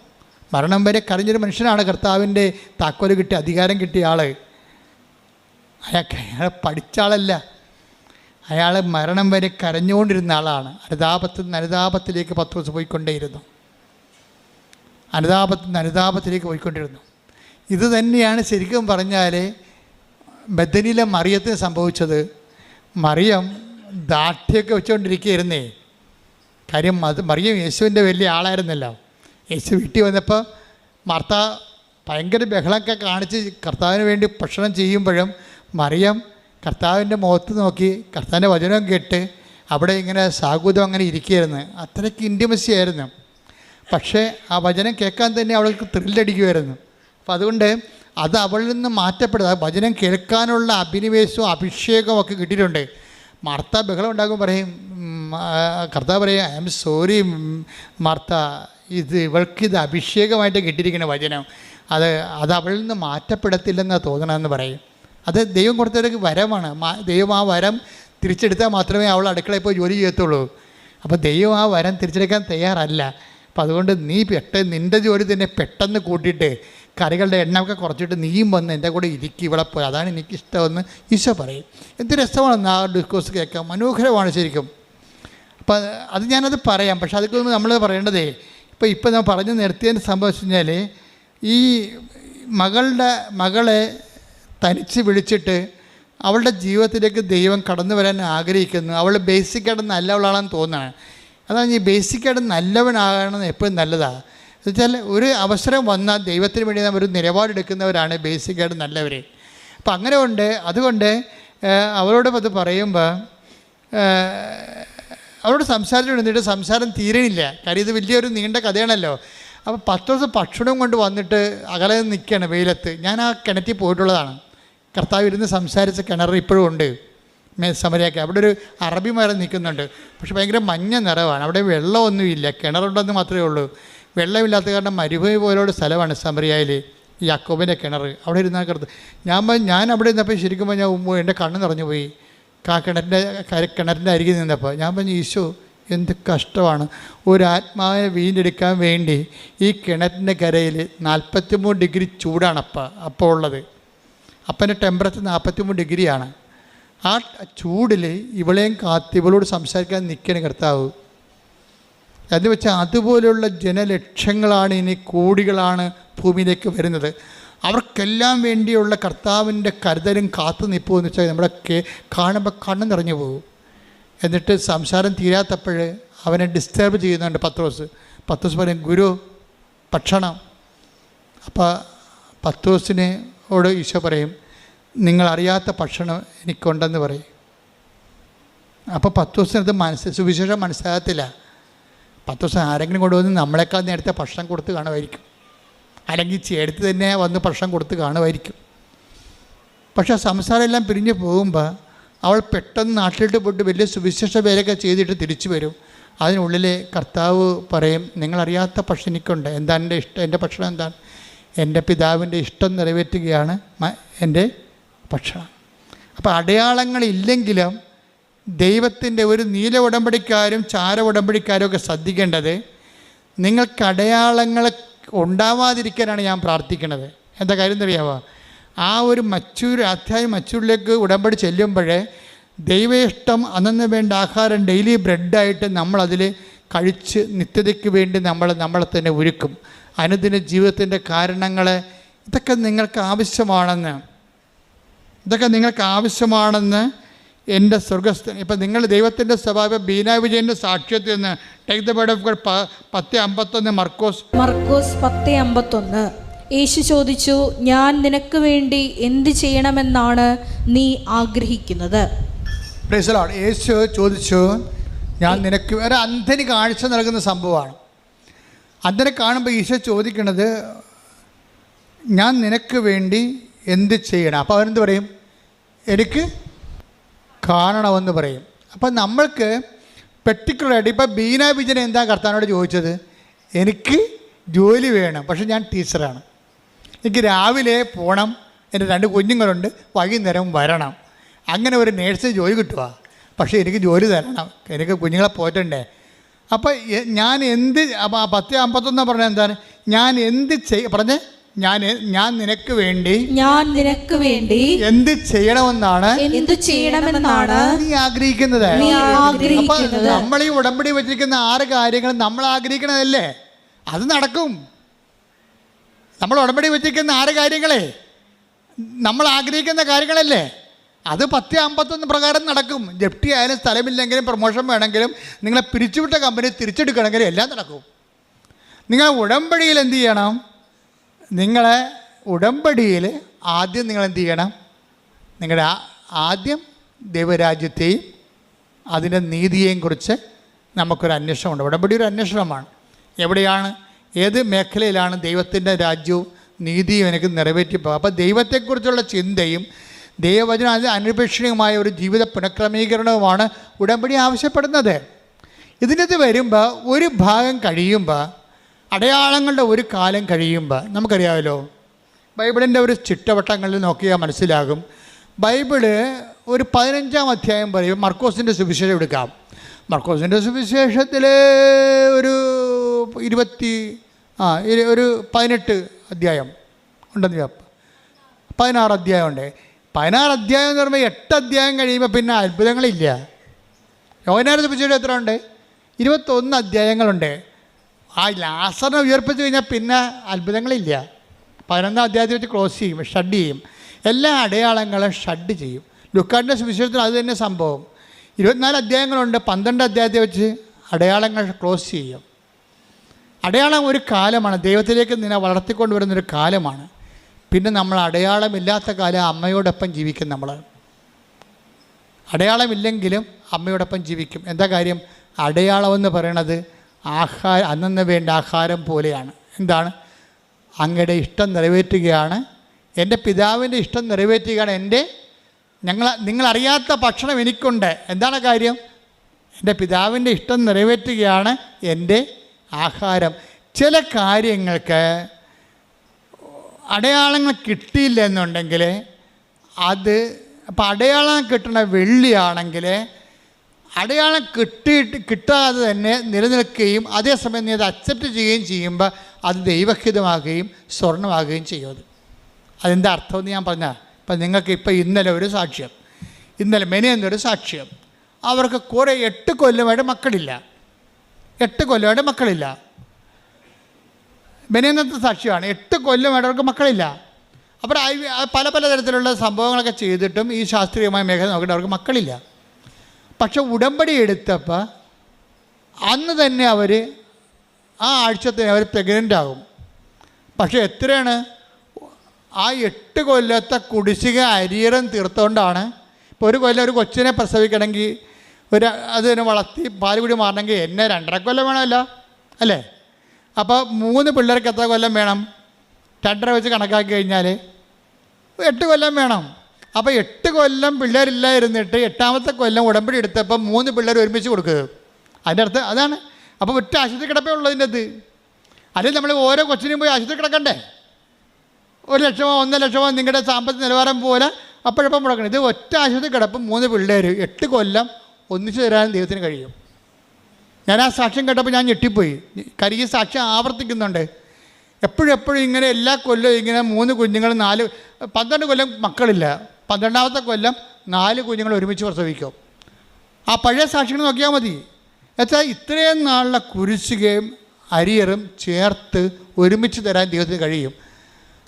മരണം വരെ കരഞ്ഞൊരു മനുഷ്യനാണ് കർത്താവിൻ്റെ താക്കോല് കിട്ടിയ അധികാരം കിട്ടിയ ആൾ. അയാൾ പഠിച്ച ആളല്ല, അയാൾ മരണം വരെ കരഞ്ഞുകൊണ്ടിരുന്ന ആളാണ്. അനുതാപത്തിൽ നിന്ന് അനുതാപത്തിലേക്ക് പത്രോസ് പോയിക്കൊണ്ടേയിരുന്നു. അനുതാപത്തിലേക്ക് പോയിക്കൊണ്ടിരുന്നു. ഇത് തന്നെയാണ് ശരിക്കും പറഞ്ഞാൽ ബെഥനിയിലെ മറിയത്തിന് സംഭവിച്ചത്. മറിയം ദാഠ്യമൊക്കെ വെച്ചുകൊണ്ടിരിക്കുകയായിരുന്നേ. കാര്യം മറിയം യേശുവിൻ്റെ വലിയ ആളായിരുന്നല്ലോ. യേശു വീട്ടിൽ വന്നപ്പോൾ മാർത്ത ഭയങ്കര ബഹളമൊക്കെ കാണിച്ച് കർത്താവിന് വേണ്ടി ഭക്ഷണം ചെയ്യുമ്പോഴും മറിയം കർത്താവിൻ്റെ മുഖത്ത് നോക്കി കർത്താവിൻ്റെ വചനം കേട്ട് അവിടെ ഇങ്ങനെ സാഗൂതം അങ്ങനെ ഇരിക്കുകയായിരുന്നു. അത്രയ്ക്ക് ഇൻറ്റിമസി ആയിരുന്നു. പക്ഷേ ആ വചനം കേൾക്കാൻ തന്നെ അവൾക്ക് ത്രില്ലടിക്കുമായിരുന്നു. അപ്പോൾ അതുകൊണ്ട് അത് അവളിൽ നിന്ന് മാറ്റപ്പെടുക. വചനം കേൾക്കാനുള്ള അഭിനിവേശവും അഭിഷേകവും ഒക്കെ കിട്ടിയിട്ടുണ്ട്. മാർത്ത ബഹളം ഉണ്ടാകുമ്പോൾ പറയും, കർത്താവ് പറയും, ഐ എം സോറി മാർത്ത, ഇവൾക്കിത് അഭിഷേകമായിട്ട് കിട്ടിയിരിക്കുന്ന വചനം, അത് അവളിൽ നിന്ന് മാറ്റപ്പെടത്തില്ലെന്നാണ് തോന്നണമെന്ന് പറയും. അത് ദൈവം കൊടുത്തൊരു വരമാണ്. ദൈവം ആ വരം തിരിച്ചെടുത്താൽ മാത്രമേ അവൾ അടുക്കളയിൽ പോയി ജോലി ചെയ്യത്തുള്ളൂ. അപ്പോൾ ദൈവം ആ വരം തിരിച്ചെടുക്കാൻ തയ്യാറല്ല. അപ്പോൾ അതുകൊണ്ട് നീ നിൻ്റെ ജോലി തന്നെ പെട്ടെന്ന് കൂട്ടിയിട്ട് കറികളുടെ എണ്ണമൊക്കെ കുറച്ചിട്ട് നീയും വന്ന് എൻ്റെ കൂടെ ഇരിക്കും ഇവിടെ പോയി, അതാണ് എനിക്കിഷ്ടമെന്ന് ഈശോ പറയും. എന്ത് രസമാണെന്ന് ആ ഡിസ്കോഴ്സ് കേൾക്കാം, മനോഹരമാണ് ശരിക്കും. അപ്പം അത് ഞാനത് പറയാം. പക്ഷെ അതൊക്കെ നമ്മൾ പറയേണ്ടതേ ഇപ്പം ഞാൻ പറഞ്ഞു നിർത്തിയതിന് സംഭവിച്ചു കഴിഞ്ഞാൽ ഈ മകളെ തനിച്ച് വിളിച്ചിട്ട് അവളുടെ ജീവിതത്തിലേക്ക് ദൈവം കടന്നു വരാൻ ആഗ്രഹിക്കുന്നു. അവൾ ബേസിക്കായിട്ട് നല്ലവളാണെന്ന് തോന്നുകയാണ്. അതാണ് ഈ ബേസിക്കായിട്ട് നല്ലവനാകണമെന്ന് എപ്പോഴും നല്ലതാണ്. എന്നുവെച്ചാൽ ഒരു അവസരം വന്നാൽ ദൈവത്തിന് വേണ്ടി നാം ഒരു നിലപാടെടുക്കുന്നവരാണ് ബേസിക്കായിട്ട് നല്ലവർ. അപ്പം അങ്ങനെ ഉണ്ട്. അതുകൊണ്ട് അവരോട് അത് പറയുമ്പോൾ അവരോട് സംസാരിച്ചുകൊണ്ടിട്ട് സംസാരം തീരണില്ല. കാര്യം ഇത് വലിയൊരു നീണ്ട കഥയാണല്ലോ. അപ്പോൾ 10 ദിവസം ഭക്ഷണം കൊണ്ട് വന്നിട്ട് അകലെ നിൽക്കുകയാണ് വെയിലത്ത്. ഞാൻ ആ കിണറ്റിൽ പോയിട്ടുള്ളതാണ്. കർത്താവ് ഇരുന്ന് സംസാരിച്ച കിണർ ഇപ്പോഴും ഉണ്ട് സമരയൊക്കെ. അവിടെ ഒരു അറബി മരം നിൽക്കുന്നുണ്ട്. പക്ഷെ ഭയങ്കര മഞ്ഞ നിറവാണ്. അവിടെ വെള്ളമൊന്നുമില്ല, കിണറുണ്ടെന്ന് മാത്രമേ ഉള്ളൂ. വെള്ളമില്ലാത്ത കാരണം മരുഭൂമി പോലുള്ള സ്ഥലമാണ് സമറിയയിൽ ഈ യാക്കോബിൻ്റെ കിണർ. അവിടെ ഇരുന്നാൽ ഞാൻ അവിടെ ഇരുന്നപ്പോൾ ശരിക്കും പറഞ്ഞാൽ എൻ്റെ കണ്ണ് നിറഞ്ഞു പോയി. കിണറിൻ്റെ അരികിൽ നിന്നപ്പോൾ ഞാൻ പറഞ്ഞു, ഈശോ എന്ത് കഷ്ടമാണ്. ഒരു ആത്മാവിനെ വീണ്ടെടുക്കാൻ വേണ്ടി ഈ കിണറ്റിൻ്റെ കരയിൽ 43 ഡിഗ്രി ചൂടാണ് അപ്പോൾ ഉള്ളത്. അപ്പൻ്റെ ടെമ്പറേച്ചർ 43 ഡിഗ്രിയാണ്. ആ ചൂടിൽ ഇവളെയും കാത്ത് ഇവളോട് സംസാരിക്കാൻ നിൽക്കണം കർത്താവ്. എന്ന് വെച്ചാൽ അതുപോലെയുള്ള ജനലക്ഷങ്ങളാണ്, ഇനി കോടികളാണ് ഭൂമിയിലേക്ക് വരുന്നത്. അവർക്കെല്ലാം വേണ്ടിയുള്ള കർത്താവിൻ്റെ കരുതലും കാത്തു നിൽപ്പുമെന്ന് വെച്ചാൽ നമ്മളെ കാണുമ്പോൾ കണ്ണ് നിറഞ്ഞു പോകും. എന്നിട്ട് സംസാരം തീരാത്തപ്പോൾ അവനെ ഡിസ്റ്റർബ് ചെയ്യുന്നുണ്ട് പത്രോസ് പറയും, ഗുരു ഭക്ഷണം. അപ്പോൾ പത്രോസിനോട് ഈശോ പറയും, നിങ്ങളറിയാത്ത ഭക്ഷണം എനിക്കുണ്ടെന്ന് പറയും. അപ്പോൾ പത്രോസിനത് സുവിശേഷം മനസ്സിലാകത്തില്ല. പത്രോസ് ആരെങ്കിലും കൊണ്ടുവന്ന് നമ്മളെക്കാൾ നേരത്തെ ഭക്ഷണം കൊടുത്ത് കാണുമായിരിക്കും, അല്ലെങ്കിൽ ചേർത്ത് തന്നെ വന്ന് ഭക്ഷണം കൊടുത്ത് കാണുമായിരിക്കും. പക്ഷേ സംസാരം എല്ലാം പിരിഞ്ഞ് പോകുമ്പോൾ അവൾ പെട്ടെന്ന് നാട്ടിലിട്ട് പോയിട്ട് വലിയ സുവിശേഷ പേരൊക്കെ ചെയ്തിട്ട് തിരിച്ചു വരും. അതിനുള്ളിൽ കർത്താവ് പറയും, നിങ്ങളറിയാത്ത ഭക്ഷണം എനിക്കുണ്ട്. എന്താണ് എൻ്റെ ഇഷ്ടം? എൻ്റെ ഭക്ഷണം എന്താണ്? എൻ്റെ പിതാവിൻ്റെ ഇഷ്ടം നിറവേറ്റുകയാണ് എൻ്റെ ഭക്ഷണം. അപ്പോൾ അടയാളങ്ങളില്ലെങ്കിലും ദൈവത്തിൻ്റെ ഒരു നീല ഉടമ്പടിക്കാരും ചാര ഉടമ്പടിക്കാരും ഒക്കെ ശ്രദ്ധിക്കേണ്ടത്, നിങ്ങൾക്ക് അടയാളങ്ങൾ ഉണ്ടാവാതിരിക്കാനാണ് ഞാൻ പ്രാർത്ഥിക്കുന്നത്. എന്താ കാര്യം എന്നറിയാമോ? ആ ഒരു മച്ചൂരിലേക്ക് ഉടമ്പടി ചെല്ലുമ്പോഴേ ദൈവ ഇഷ്ടം അന്നു വേണ്ട ആഹാരം ഡെയിലി ബ്രെഡായിട്ട് നമ്മളതിൽ കഴിച്ച് നിത്യതയ്ക്ക് വേണ്ടി നമ്മളെ തന്നെ ഒരുക്കും. അനുദിന ജീവിതത്തിൻ്റെ കാരണങ്ങൾ ഇതൊക്കെ നിങ്ങൾക്ക് ആവശ്യമാണെന്ന് എൻ്റെ സ്വർഗസ്ഥൻ. ഇപ്പം നിങ്ങൾ ദൈവത്തിൻ്റെ സ്വഭാവം ബീന വിജയൻ്റെ സാക്ഷ്യത്തിൽ നിന്ന് take the word of God 10:51 മർക്കോസ് 10:51. യേശു ചോദിച്ചു, ഞാൻ നിനക്ക് വേണ്ടി എന്ത് ചെയ്യണമെന്നാണ് നീ ആഗ്രഹിക്കുന്നത്? Praise the Lord. യേശു ചോദിച്ചു, ഞാൻ നിനക്ക് ഒരു അന്ധന് കാഴ്ച നൽകുന്ന സംഭവമാണ്. അന്ധനെ കാണുമ്പോൾ ഈശോ ചോദിക്കുന്നത്, ഞാൻ നിനക്ക് വേണ്ടി എന്ത് ചെയ്യണം? അപ്പോൾ അവരെന്ത് പറയും? എനിക്ക് കാണണമെന്ന് പറയും. അപ്പം നമ്മൾക്ക് പെർട്ടിക്കുലറായിട്ട് ഇപ്പോൾ ബീന വിജയൻ എന്താ കർത്താവിനോട് ചോദിച്ചത്? എനിക്ക് ജോലി വേണം, പക്ഷെ ഞാൻ ടീച്ചറാണ്. എനിക്ക് രാവിലെ പോകണം, എൻ്റെ 2 കുഞ്ഞുങ്ങളുണ്ട്, വൈകുന്നേരം വരണം. അങ്ങനെ ഒരു നേഴ്സിന് ജോലി കിട്ടുക, പക്ഷേ എനിക്ക് ജോലി തരണം, എനിക്ക് കുഞ്ഞുങ്ങളെ പോറ്റണ്ടേ. അപ്പോൾ ഞാൻ എന്ത് 10:51 പറഞ്ഞാൽ എന്താണ്? ഞാൻ എന്ത് പറഞ്ഞേ? ഞാൻ നിനക്ക് വേണ്ടി എന്ത് ചെയ്യണമെന്നാണ് നീ ആഗ്രഹിക്കുന്നത്. അപ്പൊ നമ്മൾ ഈ ഉടമ്പടി വെച്ചിരിക്കുന്ന 6 കാര്യങ്ങൾ നമ്മൾ ആഗ്രഹിക്കണതല്ലേ, അത് നടക്കും. നമ്മൾ ഉടമ്പടി വെച്ചിരിക്കുന്ന 6 കാര്യങ്ങളെ നമ്മൾ ആഗ്രഹിക്കുന്ന കാര്യങ്ങളല്ലേ, അത് 10:51 പ്രകാരം നടക്കും. ജപ്തി ആയാലും സ്ഥലമില്ലെങ്കിലും പ്രൊമോഷൻ വേണമെങ്കിലും നിങ്ങളെ പിരിച്ചുവിട്ട കമ്പനി തിരിച്ചെടുക്കണമെങ്കിലും എല്ലാം നടക്കും. നിങ്ങൾ ഉടമ്പടിയിൽ എന്ത് ചെയ്യണം? നിങ്ങളെ ഉടമ്പടിയിൽ ആദ്യം നിങ്ങൾ എന്ത് ചെയ്യണം? നിങ്ങളുടെ ആദ്യം ദൈവരാജ്യത്തെയും അതിൻ്റെ നീതിയെയും കുറിച്ച് നമുക്കൊരു അന്വേഷണമുണ്ട്. ഉടമ്പടി ഒരു അന്വേഷണമാണ്. എവിടെയാണ്, ഏത് മേഖലയിലാണ് ദൈവത്തിൻ്റെ രാജ്യവും നീതിയും എനിക്ക് നിറവേറ്റിപ്പോകും. അപ്പോൾ ദൈവത്തെക്കുറിച്ചുള്ള ചിന്തയും ദൈവവചനം അത് അനിർപേക്ഷണീയമായ ഒരു ജീവിത പുനഃക്രമീകരണവുമാണ് ഉടമ്പടി ആവശ്യപ്പെടുന്നത്. ഇതിനകത്ത് വരുമ്പോൾ ഒരു ഭാഗം കഴിയുമ്പോൾ, അടയാളങ്ങളുടെ ഒരു കാലം കഴിയുമ്പോൾ, നമുക്കറിയാമല്ലോ ബൈബിളിൻ്റെ ഒരു ചിട്ടവട്ടങ്ങളിൽ നോക്കിയാൽ മനസ്സിലാകും. ബൈബിള് ഒരു 15-ാം അധ്യായം പറയും. മർക്കോസിൻ്റെ സുവിശേഷം എടുക്കാം. മർക്കോസിൻ്റെ സുവിശേഷത്തിൽ ഒരു 18 അധ്യായം ഉണ്ടെന്ന് 16 അധ്യായം ഉണ്ട്. 16 അധ്യായം എന്ന് പറയുമ്പോൾ 8 അധ്യായം കഴിയുമ്പോൾ പിന്നെ അത്ഭുതങ്ങളില്ല. യോഹന്നാന്റെ സുവിശേഷം എത്ര ഉണ്ട്? 21 അധ്യായങ്ങളുണ്ട്. ആ ലാസറിനെ ഉയർപ്പിച്ച് കഴിഞ്ഞാൽ പിന്നെ അത്ഭുതങ്ങളില്ല. 11-ാം അധ്യായത്തിൽ വെച്ച് ക്ലോസ് ചെയ്യും, ഷഡ് ചെയ്യും. എല്ലാ അടയാളങ്ങളും ഷഡ് ചെയ്യും. ലൂക്കായുടെ സുവിശേഷത്തിൽ അത് തന്നെ സംഭവം. 24 അധ്യായങ്ങളുണ്ട്. 12 അധ്യായത്തെ വെച്ച് അടയാളങ്ങൾ ക്ലോസ് ചെയ്യും. അടയാളം ഒരു കാലമാണ്, ദൈവത്തിലേക്ക് നിന്നെ വളർത്തിക്കൊണ്ടുവരുന്നൊരു കാലമാണ്. പിന്നെ നമ്മൾ അടയാളമില്ലാത്ത കാലം അമ്മയോടൊപ്പം ജീവിക്കും. നമ്മൾ അടയാളമില്ലെങ്കിലും അമ്മയോടൊപ്പം ജീവിക്കും. എന്താ കാര്യം? അടയാളമെന്ന് പറയണത് അന്നന്ന് വേണ്ട ആഹാരം പോലെയാണ്. എന്താണ്? അങ്ങയുടെ ഇഷ്ടം നിറവേറ്റുകയാണ്, എൻ്റെ പിതാവിൻ്റെ ഇഷ്ടം നിറവേറ്റുകയാണ്. നിങ്ങളറിയാത്ത ഭക്ഷണം എനിക്കുണ്ട്. എന്താണ് കാര്യം? എൻ്റെ പിതാവിൻ്റെ ഇഷ്ടം നിറവേറ്റുകയാണ് എൻ്റെ ആഹാരം. ചില കാര്യങ്ങൾക്ക് അടയാളങ്ങൾ കിട്ടിയില്ല എന്നുണ്ടെങ്കിൽ അപ്പോൾ അടയാളം കിട്ടുന്ന വെള്ളിയാണെങ്കിൽ അടയാളം കിട്ടാതെ തന്നെ നിലനിൽക്കുകയും അതേസമയം നീ അത് അക്സെപ്റ്റ് ചെയ്യുകയും ചെയ്യുമ്പോൾ അത് ദൈവഹിതമാകുകയും സ്വർണ്ണമാകുകയും ചെയ്യും. അതെന്താ അർത്ഥമെന്ന് ഞാൻ പറഞ്ഞാൽ, ഇപ്പം നിങ്ങൾക്ക് ഇന്നലെ ഒരു സാക്ഷ്യം, മെനയെന്നൊരു സാക്ഷ്യം. അവർക്ക് കുറേ 8 കൊല്ലമായിട്ട് മക്കളില്ല. മെനയെന്നത്തെ സാക്ഷ്യമാണ്. 8 കൊല്ലമായിട്ട് അവർക്ക് മക്കളില്ല. അപ്പോൾ പല തരത്തിലുള്ള സംഭവങ്ങളൊക്കെ ചെയ്തിട്ടും ഈ ശാസ്ത്രീയമായ മേഖല നോക്കിയിട്ട് അവർക്ക് മക്കളില്ല. പക്ഷെ ഉടമ്പടി എടുത്തപ്പോൾ അന്ന് തന്നെ അവർ ആ ആഴ്ചത്തിന് അവർ പ്രഗ്നൻ്റ് ആകും. പക്ഷേ എത്രയാണ്? ആ 8 കൊല്ലത്തെ കുടിശ്ശിക അരിയറും തീർത്തുകൊണ്ടാണ്. ഇപ്പോൾ ഒരു കൊല്ലം ഒരു കൊച്ചിനെ പ്രസവിക്കണമെങ്കിൽ അതിനെ വളർത്തി പാലുകുടി മാറണമെങ്കിൽ 2.5 കൊല്ലം വേണമല്ലോ, അല്ലേ? അപ്പോൾ 3 പിള്ളേർക്ക് എത്ര കൊല്ലം വേണം? 2.5 വെച്ച് കണക്കാക്കി കഴിഞ്ഞാൽ 8 കൊല്ലം വേണം. അപ്പോൾ 8 കൊല്ലം പിള്ളേരില്ലായിരുന്നിട്ട് 8ാമത്തെ കൊല്ലം ഉടമ്പടി എടുത്തപ്പോൾ 3 പിള്ളേർ ഒരുമിച്ച് കൊടുക്കുക. അതിൻ്റെ അർത്ഥം അതാണ്. അപ്പോൾ ഒറ്റ ആശുപത്രി കിടപ്പേ ഉള്ളതിൻ്റെ അത്. അല്ലെങ്കിൽ നമ്മൾ ഓരോ കൊച്ചിനും പോയി ആശുപത്രി കിടക്കണ്ടേ? 1 ലക്ഷമോ 1.5 ലക്ഷമോ നിങ്ങളുടെ സാമ്പത്തിക നിലവാരം പോലെ അപ്പോഴപ്പം മുടക്കണം. ഇത് ഒറ്റ ആശുപത്രി കിടപ്പം 3 പിള്ളേർ 8 കൊല്ലം ഒന്നിച്ചു തരാനും ദൈവത്തിന് കഴിയും. ഞാൻ ആ സാക്ഷ്യം കേട്ടപ്പോൾ ഞാൻ ഞെട്ടിപ്പോയി. കാര്യം ഈ സാക്ഷ്യം ആവർത്തിക്കുന്നുണ്ട്. എപ്പോഴും ഇങ്ങനെ എല്ലാ കൊല്ലവും ഇങ്ങനെ 3 കുഞ്ഞുങ്ങൾ 12 കൊല്ലം മക്കളില്ല, 12ാമത്തെ കൊല്ലം 4 കുഞ്ഞുങ്ങൾ ഒരുമിച്ച് പ്രസവിക്കും. ആ പഴയ സാക്ഷികൾ നോക്കിയാൽ മതി. എന്നുവെച്ചാൽ ഇത്രയും നാളിലെ കുരിശുകയും അരിയറും ചേർത്ത് ഒരുമിച്ച് തരാൻ ദൈവത്തിന് കഴിയും.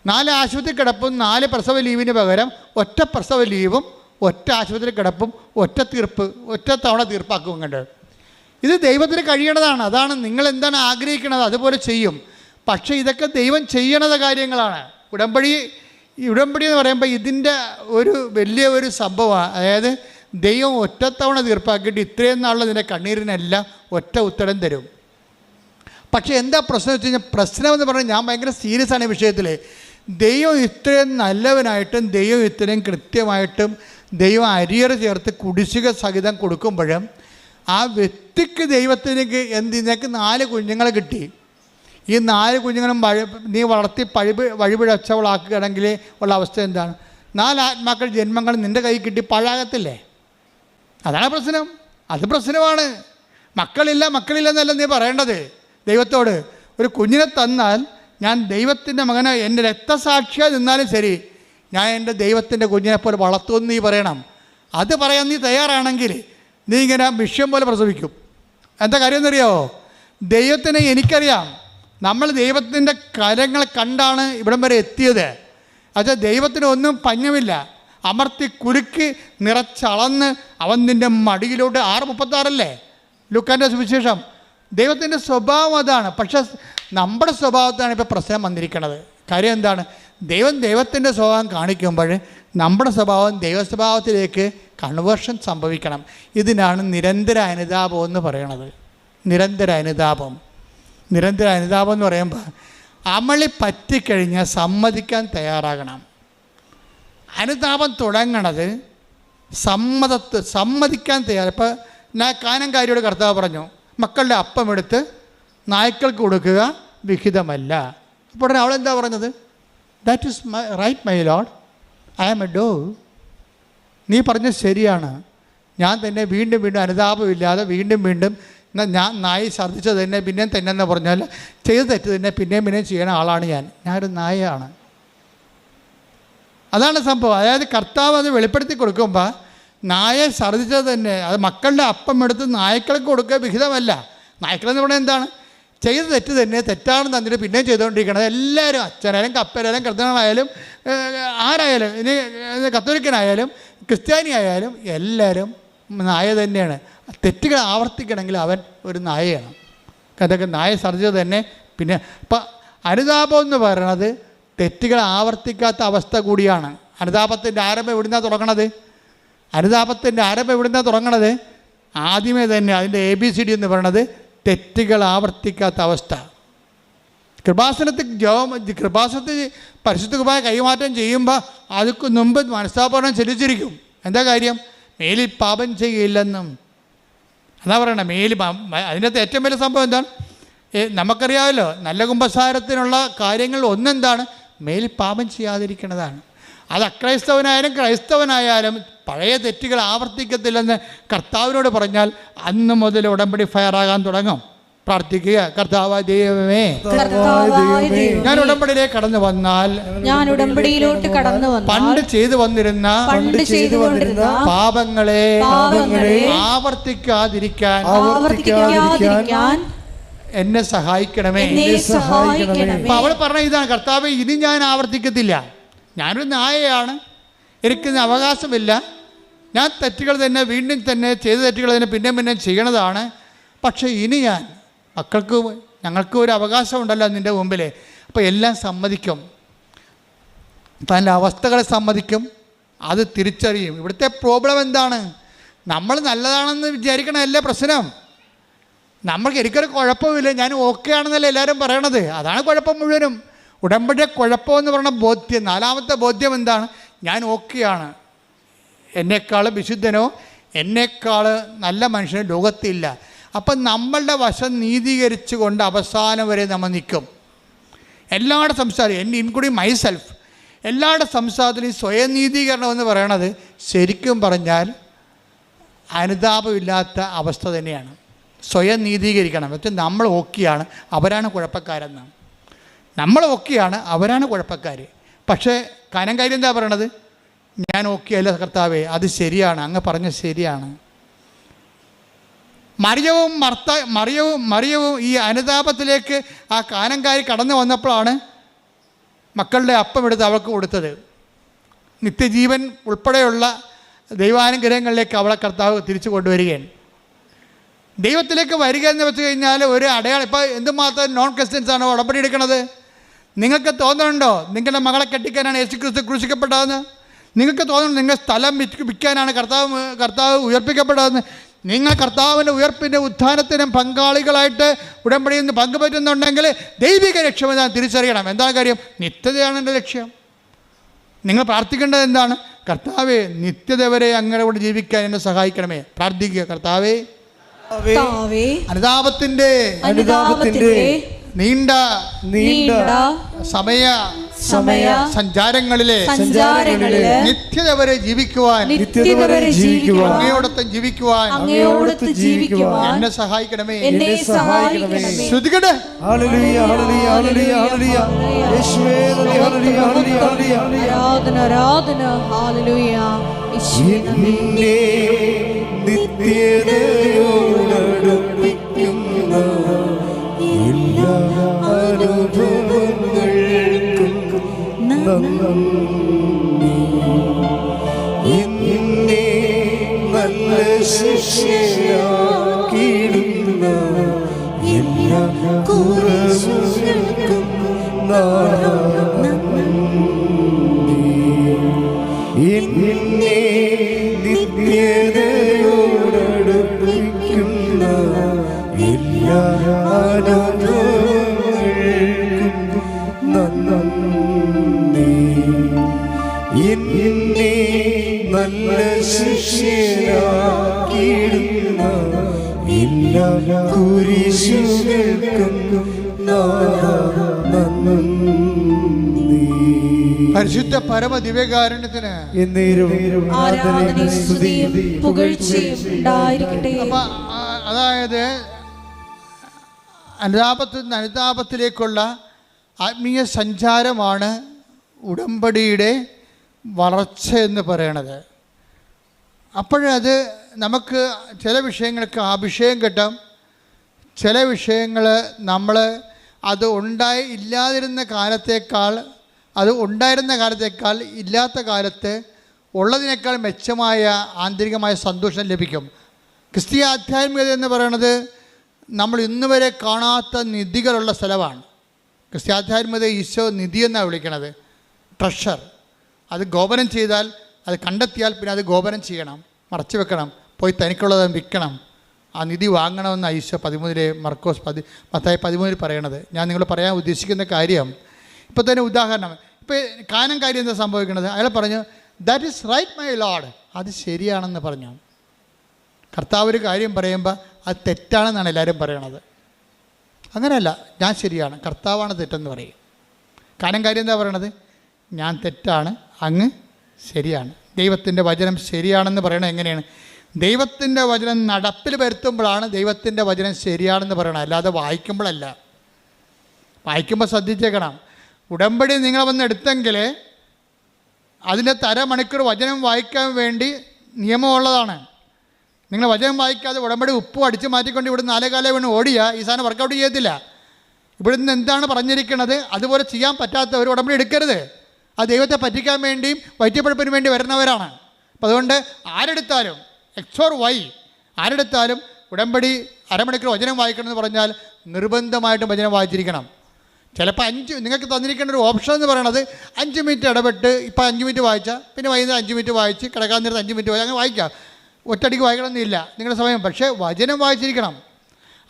4 ആശുപത്രി കിടപ്പും 4 പ്രസവ ലീവിന് പകരം ഒറ്റ പ്രസവ ലീവും ഒറ്റ ആശുപത്രി കിടപ്പും ഒറ്റ തവണ തീർപ്പാക്കും. കണ്ട് ഇത് ദൈവത്തിന് കഴിയണതാണ്. അതാണ് നിങ്ങൾ എന്താണ് ആഗ്രഹിക്കുന്നത് അതുപോലെ ചെയ്യും. പക്ഷേ ഇതൊക്കെ ദൈവം ചെയ്യണത് കാര്യങ്ങളാണ്. ഉടമ്പടി എന്ന് പറയുമ്പോൾ ഇതിൻ്റെ ഒരു വലിയ ഒരു സംഭവമാണ്. അതായത് ദൈവം ഒറ്റത്തവണ തീർപ്പാക്കിയിട്ട് ഇത്രയും നാളിൽ ഇതിൻ്റെ കണ്ണീരിനെല്ലാം ഒറ്റ ഉത്തരം തരും. പക്ഷേ എന്താ പ്രശ്നം വെച്ച് കഴിഞ്ഞാൽ, പ്രശ്നമെന്ന് പറഞ്ഞാൽ ഞാൻ ഭയങ്കര സീരിയസ് ആണ് ഈ വിഷയത്തിൽ. ദൈവം ഇത്രയും നല്ലവനായിട്ടും ദൈവം ഇത്രയും കൃത്യമായിട്ടും ദൈവം അരിയർ ചേർത്ത് കുടിശ്ശിക സഹിതം കൊടുക്കുമ്പോഴും ആ വ്യക്തിക്ക് നിനക്ക് 4 കുഞ്ഞുങ്ങളെ കിട്ടി. ഈ 4 കുഞ്ഞുങ്ങളും നീ വളർത്തി വഴിപിഴച്ചവളാക്കുകയാണെങ്കിൽ ഉള്ള അവസ്ഥ എന്താണ്? 4 ആത്മാക്കൾ ജന്മങ്ങൾ നിൻ്റെ കൈ കിട്ടി പാഴാകത്തില്ലേ? അതാണ് പ്രശ്നം. അത് പ്രശ്നമാണ്. മക്കളില്ലെന്നല്ല നീ പറയേണ്ടത് ദൈവത്തോട്. ഒരു കുഞ്ഞിനെ തന്നാൽ ഞാൻ ദൈവത്തിൻ്റെ മകനെ എൻ്റെ രക്തസാക്ഷിയായി നിന്നാലും ശരി, ഞാൻ എൻ്റെ ദൈവത്തിൻ്റെ കുഞ്ഞിനെ പോലെ വളർത്തുമെന്ന് നീ പറയണം. അത് പറയാൻ നീ തയ്യാറാണെങ്കിൽ നീ ഇങ്ങനെ വിഷയം പോലെ പ്രസവിക്കും. എന്താ കാര്യം എന്നറിയാമോ? ദൈവത്തിനെ എനിക്കറിയാം. നമ്മൾ ദൈവത്തിൻ്റെ കരങ്ങൾ കണ്ടാണ് ഇവിടം വരെ എത്തിയത്. അത് ദൈവത്തിന് ഒന്നും പഞ്ഞമില്ല. അമർത്തി കുലുക്കി നിറച്ചളന്ന് അവൻ നിൻ്റെ മടിയിലോട്ട് 6:36 ലൂക്കാൻ്റെ സുവിശേഷം. ദൈവത്തിൻ്റെ സ്വഭാവം അതാണ്. പക്ഷെ നമ്മുടെ സ്വഭാവത്താണ് ഇപ്പോൾ പ്രശ്നം വന്നിരിക്കുന്നത്. കാര്യം എന്താണ്? ദൈവത്തിൻ്റെ സ്വഭാവം കാണിക്കുമ്പോൾ നമ്മുടെ സ്വഭാവം ദൈവസ്വഭാവത്തിലേക്ക് കൺവേർഷൻ സംഭവിക്കണം. ഇതിനാണ് നിരന്തര അനുതാപം എന്ന് പറയണത്. നിരന്തര അനുതാപം എന്ന് പറയുമ്പോൾ അമളി പറ്റിക്കഴിഞ്ഞാൽ സമ്മതിക്കാൻ തയ്യാറാകണം. അനുതാപം തുടങ്ങണത് സമ്മതിക്കാൻ ഇപ്പം കാനംകാരിയോട് കർത്താവ് പറഞ്ഞു, മക്കളുടെ അപ്പം എടുത്ത് നായ്ക്കൾക്ക് കൊടുക്കുക വിഹിതമല്ല. അപ്പോൾ അവളെന്താ പറഞ്ഞത്? That is my right my lord, I am a dog. നീ പറഞ്ഞത് ശരിയാണ്. ഞാൻ തന്നെ വീണ്ടും അനുതാപമില്ലാതെ വീണ്ടും ഞാൻ നായി ഛർദ്ദിച്ചത് തന്നെ പിന്നെയും തന്നെ പറഞ്ഞാൽ ചെയ്ത് തെറ്റ് തന്നെ പിന്നെയും ചെയ്യണ ആളാണ് ഞാനൊരു നായയാണ്. അതാണ് സംഭവം. അതായത് കർത്താവ് അത് വെളിപ്പെടുത്തി കൊടുക്കുമ്പോൾ നായെ ഛർദ്ദിച്ചത് തന്നെ, അത് മക്കളുടെ അപ്പം എടുത്ത് നായ്ക്കൾക്ക് കൊടുക്കുക വിഹിതമല്ല. നായ്ക്കളെന്ന് പറഞ്ഞാൽ എന്താണ്? ചെയ്ത് തെറ്റ് തന്നെ തെറ്റാണെന്ന് തന്നിട്ട് പിന്നെയും ചെയ്തുകൊണ്ടിരിക്കണം. എല്ലാവരും, അച്ഛനായാലും കപ്പനായാലും കർത്തനായാലും ആരായാലും, ഇനി കത്തോലിക്കനായാലും ക്രിസ്ത്യാനി ആയാലും എല്ലാവരും നായ തന്നെയാണ്. തെറ്റുകൾ ആവർത്തിക്കണമെങ്കിൽ അവൻ ഒരു നായയാണ്. അതൊക്കെ നായ സർജറി തന്നെ. പിന്നെ ഇപ്പം അനുതാപം എന്ന് പറയണത് തെറ്റുകൾ ആവർത്തിക്കാത്ത അവസ്ഥ കൂടിയാണ്. അനുതാപത്തിൻ്റെ ആരംഭം എവിടുന്നാണ് തുടങ്ങണത്? അനുതാപത്തിൻ്റെ ആരംഭം എവിടുന്നാണ് തുടങ്ങണത്? ആദ്യമേ തന്നെ അതിൻ്റെ ABCD എന്ന് പറയണത് തെറ്റുകൾ ആവർത്തിക്കാത്ത അവസ്ഥ. കൃപാസനത്തിൽ പരിശുദ്ധ കുർബാന കൈമാറ്റം ചെയ്യുമ്പോൾ അതിക്ക് മുമ്പ് മനസ്താപനം ചെലുത്തിരിക്കും. എന്താ കാര്യം? മേലിൽ പാപം ചെയ്യില്ലെന്നും അതാ പറയണേ. അതിനകത്ത് ഏറ്റവും വലിയ സംഭവം എന്താണ്? നമുക്കറിയാമല്ലോ, നല്ല കുമ്പസാരത്തിനുള്ള കാര്യങ്ങൾ ഒന്നെന്താണ്? മേലിൽ പാപം ചെയ്യാതിരിക്കുന്നതാണ്. അത് അക്രൈസ്തവനായാലും ക്രൈസ്തവനായാലും പഴയ തെറ്റുകൾ ആവർത്തിക്കത്തില്ലെന്ന് കർത്താവിനോട് പറഞ്ഞാൽ അന്ന് മുതൽ ഉടമ്പടി ഫയറാകാൻ തുടങ്ങും. പ്രാർത്ഥിക്കുക, കർത്താവായ ദൈവമേ, ഞാൻ ഉടമ്പടിയിലേക്ക് കടന്നു വന്നാൽ, ഞാൻ ഉടമ്പടിയിലോട്ട് കടന്നു വന്നാൽ പണ്ട് ചെയ്തു വന്നിരുന്ന പാപങ്ങളെ ആവർത്തിക്കാതിരിക്കാൻ എന്നെ സഹായിക്കണമേ. അപ്പം അവൾ പറഞ്ഞ ഇതാണ്, കർത്താവേ, ഇനി ഞാൻ ആവർത്തിക്കത്തില്ല. ഞാനൊരു നായയാണ്, എനിക്കിന്ന് അവകാശമില്ല. ഞാൻ തെറ്റുകൾ തന്നെ വീണ്ടും തന്നെ ചെയ്ത തെറ്റുകൾ തന്നെ പിന്നെ ചെയ്യണതാണ്. പക്ഷേ ഇനി ഞാൻ ഞങ്ങൾക്ക് ഒരു അവകാശമുണ്ടല്ലോ നിൻ്റെ മുമ്പിൽ. അപ്പോൾ എല്ലാം സമ്മതിക്കും, തൻ്റെ അവസ്ഥകളെ സമ്മതിക്കും, അത് തിരിച്ചറിയും. ഇവിടുത്തെ പ്രോബ്ലം എന്താണ്? നമ്മൾ നല്ലതാണെന്ന് വിചാരിക്കണമല്ലേ പ്രശ്നം. നമ്മൾക്ക് എനിക്കൊരു കുഴപ്പമില്ല, ഞാൻ ഓക്കെ ആണെന്നല്ലേ എല്ലാവരും പറയണത്. അതാണ് കുഴപ്പം മുഴുവനും. ഉടമ്പടിയെ കുഴപ്പമെന്ന് പറഞ്ഞ ബോധ്യം, നാലാമത്തെ ബോധ്യം എന്താണ്? ഞാൻ ഓക്കെയാണ്. എന്നേക്കാൾ വിശുദ്ധനോ എന്നേക്കാൾ നല്ല മനുഷ്യനോ ലോകത്തില്ല. അപ്പം നമ്മളുടെ വശം നീതീകരിച്ചു കൊണ്ട് അവസാനം വരെ നമ്മൾ നിൽക്കും. എല്ലാവരുടെ സംസാരം, ഇൻക്ലൂഡിങ് മൈസെൽഫ്, എല്ലാവരുടെ സംസാരത്തിലും ഈ സ്വയം നീതീകരണം എന്ന് പറയണത് ശരിക്കും പറഞ്ഞാൽ അനുതാപമില്ലാത്ത അവസ്ഥ തന്നെയാണ്. സ്വയം നീതീകരിക്കണം. പക്ഷേ നമ്മൾ ഓക്കെയാണ്, അവരാണ് കുഴപ്പക്കാരെന്ന്. നമ്മൾ ഓക്കെയാണ്, അവരാണ് കുഴപ്പക്കാർ. പക്ഷേ കാര്യം എന്താ പറയണത്? ഞാൻ ഓക്കെ അല്ല കർത്താവേ, അത് ശരിയാണ്, അങ്ങ് പറഞ്ഞ ശരിയാണ്. മറിയവും ഈ അനുതാപത്തിലേക്ക് ആ കാനംകാരി കടന്നു വന്നപ്പോഴാണ് മക്കളുടെ അപ്പം എടുത്ത് അവൾക്ക് കൊടുത്തത്. നിത്യജീവൻ ഉൾപ്പെടെയുള്ള ദൈവാനുഗ്രഹങ്ങളിലേക്ക് അവളെ കർത്താവ് തിരിച്ചു കൊണ്ടുവരികയാണ്. ദൈവത്തിലേക്ക് വരിക എന്ന് വെച്ച് കഴിഞ്ഞാൽ ഒരു അടയാളം. ഇപ്പോൾ എന്തുമാത്രം നോൺ ക്രിസ്ത്യൻസാണോ ഉടമ്പടി എടുക്കണത്? നിങ്ങൾക്ക് തോന്നുന്നുണ്ടോ നിങ്ങളുടെ മകളെ കെട്ടിക്കാനാണ് യേശുക്രിസ്തു ക്രൂശിക്കപ്പെട്ടതെന്ന്? നിങ്ങൾക്ക് തോന്നുന്നു നിങ്ങൾ സ്ഥലം വിൽക്കാനാണ് കർത്താവ് ഉയർപ്പിക്കപ്പെട്ടതെന്ന്? നിങ്ങൾ കർത്താവിൻ്റെ ഉയർപ്പിൻ്റെ ഉത്ഥാനത്തിനും പങ്കാളികളായിട്ട് ഉടമ്പടിയിൽ നിന്ന് പങ്കുപറ്റുന്നുണ്ടെങ്കിൽ ദൈവിക ലക്ഷ്യമെന്ന് തിരിച്ചറിയണം. എന്താ കാര്യം? നിത്യതയാണ് എൻ്റെ ലക്ഷ്യം. നിങ്ങൾ പ്രാർത്ഥിക്കേണ്ടത് എന്താണ്? കർത്താവേ, നിത്യത വരെ അങ്ങനെ കൊണ്ട് ജീവിക്കാൻ എന്നെ സഹായിക്കണമേ. പ്രാർത്ഥിക്കുക, കർത്താവേ, അനുതാപത്തിന്റെ നീണ്ട സമയ സഞ്ചാരങ്ങളിലെ നിത്യത വരെ ജീവിക്കുവാൻ അങ്ങയോടൊപ്പം ജീവിക്കുവാൻ എന്നെ സഹായിക്കണമേ. ശ്രുതികട്ടെ. നിത്യതയോടടുപ്പിക്കുന്ന എല്ലാ അനുഭവങ്ങൾക്കും നന്ദി. എന്നെ നല്ല ശിക്ഷയാക്കിയിടുന്ന എല്ലാ കുറവുകൾക്കും നന്ദി. എന്നെ നിത്യതയോടടുപ്പിക്കുന്ന എല്ലാ അനുഭവങ്ങൾക്കും നന്ദി. എന്നെ നല്ല ശിഷ്യനാക്കിയിടുന്ന എല്ലാ കുരിശുകൾക്കും നന്ദി. പരിശുദ്ധ പരമ ദിവ്യകാരുണ്യത്തിന് അതായത് അനുതാപത്തിലേക്കുള്ള ആത്മീയ സഞ്ചാരമാണ് ഉടമ്പടിയുടെ വളർച്ച എന്ന് പറയണത്. അപ്പോഴത് നമുക്ക് ചില വിഷയങ്ങൾക്ക് അഭിഷേകം കിട്ടും, ചില വിഷയങ്ങൾ നമ്മൾ അത് ഇല്ലാതിരുന്ന കാലത്തേക്കാൾ ഇല്ലാത്ത കാലത്ത് ഉള്ളതിനേക്കാൾ മെച്ചമായ ആന്തരികമായ സന്തോഷം ലഭിക്കും. ക്രിസ്തീയ ആധ്യാത്മികത എന്ന് പറയുന്നത് നമ്മൾ ഇന്ന് വരെ കാണാത്ത നിധികളുള്ള സ്ഥലമാണ്. ക്രിസ്തീയ ആധ്യാത്മികത ഈശോ നിധി എന്നാണ് വിളിക്കണത്, ട്രഷർ. അത് ഗോപനം ചെയ്താൽ, അത് കണ്ടെത്തിയാൽ പിന്നെ അത് ഗോപനം ചെയ്യണം, മറച്ചു വെക്കണം, പോയി തനിക്കുള്ളത് വിൽക്കണം, ആ നിധി വാങ്ങണമെന്ന് ഈശോ 13 മർക്കോസ് 13 പറയണത്. ഞാൻ നിങ്ങൾ പറയാൻ ഉദ്ദേശിക്കുന്ന കാര്യം, ഇപ്പോൾ തന്നെ ഉദാഹരണം, ഇപ്പോൾ കാനം കാര്യം എന്താ സംഭവിക്കുന്നത്? അയാൾ പറഞ്ഞു that is right my lord, അത് ശരിയാണെന്ന് പറഞ്ഞു. കർത്താവ് ഒരു കാര്യം പറയുമ്പോൾ അത് തെറ്റാണെന്നാണ് എല്ലാവരും പറയണത്. അങ്ങനെയല്ല, ഞാൻ ശരിയാണ്, കർത്താവാണ് തെറ്റെന്ന് പറയും. കാനം കാര്യം എന്താ പറയണത്? ഞാൻ തെറ്റാണ്, അങ്ങ് ശരിയാണ്. ദൈവത്തിൻ്റെ വചനം ശരിയാണെന്ന് പറയണത് എങ്ങനെയാണ്? ദൈവത്തിൻ്റെ വചനം നടപ്പിൽ വരുത്തുമ്പോഴാണ് ദൈവത്തിൻ്റെ വചനം ശരിയാണെന്ന് പറയണം, അല്ലാതെ വായിക്കുമ്പോഴല്ല. വായിക്കുമ്പോൾ ശ്രദ്ധിച്ചേക്കണം. ഉടമ്പടി നിങ്ങൾ വന്ന് എടുത്തെങ്കിൽ അതിൻ്റെ അരമണിക്കൂർ വചനം വായിക്കാൻ വേണ്ടി നിയമമുള്ളതാണ്. നിങ്ങൾ വചനം വായിക്കാതെ ഉടമ്പടി ഉപ്പും അടിച്ച് മാറ്റിക്കൊണ്ട് ഇവിടെ 4 കാലം വീണ് ഓടിയാൽ ഈ സാധനം വർക്കൗട്ട് ചെയ്യത്തില്ല. ഇവിടുന്ന് എന്താണ് പറഞ്ഞിരിക്കുന്നത് അതുപോലെ ചെയ്യാൻ പറ്റാത്തവർ ഉടമ്പടി എടുക്കരുത്. അത് ദൈവത്തെ പറ്റിക്കാൻ വേണ്ടിയും വൈദ്യപ്പഴപ്പിന് വേണ്ടി വരുന്നവരാണ്. അപ്പം അതുകൊണ്ട് ആരെടുത്താലും XOR Y ആരെടുത്താലും ഉടമ്പടി അരമണിക്കൂർ വചനം വായിക്കണമെന്ന് പറഞ്ഞാൽ നിർബന്ധമായിട്ടും വചനം വായിച്ചിരിക്കണം. ചിലപ്പോൾ നിങ്ങൾക്ക് തന്നിരിക്കേണ്ട ഒരു ഓപ്ഷൻ എന്ന് പറയണത് 5 മിനിറ്റ് ഇടപെട്ട്, ഇപ്പോൾ 5 മിനിറ്റ് വായിച്ചാൽ പിന്നെ വൈകുന്നേരം 5 മിനിറ്റ് വായിച്ച്, കിടക്കാൻ നേരത്ത് 5 മിനിറ്റ് വായിച്ച്, അങ്ങനെ വായിക്കാം. ഒറ്റയടിക്ക് വായിക്കണമെന്നില്ല നിങ്ങളുടെ സമയം, പക്ഷേ വചനം വായിച്ചിരിക്കണം.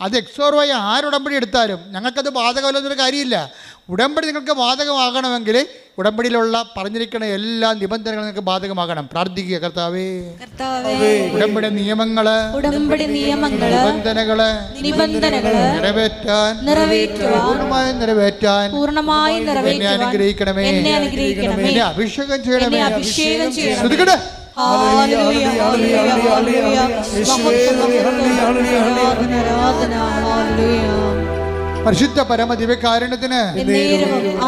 അത് XOR Y ആരുടമ്പടി എടുത്താലും ഞങ്ങൾക്കത് ബാധകമല്ലെന്നൊരു കാര്യമില്ല. ഉടമ്പടി നിങ്ങൾക്ക് ബാധകമാകണമെങ്കിൽ ഉടമ്പടിയിലുള്ള പറഞ്ഞിരിക്കുന്ന എല്ലാ നിബന്ധനകളും നിങ്ങൾക്ക് ബാധകമാകണം. പ്രാർത്ഥിക്കുക, കർത്താവേ ഉടമ്പടി നിയമങ്ങള് നിബന്ധനകള് പൂർണ്ണമായും നിറവേറ്റാൻ എന്നെ അനുഗ്രഹിക്കണമേ, എന്നെ അഭിഷേകം ചെയ്യണമേ. ശ്രദ്ധിക്കട്ടെ, പരിശുദ്ധ പരമദിവ്യകാരുണ്യത്തിന്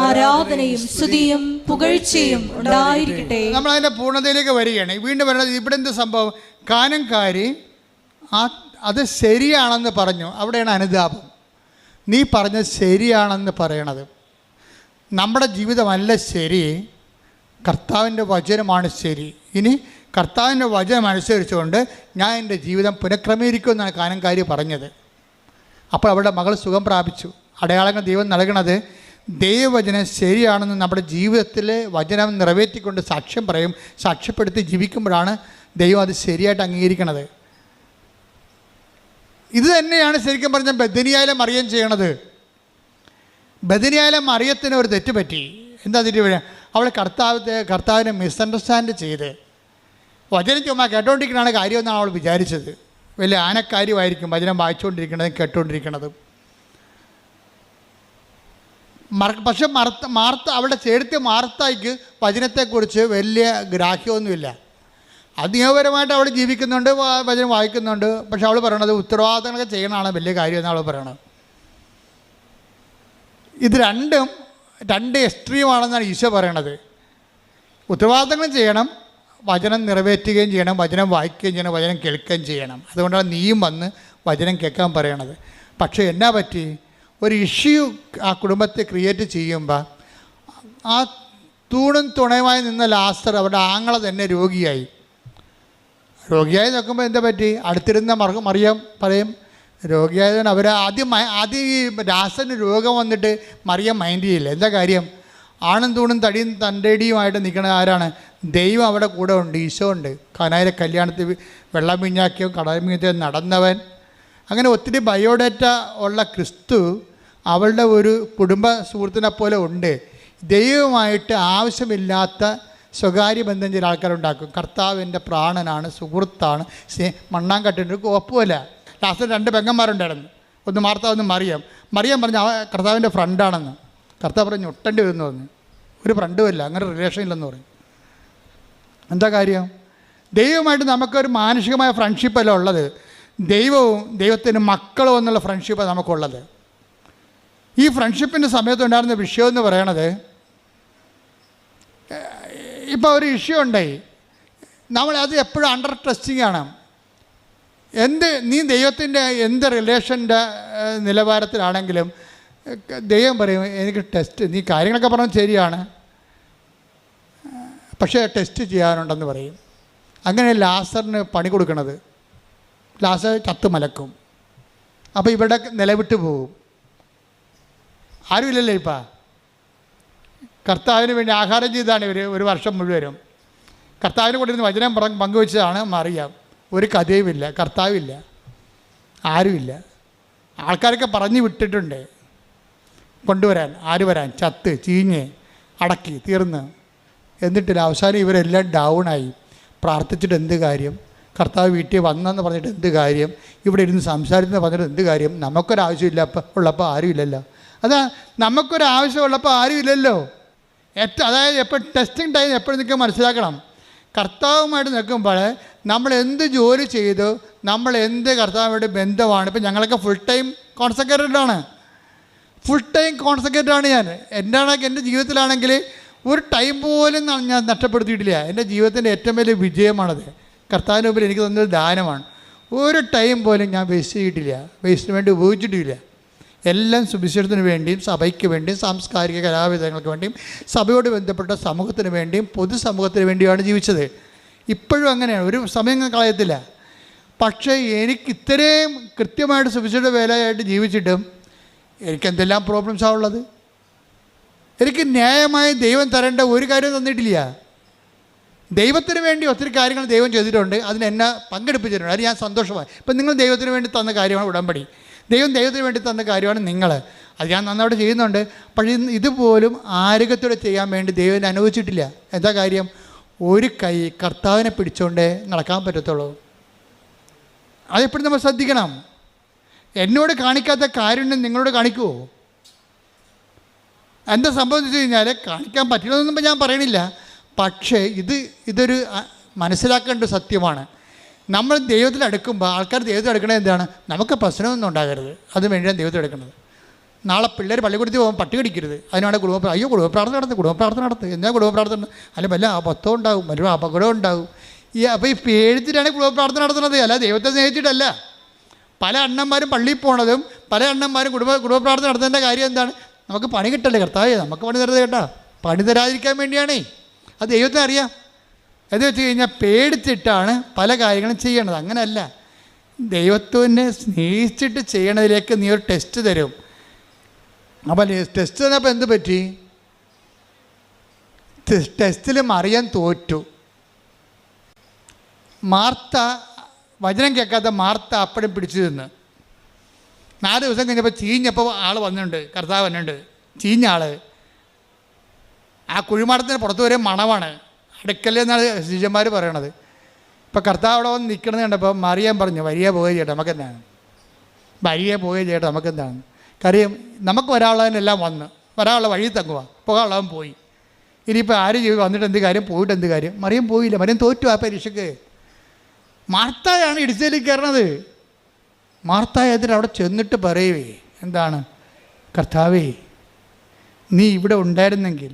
ആരാധനയും സ്തുതിയും പുകഴ്ചയും ഉണ്ടായിരിക്കട്ടെ. നമ്മൾ അതിൻ്റെ പൂർണ്ണതയിലേക്ക് വരികയാണ്. വീണ്ടും വരുന്നത് ഇവിടെ എന്ത് സംഭവം? കാനംകാരി അത് ശരിയാണെന്ന് പറഞ്ഞു. അവിടെയാണ് അനുതാപം. നീ പറഞ്ഞത് ശരിയാണെന്ന് പറയണത്. നമ്മുടെ ജീവിതമല്ല ശരി, കർത്താവിൻ്റെ വചനമാണ് ശരി. ഇനി കർത്താവിൻ്റെ വചനം അനുസരിച്ചുകൊണ്ട് ഞാൻ എൻ്റെ ജീവിതം പുനഃക്രമീകരിക്കുമെന്നാണ് കാനംകാരി പറഞ്ഞത്. അപ്പോൾ അവരുടെ മകൾ സുഖം പ്രാപിച്ചു. അടയാളങ്ങൾ ദൈവം നൽകണത് ദൈവവചനം ശരിയാണെന്ന് നമ്മുടെ ജീവിതത്തിലെ വചനം നിറവേറ്റിക്കൊണ്ട് സാക്ഷ്യം പറയും. സാക്ഷ്യപ്പെടുത്തി ജീവിക്കുമ്പോഴാണ് ദൈവം അത് ശരിയായിട്ട് അംഗീകരിക്കണത്. ഇത് തന്നെയാണ് ശരിക്കും പറഞ്ഞാൽ ബദനിയായാലും മറിയം ചെയ്യണത്. ബദനിയായാലും മറിയത്തിന് ഒരു തെറ്റ് പറ്റി. എന്താ തെറ്റ്? അവൾ കർത്താവിനെ മിസ്അണ്ടർസ്റ്റാൻഡ് ചെയ്ത് വചനം ചുമ്മാ കേട്ടോണ്ടിരിക്കണതാണ് കാര്യമെന്നാണ് അവൾ വിചാരിച്ചത്. വലിയ ആനക്കാര്യമായിരിക്കും വചനം വായിച്ചുകൊണ്ടിരിക്കണതും കേട്ടുകൊണ്ടിരിക്കണതും. പക്ഷെ മാർത്ത അവളുടെ ചേർത്തിയ മാർത്തായ്ക്ക് വചനത്തെക്കുറിച്ച് വലിയ ഗ്രാഹ്യമൊന്നുമില്ല. അത് നിയമപരമായിട്ട് അവൾ ജീവിക്കുന്നുണ്ട്, വചനം വായിക്കുന്നുണ്ട്. പക്ഷെ അവൾ പറയണത് ഉത്തരവാദിത്തങ്ങളൊക്കെ ചെയ്യണതാണ് വലിയ കാര്യം എന്നാണ് അവൾ പറയണത്. ഇത് രണ്ട് എക്സ്ട്രീമാണെന്നാണ് ഈശോ പറയണത്. ഉത്തരവാദിത്തങ്ങളും ചെയ്യണം, വചനം നിറവേറ്റുകയും ചെയ്യണം, വചനം വായിക്കുകയും ചെയ്യണം, വചനം കേൾക്കുകയും ചെയ്യണം. അതുകൊണ്ടാണ് നീയും വന്ന് വചനം കേൾക്കാൻ പറയണത്. പക്ഷേ എന്നാ പറ്റി? ഒരു ഇഷ്യൂ ആ കുടുംബത്തെ ക്രിയേറ്റ് ചെയ്യുമ്പോൾ ആ തൂണും തുണയുമായി നിന്ന ലാസർ അവരുടെ ആങ്ങളെ തന്നെ രോഗിയായി നോക്കുമ്പോൾ എന്താ പറ്റി? അടുത്തിരുന്ന മറിയം പറയും രോഗിയായതുകൊണ്ട് അവർ ആദ്യം ഈ ലാസറിന് രോഗം വന്നിട്ട് മറിയം മൈൻഡ് ചെയ്യില്ല. എന്താ കാര്യം? ആണും തൂണും തടിയും തണ്ടടിയുമായിട്ട് നിൽക്കണ ആരാണ്? ദൈവം അവിടെ കൂടെ ഉണ്ട്, ഈശോ ഉണ്ട്. കാനായിലെ കല്യാണത്തിൽ വെള്ളം വീഞ്ഞാക്കിയോ കടൽ വീഞ്ഞാക്കിയോ നടന്നവൻ. അങ്ങനെ ഒത്തിരി ബയോഡേറ്റ ഉള്ള ക്രിസ്തു അവളുടെ ഒരു കുടുംബ സുഹൃത്തിനെ പോലെ ഉണ്ട്. ദൈവമായിട്ട് ആവശ്യമില്ലാത്ത സ്വകാര്യ ബന്ധം ചില ആൾക്കാരുണ്ടാക്കും. കർത്താവിൻ്റെ പ്രാണനാണ്, സുഹൃത്താണ്, മണ്ണാങ്കട്ടിൻ്റെ ഒപ്പമല്ല. ലാസ്റ്റ് 2 പെങ്ങന്മാരുണ്ടായിരുന്നു, ഒന്ന് മാർത്ത ഒന്ന് മറിയം പറഞ്ഞ് കർത്താവിൻ്റെ ഫ്രണ്ടാണെന്ന്. കർത്താവ് പറഞ്ഞ് ഒട്ടേണ്ടി വരുന്നു പറഞ്ഞു. ഒരു ഫ്രണ്ടുമല്ല, അങ്ങനെ റിലേഷൻ ഇല്ലെന്ന് പറയും. എന്താ കാര്യം? ദൈവമായിട്ട് നമുക്കൊരു മാനുഷികമായ ഫ്രണ്ട്ഷിപ്പല്ല ഉള്ളത്. ദൈവവും ദൈവത്തിന് മക്കളും എന്നുള്ള ഫ്രണ്ട്ഷിപ്പാണ് നമുക്കുള്ളത്. ഈ ഫ്രണ്ട്ഷിപ്പിൻ്റെ സമയത്തുണ്ടായിരുന്ന വിഷയം എന്ന് പറയണത്, ഇപ്പോൾ ഒരു ഇഷ്യൂ ഉണ്ടായി, നമ്മളത് എപ്പോഴും അണ്ടർ ടെസ്റ്റിംഗ് ആണ്. നീ ദൈവത്തിൻ്റെ എന്ത് റിലേഷൻ്റെ നിലവാരത്തിലാണെങ്കിലും ദൈവം പറയും എനിക്ക് ടെസ്റ്റ്, നീ കാര്യങ്ങളൊക്കെ പറഞ്ഞത് ശരിയാണ്, പക്ഷേ ടെസ്റ്റ് ചെയ്യാനുണ്ടെന്ന് പറയും. അങ്ങനെ ലാസറിന് പണി കൊടുക്കണത്. ലാസർ ചത്ത് മലക്കും. അപ്പോൾ ഇവിടെ നിലവിട്ട് പോകും. ആരുമില്ലല്ലോ ഇപ്പം. കർത്താവിന് വേണ്ടി ആഹാരം ചെയ്താണ് ഇവർ ഒരു വർഷം മുഴുവനും. കർത്താവിനെ കൊണ്ടിരുന്ന് വചനം പങ്കുവെച്ചതാണ് മറിയാം. ഒരു കഥയുമില്ല, കർത്താവില്ല, ആരുമില്ല. ആൾക്കാരൊക്കെ പറഞ്ഞു വിട്ടിട്ടുണ്ട് കൊണ്ടുവരാൻ, ആര് വരാൻ, ചത്ത് ചീഞ്ഞ് അടക്കി തീർന്ന്. എന്നിട്ടില്ല, അവസാനം ഇവരെല്ലാം ഡൗണായി. പ്രാർത്ഥിച്ചിട്ട് എന്ത് കാര്യം, കർത്താവ് വീട്ടിൽ വന്നെന്ന് പറഞ്ഞിട്ട് എന്ത് കാര്യം, ഇവിടെ ഇരുന്ന് സംസാരിച്ചെന്ന് പറഞ്ഞിട്ട് എന്ത് കാര്യം, നമുക്കൊരാവശ്യമില്ല ഉള്ളപ്പോൾ ആരുമില്ലല്ലോ. അതാ നമുക്കൊരാവശ്യമുള്ളപ്പോൾ ആരുമില്ലല്ലോ. അതായത് എപ്പോഴും ടെസ്റ്റിംഗ് ടൈം എപ്പോഴും നിൽക്കാൻ മനസ്സിലാക്കണം. കർത്താവുമായിട്ട് നിൽക്കുമ്പോൾ നമ്മൾ എന്ത് ജോലി ചെയ്തു, നമ്മൾ എന്ത് കർത്താവുമായിട്ട് ബന്ധമാണ്. ഇപ്പം ഞങ്ങളൊക്കെ ഫുൾ ടൈം കോൺസെൻട്രേറ്റഡാണ്. ഞാൻ എൻ്റെ ജീവിതത്തിലാണെങ്കിൽ ഒരു ടൈം പോലും ഞാൻ നഷ്ടപ്പെടുത്തിയിട്ടില്ല. എൻ്റെ ജീവിതത്തിൻ്റെ ഏറ്റവും വലിയ വിജയമാണത്. കർത്താവിന് മുമ്പിൽ എനിക്ക് തന്നൊരു ദാനമാണ്. ഒരു ടൈം പോലും ഞാൻ വേസ്റ്റ് ചെയ്തിട്ടില്ല, വേസ്റ്റിന് വേണ്ടി ഉപയോഗിച്ചിട്ടില്ല. എല്ലാം സുവിശേഷത്തിന് വേണ്ടിയും സഭയ്ക്ക് വേണ്ടിയും സാംസ്കാരിക കലാവിധങ്ങൾക്ക് വേണ്ടിയും സഭയോട് ബന്ധപ്പെട്ട സമൂഹത്തിന് വേണ്ടിയും പൊതുസമൂഹത്തിന് വേണ്ടിയാണ് ജീവിച്ചത്. ഇപ്പോഴും അങ്ങനെയാണ്, ഒരു സമയം കളയത്തില്ല. പക്ഷേ എനിക്ക് ഇത്രയും കൃത്യമായിട്ട് സുവിശേഷ വേലയായിട്ട് ജീവിച്ചിട്ടും എനിക്കെന്തെല്ലാം പ്രോബ്ലംസാണ് ഉള്ളത്. എനിക്ക് ന്യായമായി ദൈവം തരേണ്ട ഒരു കാര്യം തന്നിട്ടില്ല. ദൈവത്തിന് വേണ്ടി ഒത്തിരി കാര്യങ്ങൾ ദൈവം ചെയ്തിട്ടുണ്ട്, അതിനെന്നെ പങ്കെടുപ്പിച്ചിട്ടുണ്ട്. അത് ഞാൻ സന്തോഷമായി. ഇപ്പം നിങ്ങൾ ദൈവത്തിന് വേണ്ടി തന്ന കാര്യമാണ് ഉടമ്പടി, ദൈവത്തിന് വേണ്ടി തന്ന കാര്യമാണ് നിങ്ങൾ. അത് ഞാൻ നന്നായിട്ട് ചെയ്യുന്നുണ്ട്. പക്ഷേ ഇതുപോലും ആരോഗ്യത്തോടെ ചെയ്യാൻ വേണ്ടി ദൈവം അനുവദിച്ചിട്ടില്ല. എന്താ കാര്യം? ഒരു കൈ കർത്താവിനെ പിടിച്ചുകൊണ്ടേ നടക്കാൻ പറ്റത്തുള്ളൂ. അതെപ്പോഴും നമ്മൾ ശ്രദ്ധിക്കണം. എന്നോട് കാണിക്കാത്ത കാര്യം നിങ്ങളോട് കാണിക്കുമോ? എന്താ സംഭവിച്ചു കഴിഞ്ഞാൽ, കാണിക്കാൻ പറ്റില്ലെന്നൊന്നും ഞാൻ പറയണില്ല. പക്ഷേ ഇതൊരു മനസ്സിലാക്കേണ്ട സത്യമാണ്. നമ്മൾ ദൈവത്തിൽ അടുക്കുമ്പോൾ ആൾക്കാർ ദൈവത്തിൽ അടുക്കണത് എന്താണ്? നമുക്ക് പ്രശ്നമൊന്നും ഉണ്ടാകരുത്, അത് വേണ്ടിയാണ് ദൈവത്തിൽ എടുക്കുന്നത്. നാളെ പിള്ളേർ പള്ളിക്കൂടത്തിൽ പോകുമ്പോൾ പട്ടി കടിക്കരുത്, അതിനാണ് കുടുംബ പ്രാർത്ഥന നടത്തുക. എന്നാൽ കുടുംബ പ്രാർത്ഥന അല്ല, വല്ല അബദ്ധം ഉണ്ടാകും, വല്ല അപകടം ഉണ്ടാകും. അപ്പോൾ ഈ പേടിച്ചിട്ടാണ് കുടുംബ പ്രാർത്ഥന നടത്തുന്നത്, അല്ല ദൈവത്തെ സ്നേഹിച്ചിട്ടല്ല. പല അണ്ണന്മാരും പള്ളിയിൽ പോണതും പല അണ്ണന്മാരും കുടുംബ പ്രാർത്ഥന നടത്തേണ്ട കാര്യം എന്താണ്? നമുക്ക് പണി കിട്ടല്ലേ കർത്താവേ, നമുക്ക് പണി തരുന്നത് കേട്ടാ, പണി തരാതിരിക്കാൻ വേണ്ടിയാണേ. അത് ദൈവത്തിന് അറിയാം. എന്ന് വെച്ച് കഴിഞ്ഞാൽ പേടിച്ചിട്ടാണ് പല കാര്യങ്ങളും ചെയ്യണത്. അങ്ങനെയല്ല, ദൈവത്തിനെ സ്നേഹിച്ചിട്ട് ചെയ്യണതിലേക്ക് നീ ഒരു ടെസ്റ്റ് തരും. അപ്പം ടെസ്റ്റ് തന്നപ്പോൾ എന്ത് പറ്റി? ടെസ്റ്റിൽ മറിയാൻ തോറ്റു. മാർത്ത, വചനം കേൾക്കാത്ത മാർത്ത അപ്പഴും പിടിച്ചു നിന്ന്. 4 ദിവസം കഴിഞ്ഞപ്പോൾ ചീഞ്ഞപ്പോൾ ആൾ വന്നിട്ടുണ്ട്, കർത്താവ് വന്നിട്ടുണ്ട്, ചീഞ്ഞ ആൾ. ആ കുഴിമാടത്തിന് പുറത്ത് വരെ മണമാണ്, അടുക്കല്ലേ എന്നാണ് ശിഷ്യന്മാർ പറയണത്. ഇപ്പോൾ കർത്താവ് അവിടെ വന്ന് നിൽക്കണമെന്ന് കണ്ടപ്പോൾ മറിയാൻ പറഞ്ഞു, വരിക പോവുകയും ചെയ്യട്ടെ, നമുക്കെന്താണ്, വരിക പോവുകയും ചെയ്യട്ടെ, നമുക്കെന്താണ്. കാര്യം നമുക്ക് വരാനുള്ളതിനെല്ലാം വന്ന്, വരാനുള്ള വഴി തങ്ങുക, പോകാനുള്ളവൻ പോയി. ഇനിയിപ്പോൾ ആര് വന്നിട്ട് എന്ത് കാര്യം, പോയിട്ട് എന്ത് കാര്യം? മറിയം പോയില്ല, മറിയം തോറ്റു ആ പരീക്ഷയ്ക്ക്. മാർത്തായാണ് ഇടിച്ചതിൽ കയറണത്. മാർത്തായതിന് അവിടെ ചെന്നിട്ട് പറയുവേ, എന്താണ്? കർത്താവേ, നീ ഇവിടെ ഉണ്ടായിരുന്നെങ്കിൽ.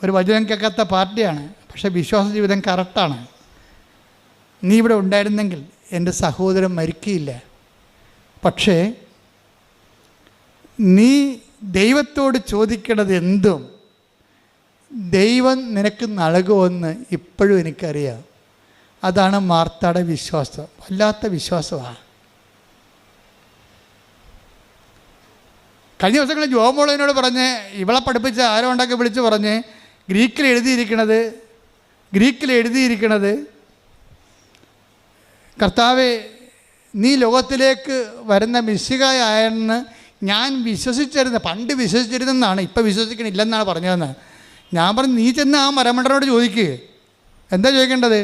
ഒരു വചനം കേൾക്കാത്ത പാർട്ടിയാണ്, പക്ഷേ വിശ്വാസ ജീവിതം കറക്റ്റാണ്. നീ ഇവിടെ ഉണ്ടായിരുന്നെങ്കിൽ എൻ്റെ സഹോദരൻ മരിക്കില്ല. പക്ഷേ നീ ദൈവത്തോട് ചോദിക്കണത് എന്തും ദൈവം നിനക്ക് നൽകുമെന്ന് ഇപ്പോഴും എനിക്കറിയാം. അതാണ് മാർത്തയുടെ വിശ്വാസം. വല്ലാത്ത വിശ്വാസമാണ്. കഴിഞ്ഞ ദിവസങ്ങളിൽ ജോമോളതിനോട് പറഞ്ഞ്, ഇവളെ പഠിപ്പിച്ച ആരോ ഉണ്ടാക്കി വിളിച്ച് പറഞ്ഞ്, ഗ്രീക്കിൽ എഴുതിയിരിക്കണത് കർത്താവേ, നീ ലോകത്തിലേക്ക് വരുന്ന മിശിഹായെന്ന് ഞാൻ പണ്ട് വിശ്വസിച്ചിരുന്നെന്നാണ്, ഇപ്പം വിശ്വസിക്കണില്ലെന്നാണ് പറഞ്ഞതെന്ന്. ഞാൻ പറഞ്ഞു, നീ ചെന്ന് ആ മരമണ്ടനോട് ചോദിക്കുക, എന്താ ചോദിക്കേണ്ടത്?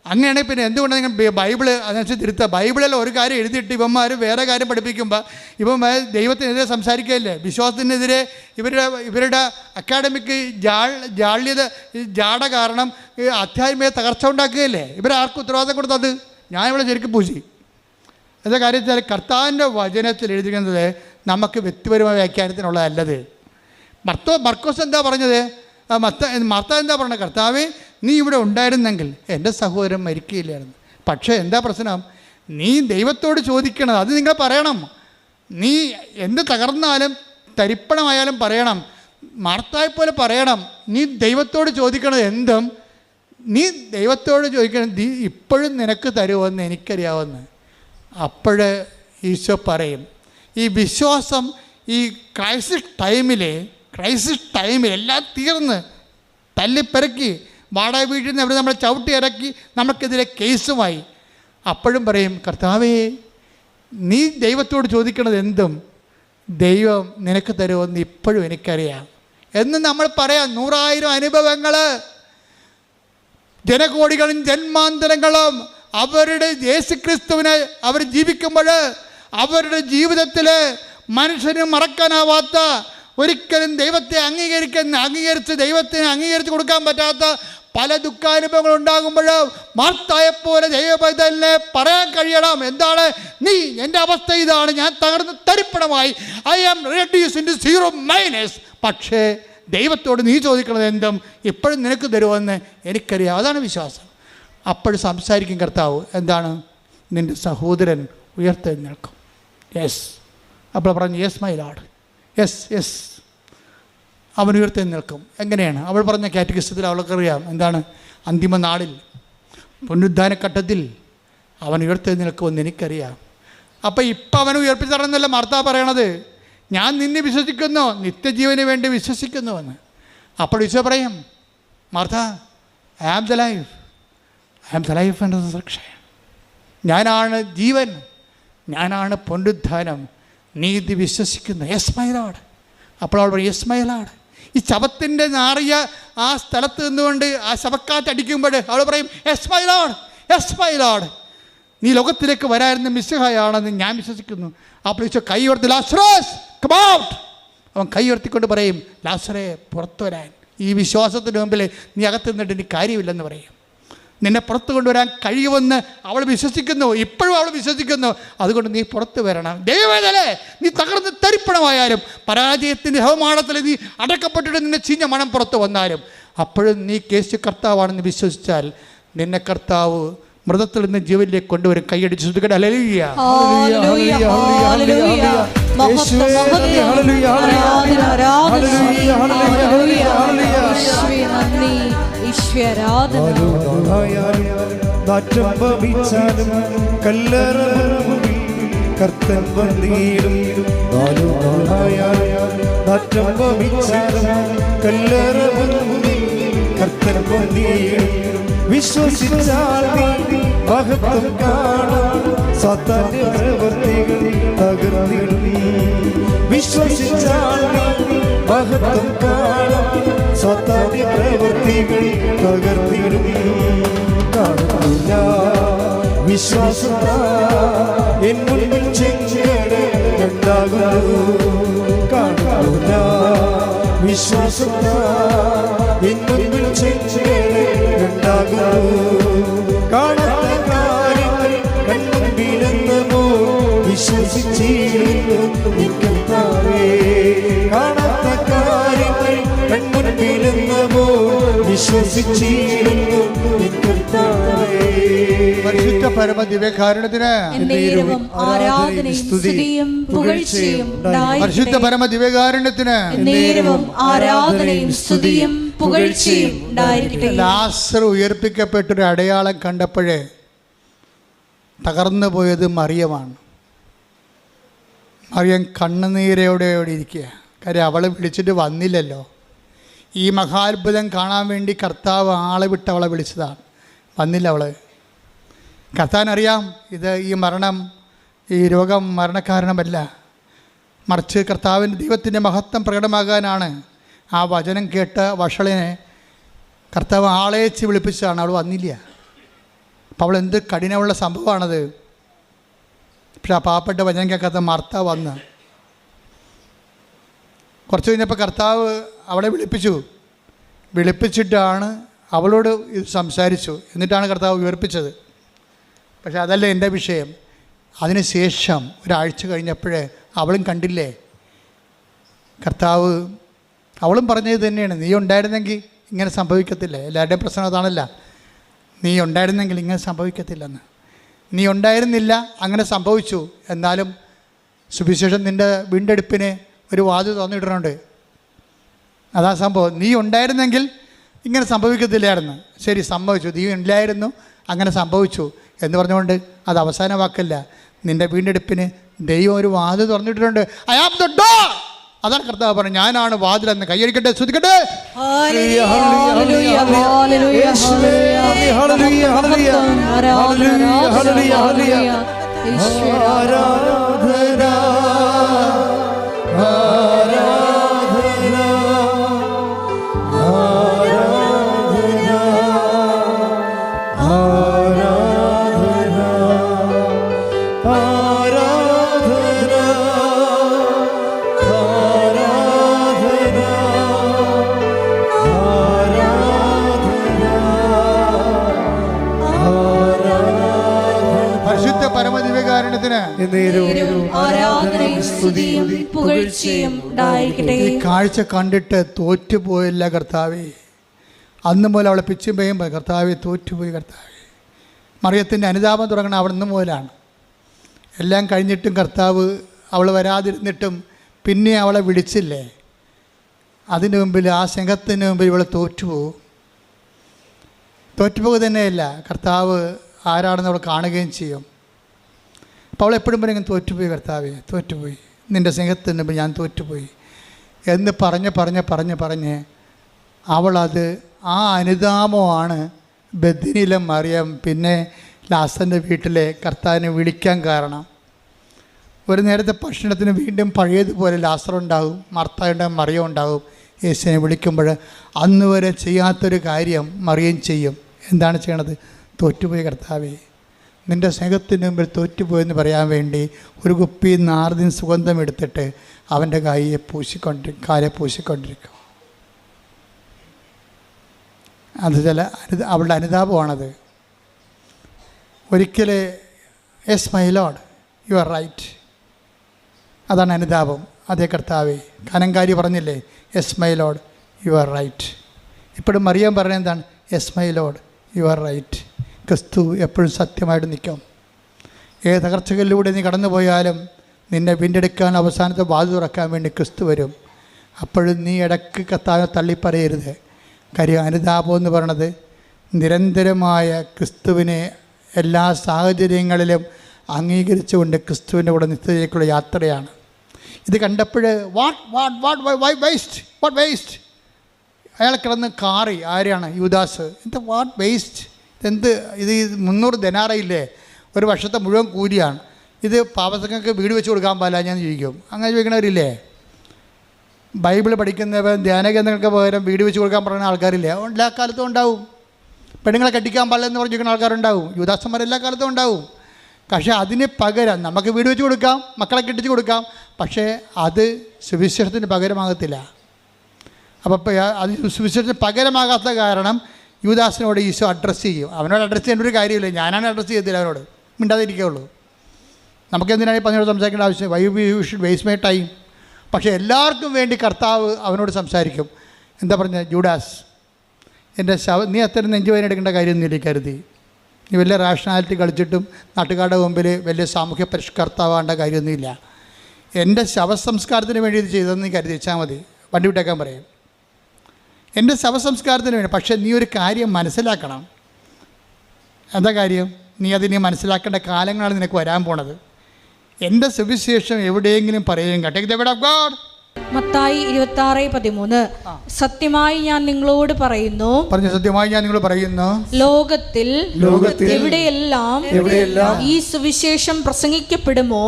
അങ്ങനെയാണെങ്കിൽ പിന്നെ എന്തുകൊണ്ട് നിങ്ങൾ ബൈബിള് അതനുസരിച്ച് തിരുത്തുക? ബൈബിളിൽ ഒരു കാര്യം എഴുതിയിട്ട് ഇവന്മാർ വേറെ കാര്യം പഠിപ്പിക്കുമ്പോൾ ഇവന്മാർ ദൈവത്തിനെതിരെ സംസാരിക്കുകയല്ലേ, വിശ്വാസത്തിനെതിരെ. ഇവരുടെ അക്കാഡമിക് ജാട കാരണം ആധ്യാത്മിക തകർച്ച ഉണ്ടാക്കുകയല്ലേ. ഇവരാർക്കും ഉത്തരവാദിത്തം കൊടുത്തത്? ഞാൻ ഇവിടെ ശരിക്കും പൂശി. എന്താ കാര്യം വെച്ചാൽ, കർത്താവിൻ്റെ വചനത്തിൽ എഴുതിക്കുന്നത് നമുക്ക് വ്യക്തിപരമായ വ്യാഖ്യാനത്തിനുള്ളതല്ലത്. മർക്കോസ് എന്താ പറഞ്ഞത്? മാർത്ത എന്താ പറഞ്ഞത്? കർത്താവേ, നീ ഇവിടെ ഉണ്ടായിരുന്നെങ്കിൽ എൻ്റെ സഹോദരൻ മരിക്കുകയില്ലായിരുന്നു. പക്ഷേ എന്താ പ്രശ്നം? നീ ദൈവത്തോട് ചോദിക്കണം, അത് നിങ്ങൾ പറയണം. നീ എന്ത് തകർന്നാലും തരിപ്പണമായാലും പറയണം, മാർത്തായെ പോലെ പറയണം, നീ ദൈവത്തോട് ചോദിക്കണത് എന്തും നീ ദൈവത്തോട് ചോദിക്കണം, ഇപ്പോഴും നിനക്ക് തരുമെന്ന് എനിക്കറിയാവുന്ന. അപ്പോൾ ഈശോ പറയും, ഈ വിശ്വാസം ഈ ക്രൈസിസ് ടൈമിൽ എല്ലാം തീർന്ന് തല്ലിപ്പെരക്കി വാടക വീട്ടിൽ നിന്ന് അവർ നമ്മളെ ചവിട്ടി ഇറക്കി നമുക്കെതിരെ കേസുമായി. അപ്പോഴും പറയും, കർത്താവേ നീ ദൈവത്തോട് ചോദിക്കണത് എന്തും ദൈവം നിനക്ക് തരുമെന്ന് ഇപ്പോഴും എനിക്കറിയാം എന്ന് നമ്മൾ പറയാം. 100,000 അനുഭവങ്ങൾ, ജനകോടികളും ജന്മാന്തരങ്ങളും അവരുടെ യേശുക്രിസ്തുവിനെ അവർ ജീവിക്കുമ്പോൾ അവരുടെ ജീവിതത്തിൽ മനുഷ്യന് മറക്കാനാവാത്ത, ഒരിക്കലും ദൈവത്തെ അംഗീകരിച്ച് കൊടുക്കാൻ പറ്റാത്ത പല ദുഃഖാനുഭവങ്ങൾ ഉണ്ടാകുമ്പോൾ മാർത്തായെപ്പോലെ ദൈവപൈതലിനെ പറയാൻ കഴിയണം, എന്താണ്, നീ എൻ്റെ അവസ്ഥ ഇതാണ്, ഞാൻ തകർന്ന് തരിപ്പണമായി, ഐ ആം റെഡ്യൂസ് ഇൻടു 0 പക്ഷേ ദൈവത്തോട് നീ ചോദിക്കണത് എന്തും ഇപ്പോഴും നിനക്ക് തരുമെന്ന് എനിക്കറിയാം. അതാണ് വിശ്വാസം. അപ്പോഴും സംസാരിക്കും കർത്താവ്, എന്താണ്, നിൻ്റെ സഹോദരൻ ഉയർത്തെഴുന്നേൽക്കും. യെസ്. അപ്പോൾ പറഞ്ഞു, യെസ് മൈ ലോർഡ്, യെസ് അവൻ ഉയർത്തെഴുന്നേൽക്കും. എങ്ങനെയാണ്? അവൾ പറഞ്ഞ കാറ്റഗിസത്തിൽ അവൾക്കറിയാം, എന്താണ്, അന്തിമ നാളിൽ പുനരുദ്ധാനഘട്ടത്തിൽ അവൻ ഉയർത്തെഴുന്നേൽക്കുമെന്ന് എനിക്കറിയാം. അപ്പോൾ ഇപ്പം അവൻ ഉയർപ്പിച്ച് തരണമെന്നല്ല മാർത്ത പറയണത്, ഞാൻ നിന്നെ വിശ്വസിക്കുന്നു, നിത്യജീവന് വേണ്ടി വിശ്വസിക്കുന്നുവെന്ന്. അപ്പോൾ ഈശോ പറയും, Martha, I am the life and resurrection. ഞാനാണ് ജീവൻ, ഞാനാണ് പുനരുദ്ധാനം, നീ ഇത് വിശ്വസിക്കുന്നു. Yes my lord. അപ്പോൾ അവൾ പറയും, യെസ് മൈ ലോർഡ്. ഈ ശവത്തിൻ്റെ നാറിയ ആ സ്ഥലത്ത് നിന്നുകൊണ്ട് ആ ശവക്കാറ്റടിക്കുമ്പോൾ അവൾ പറയും, യെസ് മൈ ലോർഡ്, നീ ലോകത്തിലേക്ക് വരായിരുന്ന മിശിഹായാണെന്ന് ഞാൻ വിശ്വസിക്കുന്നു. അപ്പോൾ ഈശോ കൈ ഉയർത്തി, ലാസറസ് കം ഔട്ട്. അവൻ കൈ ഉയർത്തിക്കൊണ്ട് പറയും, ലാസറേ പുറത്തു വരാൻ. ഈ വിശ്വാസത്തിന് മുമ്പിൽ നീ അകത്ത് നിന്നിട്ട് എനിക്ക് കാര്യമില്ലെന്ന് പറയും. നിന്നെ പുറത്തു കൊണ്ടുവരാൻ കഴിയുമെന്ന് അവൾ വിശ്വസിക്കുന്നു, ഇപ്പോഴും അവൾ വിശ്വസിക്കുന്നു. അതുകൊണ്ട് നീ പുറത്തു വരണം. ദൈവവേദനേ, നീ തകർന്ന് തരിപ്പണമായാലും, പരാജയത്തിൻ്റെ ഹവമാണത്തിൽ നീ അടക്കപ്പെട്ടിട്ട് നിന്നെ ചീഞ്ഞ മണം പുറത്തു വന്നാലും, അപ്പോഴും നീ യേശു കർത്താവാണെന്ന് വിശ്വസിച്ചാൽ നിന്നെ കർത്താവ് മൃതത്തിൽ നിന്ന് ജീവനിലേക്ക് കൊണ്ടുവരും. കൈയടിച്ച് ശ്രുതിക്കട്ടെ, ഹല്ലേലൂയ. കർത്തൻ വന്നിടും വിശ്വസിച്ചാൽ മഹത്വം കാണാം, സാത്താന്റെ പ്രവൃത്തികൾ തകർന്നിടും. വിശ്വസിച്ചാൽ മഹത്വം കാണാം, സാത്താന്റെ പ്രവൃത്തികൾ തകർന്നിടും. കാണുന്നില്ല വിശ്വാസത്താ എൻ മുൻപിൽ ചെങ്കടൽ ഉണ്ടാകുന്നു. കാണുന്നില്ല വിശ്വാസത്താ എൻ മുൻപിൽ ചെങ്കടൽ ഉണ്ടാകുന്നു. കാണാത്ത കാര്യങ്ങൾ കൺമുൻപിലെന്നോ വിശ്വസിച്ചിരുന്നു നിൽക്കുന്നവേ. കാണാത്ത കാര്യങ്ങൾ കൺമുൻപിലെന്നോ വിശ്വസിച്ചിരുന്നു നിൽക്കുന്നവേ. പരിശുദ്ധ പരമ ദിവ്യകാരുണ്യത്തിന് ആരാധനയും സ്തുതിയും പുകഴ്ചയും ഉണ്ടായിരിക്കട്ടെ. പരിശുദ്ധ പരമ ദിവ്യകാരുണ്യത്തിന് ആരാധനയും സ്തുതിയും പുകഴ്ചയും ഉണ്ടായിരിക്കട്ടെ. ലാസർ ഉയർപ്പിക്കപ്പെട്ടൊരു അടയാളം കണ്ടപ്പോഴേ തകർന്നു പോയത് മറിയമാണ്. മറിയം കണ്ണുനീരോടെ ഇരിക്കുക. കാര്യം അവൾ വിളിച്ചിട്ട് വന്നില്ലല്ലോ. ഈ മഹാത്ഭുതം കാണാൻ വേണ്ടി കർത്താവ് ആളെ വിട്ട് അവളെ വിളിച്ചതാണ്. വന്നില്ല അവൾ. കർത്താവിനറിയാം ഇത് ഈ രോഗം മരണകാരണമല്ല, മറിച്ച് കർത്താവിൻ്റെ ദൈവത്തിൻ്റെ മഹത്വം പ്രകടമാകാനാണ്. ആ വചനം കേട്ട വഷളിനെ കർത്താവ് ആളേച്ച് വിളിപ്പിച്ചതാണ്. അവൾ വന്നില്ല. അപ്പോൾ അവൾ എന്ത് കഠിനമുള്ള സംഭവമാണത്. പക്ഷെ ആ പാവപ്പെട്ട വചനം കേൾക്കാത്ത മാർത്ത വന്ന് കുറച്ച് കഴിഞ്ഞപ്പോൾ കർത്താവ് അവളെ വിളിപ്പിച്ചിട്ടാണ് അവളോട് ഇത് സംസാരിച്ചു. എന്നിട്ടാണ് കർത്താവ് ഉയർപ്പിച്ചത്. പക്ഷെ അതല്ല എൻ്റെ വിഷയം. അതിനുശേഷം ഒരാഴ്ച കഴിഞ്ഞപ്പോഴേ അവളും കണ്ടില്ലേ കർത്താവ്, അവളും പറഞ്ഞത് തന്നെയാണ്, നീ ഉണ്ടായിരുന്നെങ്കിൽ ഇങ്ങനെ സംഭവിക്കത്തില്ല. എല്ലാവരുടെയും പ്രശ്നം അതാണല്ല, നീ ഉണ്ടായിരുന്നെങ്കിൽ ഇങ്ങനെ സംഭവിക്കത്തില്ലെന്ന്. നീ ഉണ്ടായിരുന്നില്ല, അങ്ങനെ സംഭവിച്ചു. എന്നാലും സുവിശേഷം നിൻ്റെ വീണ്ടെടുപ്പിന് ഒരു വാതിൽ തുറന്നിടുന്നുണ്ട്. അതാ സംഭവം. നീ ഉണ്ടായിരുന്നെങ്കിൽ ഇങ്ങനെ സംഭവിക്കത്തില്ലായിരുന്നു. ശരി, സംഭവിച്ചു, നീ ഇല്ലായിരുന്നു, അങ്ങനെ സംഭവിച്ചു എന്ന് പറഞ്ഞുകൊണ്ട് അത് അവസാന വാക്കല്ല. നിൻ്റെ വീണ്ടെടുപ്പിന് ദൈവം ഒരു വാതിൽ തുറന്നിട്ടുണ്ട്. I am the door. അതാണ് കർത്താവ് പറഞ്ഞു, ഞാനാണ് വാതിലെന്ന്. കൈയടിക്കട്ടെ, ശ്രദ്ധിക്കട്ടെ. ഈ കാഴ്ച കണ്ടിട്ട് തോറ്റുപോയില്ല കർത്താവേ. അന്ന് മുതൽ അവളെ പിച്ചും പേയും പോയി. കർത്താവെ, തോറ്റുപോയി കർത്താവെ. മറിയത്തിൻ്റെ അനുതാപം തുടങ്ങണം അവിടെ നിന്ന് മുതലാണ്. എല്ലാം കഴിഞ്ഞിട്ടും കർത്താവ് അവൾ വരാതിരുന്നിട്ടും പിന്നെ അവളെ വിളിച്ചില്ലേ. അതിന് മുമ്പിൽ, ആ സ്നേഹത്തിന് മുമ്പിൽ ഇവളെ തോറ്റുപോകും. തോറ്റുപോകുക തന്നെയല്ല, കർത്താവ് ആരാണെന്ന് അവൾ കാണുകയും ചെയ്യും. അപ്പോൾ അവൾ എപ്പോഴും പറയും, തോറ്റുപോയി കർത്താവെ, തോറ്റുപോയി, നിൻ്റെ സ്നേഹത്തിന് മുമ്പ് ഞാൻ തോറ്റുപോയി എന്ന് പറഞ്ഞ് അവളത്, ആ അനുതാപമാണ് ബെഥനിയിലെ മറിയം പിന്നെ ലാസറിൻ്റെ വീട്ടിലെ കർത്താവിനെ വിളിക്കാൻ കാരണം. ഒരു നേരത്തെ ഭക്ഷണത്തിന് വീണ്ടും പഴയതുപോലെ ലാസറുണ്ടാവും, മർത്തായുണ്ടാവും, മറിയം ഉണ്ടാവും. യേശുവിനെ വിളിക്കുമ്പോൾ അന്ന് വരെ ചെയ്യാത്തൊരു കാര്യം മറിയം ചെയ്യും. എന്താണ് ചെയ്യണത്? തോറ്റുപോയി കർത്താവേ, നിൻ്റെ സ്നേഹത്തിന് മുമ്പിൽ തോറ്റുപോയെന്ന് പറയാൻ വേണ്ടി ഒരു കുപ്പി നാർദിൻ സുഗന്ധം എടുത്തിട്ട് അവൻ്റെ കാലെ പൂശിക്കൊണ്ടിരിക്കും. അത് അവളുടെ അനുതാപമാണത്. ഒരിക്കൽ yes my lord, you are right. അതാണ് അനുതാപം. അതേ കർത്താവേ, കനങ്കാരി പറഞ്ഞില്ലേ, yes my lord, you are right. ഇപ്പോഴും മറിയാൻ പറഞ്ഞത് എന്താണ്? Yes my lord, you are right. ക്രിസ്തു എപ്പോഴും സത്യമായിട്ട് നിൽക്കും. ഏത് തകർച്ചകളിലൂടെ നീ കടന്നു പോയാലും നിന്നെ വീണ്ടെടുക്കാൻ, അവസാനത്തെ വാതിൽ തുറക്കാൻ വേണ്ടി ക്രിസ്തു വരും. അപ്പോഴും നീ ഇടയ്ക്ക് കർത്താവിനെ തള്ളിപ്പറയരുത്. കാര്യം അനുതാപം എന്ന് പറയണത് നിരന്തരമായ ക്രിസ്തുവിനെ എല്ലാ സാഹചര്യങ്ങളിലും അംഗീകരിച്ചുകൊണ്ട് ക്രിസ്തുവിൻ്റെ കൂടെ നിത്യതയിലേക്കുള്ള യാത്രയാണ്. ഇത് കണ്ടപ്പോൾ വാട്ട് വേസ്റ്റ് അയാൾ കിടന്ന് കാറി. ആരെയാണ്? യൂദാസ്. എന്താ വാട്ട് വേസ്റ്റ്? എന്ത് ഇത്? 300 ദിനാറയില്ലേ, ഒരു വർഷത്തെ മുഴുവൻ കൂലിയാണ്. ഇത് പാവസങ്ങൾക്ക് വീട് വെച്ച് കൊടുക്കാൻ പാടില്ല ഞാൻ ചോദിക്കും. അങ്ങനെ ചോദിക്കണവരില്ലേ? ബൈബിൾ പഠിക്കുന്നവർ ധ്യാനകേന്ദ്രങ്ങൾക്ക് പകരം വീട് വെച്ച് കൊടുക്കാൻ പറയുന്ന ആൾക്കാരില്ലേ? എല്ലാ കാലത്തും ഉണ്ടാവും. പെണ്ണുങ്ങളെ കെട്ടിക്കാൻ പാടില്ല എന്ന് പറഞ്ഞിരിക്കുന്ന ആൾക്കാരുണ്ടാവും. യുവദാസന്മാർ എല്ലാ കാലത്തും ഉണ്ടാവും. പക്ഷേ അതിന് പകരം നമുക്ക് വീട് വെച്ച് കൊടുക്കാം, മക്കളെ കെട്ടിച്ച് കൊടുക്കാം, പക്ഷേ അത് സുവിശേഷത്തിന് പകരമാകത്തില്ല. അപ്പോൾ അത് സുവിശേഷത്തിന് പകരമാകാത്ത കാരണം യൂദാസിനോട് ഈശോ അഡ്രസ്സ് ചെയ്യും. അവനോട് അഡ്രസ്സ് ചെയ്യേണ്ട ഒരു കാര്യമില്ല, ഞാനാണ് അഡ്രസ്സ് ചെയ്യത്തില്ല, അവനോട് മിണ്ടാതിരിക്കുകയുള്ളൂ. നമുക്ക് എന്തിനാണ് ഈ പറഞ്ഞോട് സംസാരിക്കേണ്ട ആവശ്യം? Why you should waste my time. പക്ഷേ എല്ലാവർക്കും വേണ്ടി കർത്താവ് അവനോട് സംസാരിക്കും. എന്താ പറഞ്ഞത്? ജൂഡാസ്, എൻ്റെ നീ അത്ര നെഞ്ചുവേദന എടുക്കേണ്ട കാര്യമൊന്നുമില്ല കരുതി. നീ വലിയ റാഷണാലിറ്റി കളിച്ചിട്ടും നാട്ടുകാരുടെ മുമ്പിൽ വലിയ സാമൂഹ്യ പരിഷ്കർത്താവേണ്ട കാര്യമൊന്നുമില്ല. എൻ്റെ ശവസംസ്കാരത്തിന് വേണ്ടി ഇത് ചെയ്തതെന്ന് നീ കരുതി വെച്ചാൽ മതി. വണ്ടി വിട്ടേക്കാൻ പറയും. എൻ്റെ ശവസംസ്കാരത്തിന് വേണ്ടി. പക്ഷേ നീ ഒരു കാര്യം മനസ്സിലാക്കണം. എന്താ കാര്യം? നീ അതിനെ മനസ്സിലാക്കേണ്ട കാലങ്ങളാണ് നിനക്ക് വരാൻ പോണത്. എൻ്റെ സുവിശേഷം എവിടെയെങ്കിലും പറയും കേട്ടോ, the word of God. Mathai 26:13 സത്യമായി ഞാൻ നിങ്ങളോട് പറയുന്നു, സത്യമായി ഞാൻ നിങ്ങളോട് പറയുന്നു, ലോകത്തിൽ എവിടെയെല്ലാം ഈ സുവിശേഷം പ്രസംഗിക്കപ്പെടുമോ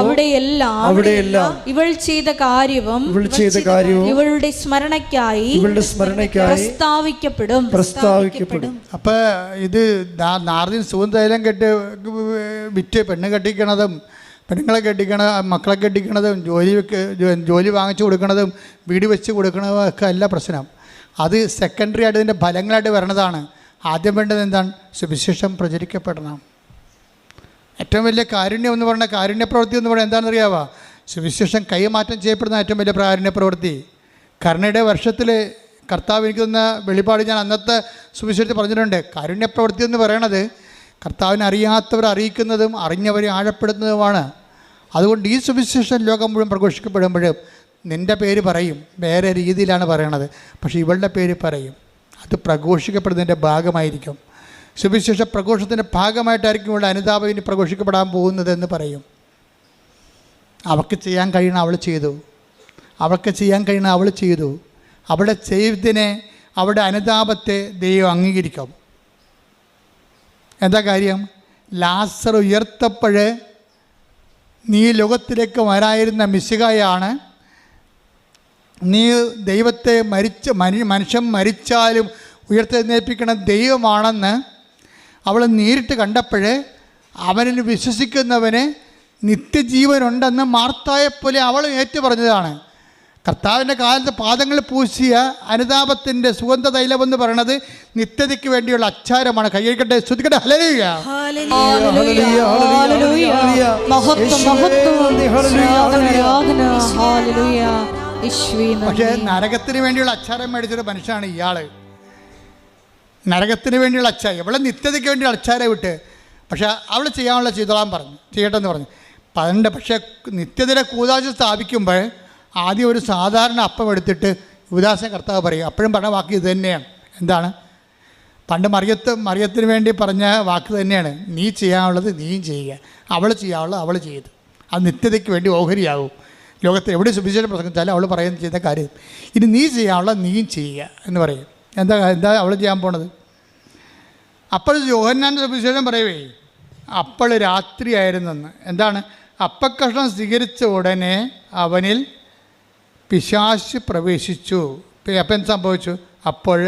അവിടെയെല്ലാം ഇവൾ ചെയ്ത കാര്യവും ഇവളുടെ സ്മരണയ്ക്കായി പ്രസ്താവിക്കപ്പെടും. അപ്പൊ ഇത് നാർദിൻ സുഗന്ധതൈലം കെട്ട് വിറ്റ് പെണ്ണ് കെട്ടിക്കണതും, പെണ്ണുങ്ങളെ കെട്ടിക്കണ, മക്കളെ കെട്ടിക്കണതും, ജോലി വാങ്ങിച്ചു കൊടുക്കണതും, വീട് വെച്ച് കൊടുക്കണതും ഒക്കെ അല്ല പ്രശ്നം. അത് സെക്കൻഡറി ആയിട്ട് ഇതിൻ്റെ ഫലങ്ങളായിട്ട് വരണതാണ്. ആദ്യം വേണ്ടത് എന്താണ്? സുവിശേഷം പ്രചരിക്കപ്പെടണം. ഏറ്റവും വലിയ കാരുണ്യം എന്ന് പറഞ്ഞാൽ, കാരുണ്യപ്രവൃത്തി എന്ന് പറഞ്ഞാൽ എന്താണെന്നറിയാവോ? സുവിശേഷം കൈമാറ്റം ചെയ്യപ്പെടുന്ന ഏറ്റവും വലിയ കാരുണ്യപ്രവൃത്തി. കരുണയുടെ വർഷത്തിൽ കർത്താവ് എനിക്ക് തന്ന വെളിപാട് ഞാൻ അന്നത്തെ സുവിശേഷത്തിൽ പറഞ്ഞിട്ടുണ്ട്. കാരുണ്യപ്രവൃത്തി എന്ന് പറയണത് കർത്താവിനെ അറിയാത്തവരെ അറിയിക്കുന്നതും അറിഞ്ഞവരെ ആഴപ്പെടുന്നതുമാണ്. അതുകൊണ്ട് ഈ സുവിശേഷം ലോകം മുഴുവൻ പ്രഘോഷിക്കപ്പെടുമ്പോൾ നിൻ്റെ പേര് പറയും, വേറെ രീതിയിലാണ് പറയണത്, പക്ഷേ ഇവളുടെ പേര് പറയും. അത് പ്രഘോഷിക്കപ്പെടുന്നതിൻ്റെ ഭാഗമായിരിക്കും. സുവിശേഷ പ്രഘോഷത്തിൻ്റെ ഭാഗമായിട്ടായിരിക്കും ഇവളുടെ അനുതാപം ഇനി പ്രഘോഷിക്കപ്പെടാൻ പോകുന്നതെന്ന് പറയും. അവൾക്ക് ചെയ്യാൻ കഴിയണ അവൾ ചെയ്തു, അവൾക്ക് ചെയ്യാൻ കഴിയണ അവൾ ചെയ്തു. അവളുടെ ചെയ്തതിനെ, അവളുടെ അനുതാപത്തെ ദൈവം അംഗീകരിക്കും. എന്താ കാര്യം? ലാസർ ഉയർത്തപ്പോൾ നീ ലോകത്തിലേക്ക് വരായിരുന്ന മിശിഹായാണ്, നീ ദൈവത്തെ മനുഷ്യൻ മരിച്ചാലും ഉയർത്തെഴുന്നേൽപ്പിക്കുന്ന ദൈവമാണെന്ന് അവൾ നേരിട്ട് കണ്ടപ്പോൾ അവനിൽ വിശ്വസിക്കുന്നവന് നിത്യജീവനുണ്ടെന്ന് മാർത്തായെപ്പോലെ അവൾ ഏറ്റുപറഞ്ഞതാണ്. കർത്താവിൻ്റെ കാലത്ത് പാദങ്ങൾ പൂശിയ അനുതാപത്തിൻ്റെ സുഗന്ധ തൈലമെന്ന് പറയുന്നത് നിത്യതയ്ക്ക് വേണ്ടിയുള്ള അച്ചാരമാണ്. കൈയ്യടിക്കട്ടെ, സ്തുതിക്കട്ടെ, ഹല്ലേലൂയ. പക്ഷേ നരകത്തിന് വേണ്ടിയുള്ള അച്ചാരം മേടിച്ചൊരു മനുഷ്യനാണ് ഇയാൾ. നരകത്തിന് വേണ്ടിയുള്ള അച്ചാരം, ഇവളെ നിത്യതയ്ക്ക് വേണ്ടിയുള്ള അച്ചാരം വിട്ട്, പക്ഷെ അവൾ ചെയ്യാനുള്ള ചെയ്തോളാൻ പറഞ്ഞു, ചെയ്യട്ടെന്ന് പറഞ്ഞു. പക്ഷേ നിത്യതയുടെ കൂദാശ സ്ഥാപിക്കുമ്പോൾ ആദ്യം ഒരു സാധാരണ അപ്പം എടുത്തിട്ട് യുവദാസ കർത്താവ് പറയും. അപ്പോഴും പറഞ്ഞ വാക്ക് ഇത് തന്നെയാണ്. എന്താണ്? പണ്ട് മറിയത്തിന് വേണ്ടി പറഞ്ഞ വാക്ക് തന്നെയാണ്, നീ ചെയ്യാനുള്ളത് നീയും ചെയ്യുക, അവൾ ചെയ്യാനുള്ളത് അവൾ ചെയ്ത്. അത് നിത്യതയ്ക്ക് വേണ്ടി ഓഹരിയാകും. ലോകത്ത് എവിടെ സുവിശേഷം പ്രസംഗിച്ചാലും അവൾ ചെയ്യുന്ന കാര്യം, ഇനി നീ ചെയ്യാനുള്ളത് നീയും ചെയ്യുക എന്ന് പറയും. എന്താ അവൾ ചെയ്യാൻ പോണത്? അപ്പോൾ യോഹന്നാൻ്റെ സുവിശേഷം പറയവേ, അപ്പോൾ രാത്രിയായിരുന്നെന്ന്. എന്താണ്? അപ്പക്കഷ്ണം സ്വീകരിച്ച ഉടനെ അവനിൽ പിശാച് പ്രവേശിച്ചു. അപ്പം എന്ത് സംഭവിച്ചു? അപ്പോൾ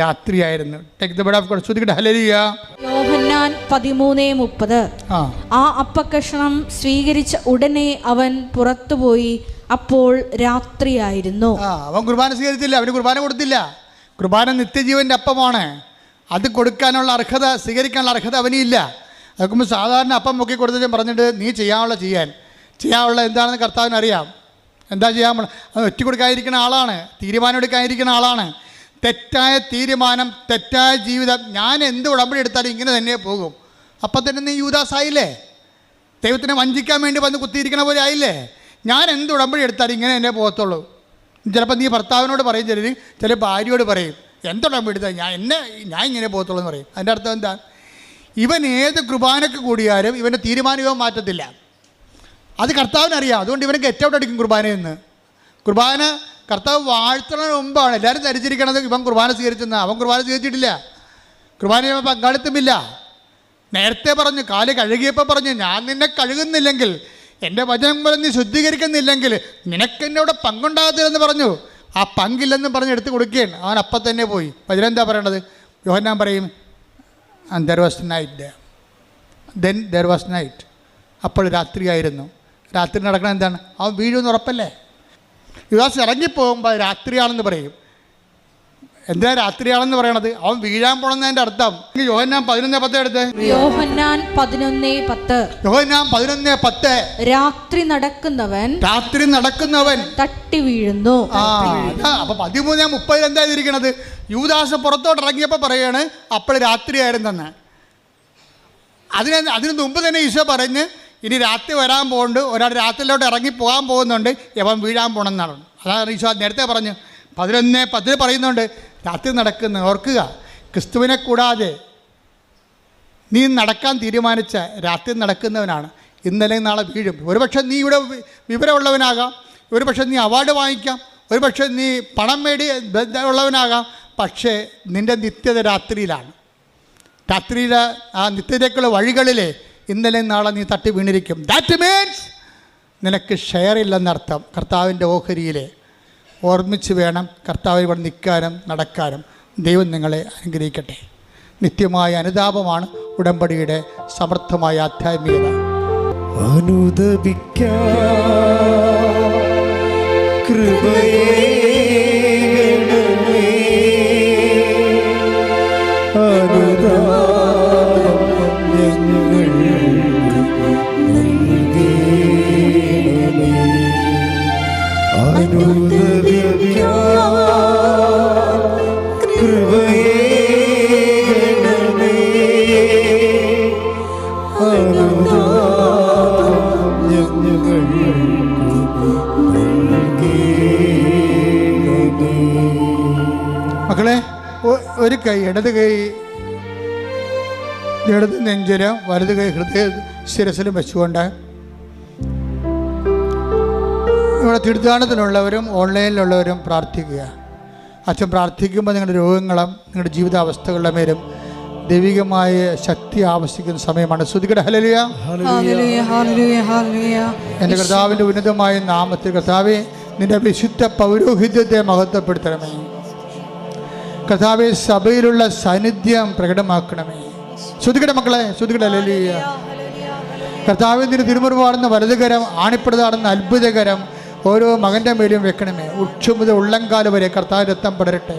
രാത്രിയായിരുന്നു. Take the bread of God, സ്തുതിക്കട്ടെ, ഹല്ലേലൂയ. യോഹന്നാൻ 13:30. ആ അപ്പക്കഷണം സ്വീകരിച്ച ഉടനെ അവൻ പുറത്തുപോയി, അപ്പോൾ രാത്രിയായിരുന്നു. അവൻ കുർബാന സ്വീകരിച്ചില്ല, അവന് കുർബാന കൊടുത്തില്ല. കുർബാന നിത്യജീവൻ്റെ അപ്പമാണ്. അത് കൊടുക്കാനുള്ള അർഹത, സ്വീകരിക്കാനുള്ള അർഹത അവനില്ല. അതൊക്കെ സാധാരണ അപ്പം മുക്കി കൊടുത്തിട്ട് പറഞ്ഞിട്ട് നീ ചെയ്യാനുള്ള എന്താണെന്ന് കർത്താവിന് അറിയാം. എന്താ ചെയ്യാൻ പോണത്? അത് ഒറ്റ കൊടുക്കാതിരിക്കുന്ന ആളാണ്, തീരുമാനം എടുക്കാതിരിക്കുന്ന ആളാണ്. തെറ്റായ തീരുമാനം, തെറ്റായ ജീവിതം, ഞാൻ എന്ത് ഉടമ്പടി എടുത്താലും ഇങ്ങനെ തന്നെ പോകും. അപ്പം തന്നെ നീ യൂദാസായില്ലേ? ദൈവത്തിനെ വഞ്ചിക്കാൻ വേണ്ടി വന്ന് കുത്തിയിരിക്കണ പോലെ ആയില്ലേ? ഞാൻ എന്ത് ഉടമ്പടി എടുത്താലും ഇങ്ങനെ തന്നെ പോകത്തുള്ളൂ. ചിലപ്പോൾ നീ ഭർത്താവിനോട് പറയും, ചില ഭാര്യയോട് പറയും, എന്തുടമ്പടി എടുത്താൽ ഞാൻ ഇങ്ങനെ പോകത്തുള്ളൂ എന്ന് പറയും. അതിൻ്റെ അർത്ഥം എന്താ? ഇവൻ ഏത് കുർബാനയ്ക്ക് കൂടിയാലും ഇവൻ്റെ തീരുമാനം ഇവൻ മാറ്റത്തില്ല. അത് കർത്താവിനറിയാം. അതുകൊണ്ട് ഇവനൊക്കെ ഏറ്റവും അടിക്കും കുർബാനയെന്ന്. കുർബാന കർത്താവ് വാഴ്ത്തുന്നതിന് മുമ്പാണ് എല്ലാവരും ധരിച്ചിരിക്കണത് ഇവൻ കുർബാന സ്വീകരിച്ചെന്ന്. അവൻ കുർബാന സ്വീകരിച്ചിട്ടില്ല, കുർബാനയിൽ പങ്കാളിത്തമില്ല. നേരത്തെ പറഞ്ഞു, കാല് കഴുകിയപ്പോൾ പറഞ്ഞു, ഞാൻ നിന്നെ കഴുകുന്നില്ലെങ്കിൽ, എൻ്റെ വചനം പറഞ്ഞ് നീ ശുദ്ധീകരിക്കുന്നില്ലെങ്കിൽ നിനക്ക് എന്നോട് പങ്കുണ്ടാകത്തില്ലെന്ന് പറഞ്ഞു. ആ പങ്കില്ലെന്ന് പറഞ്ഞ് എടുത്ത് കൊടുക്കുകയാണ്. അവൻ അപ്പം തന്നെ പോയി. വചനം എന്താ പറയണത്? യോഹന്നാൻ പറയും, and there was night. Then there was night. അപ്പോൾ രാത്രിയായിരുന്നു. രാത്രി നടക്കണം എന്താണ്? അവൻ വീഴുമെന്ന് ഉറപ്പല്ലേ? യുദാസ് ഇറങ്ങിപ്പോകുമ്പോൾ രാത്രിയാണെന്ന് പറയും. എന്താ രാത്രിയാണെന്ന് പറയണത്? അവൻ വീഴാൻ പോണെന്നതിൻ്റെ അർത്ഥം. യോഹന്നാൻ 11:10 എടുത്ത്. യോഹന്നാൻ 11:10. രാത്രി നടക്കുന്നവൻ തട്ടി വീഴുന്നു. അപ്പൊ 13:30 എന്താ ഇരിക്കണത്? യൂദാസ് പുറത്തോട്ട് ഇറങ്ങിയപ്പോൾ പറയാണ് അപ്പോൾ രാത്രിയായിരുന്നെന്ന്. അതിന് മുമ്പ് തന്നെ ഈശോ പറഞ്ഞ് ഇനി രാത്രി വരാൻ പോകുന്നുണ്ട്, ഒരാൾ രാത്രിയിലോട്ട് ഇറങ്ങി പോകാൻ പോകുന്നുണ്ട്, യവൻ വീഴാൻ പോകണമെന്നാണ്. അതാണ് ഈശോ നേരത്തെ പറഞ്ഞ് 11:10 പറയുന്നുണ്ട് രാത്രി നടക്കുന്ന. ഓർക്കുക, ക്രിസ്തുവിനെ കൂടാതെ നീ നടക്കാൻ തീരുമാനിച്ച രാത്രി നടക്കുന്നവനാണ്. ഇന്നലെ നാളെ വീഴും. ഒരുപക്ഷെ നീ ഇവിടെ വിവരമുള്ളവനാകാം, ഒരുപക്ഷെ നീ അവാർഡ് വാങ്ങിക്കാം, ഒരുപക്ഷെ നീ പണം ഉള്ളവനാകാം, പക്ഷേ നിൻ്റെ നിത്യത രാത്രിയിലാണ്. രാത്രിയിലെ ആ നിത്യതയ്ക്കുള്ള വഴികളിൽ ഇന്നലെ നാളെ നീ തട്ടി വീണിരിക്കും. ദാറ്റ് മീൻസ് നിനക്ക് ഷെയർ ഇല്ലെന്നർത്ഥം. കർത്താവിൻ്റെ ഓഹരിയിൽ ഓർമ്മിച്ച് വേണം കർത്താവ് ഇവിടെ നിൽക്കാനും നടക്കാനും. ദൈവം നിങ്ങളെ അനുഗ്രഹിക്കട്ടെ. നിത്യമായ അനുതാപമാണ് ഉടമ്പടിയുടെ സമർത്ഥമായ ആധ്യാത്മികത. ഞങ്ങൾ ഒരു കൈ ഇടത് കൈ ഇടത് നെഞ്ചിലും വലത് കൈ ഹൃദയ ശിരസിലും വെച്ചുകൊണ്ട് ഇവിടെ തീർത്ഥാടനത്തിലുള്ളവരും ഓൺലൈനിലുള്ളവരും പ്രാർത്ഥിക്കുക. അച്ഛൻ പ്രാർത്ഥിക്കുമ്പോൾ നിങ്ങളുടെ രോഗങ്ങളും നിങ്ങളുടെ ജീവിതാവസ്ഥകളുടെ മേലും ദൈവികമായ ശക്തി ആവശ്യിക്കുന്ന സമയമാണ്. ശ്രുതികട ഹല്ലേലൂയ. എൻ്റെ കർത്താവിൻ്റെ ഉന്നതമായ നാമത്തിൽ കർത്താവേ, നിന്റെ വിശുദ്ധ പൗരോഹിത്യത്തെ മഹത്വപ്പെടുത്തണമേ. കർത്താവേ, സഭയിലുള്ള സാന്നിധ്യം പ്രകടമാക്കണമേ. ശ്രുതികട മക്കളെ, ശ്രുതികട ഹല്ലേലൂയ. കർത്താവേ, നിന്റെ തിരുമുറിവാടുന്ന വലതുകരം, ആണിപ്പെടുതാടുന്ന അത്ഭുതകരം ഓരോ മകൻ്റെ മേലും വെക്കണമേ. ഉച്ചു മുതൽ ഉള്ളംകാല് വരെ കർത്താവിൻ്റെ രക്തം പടരട്ടെ.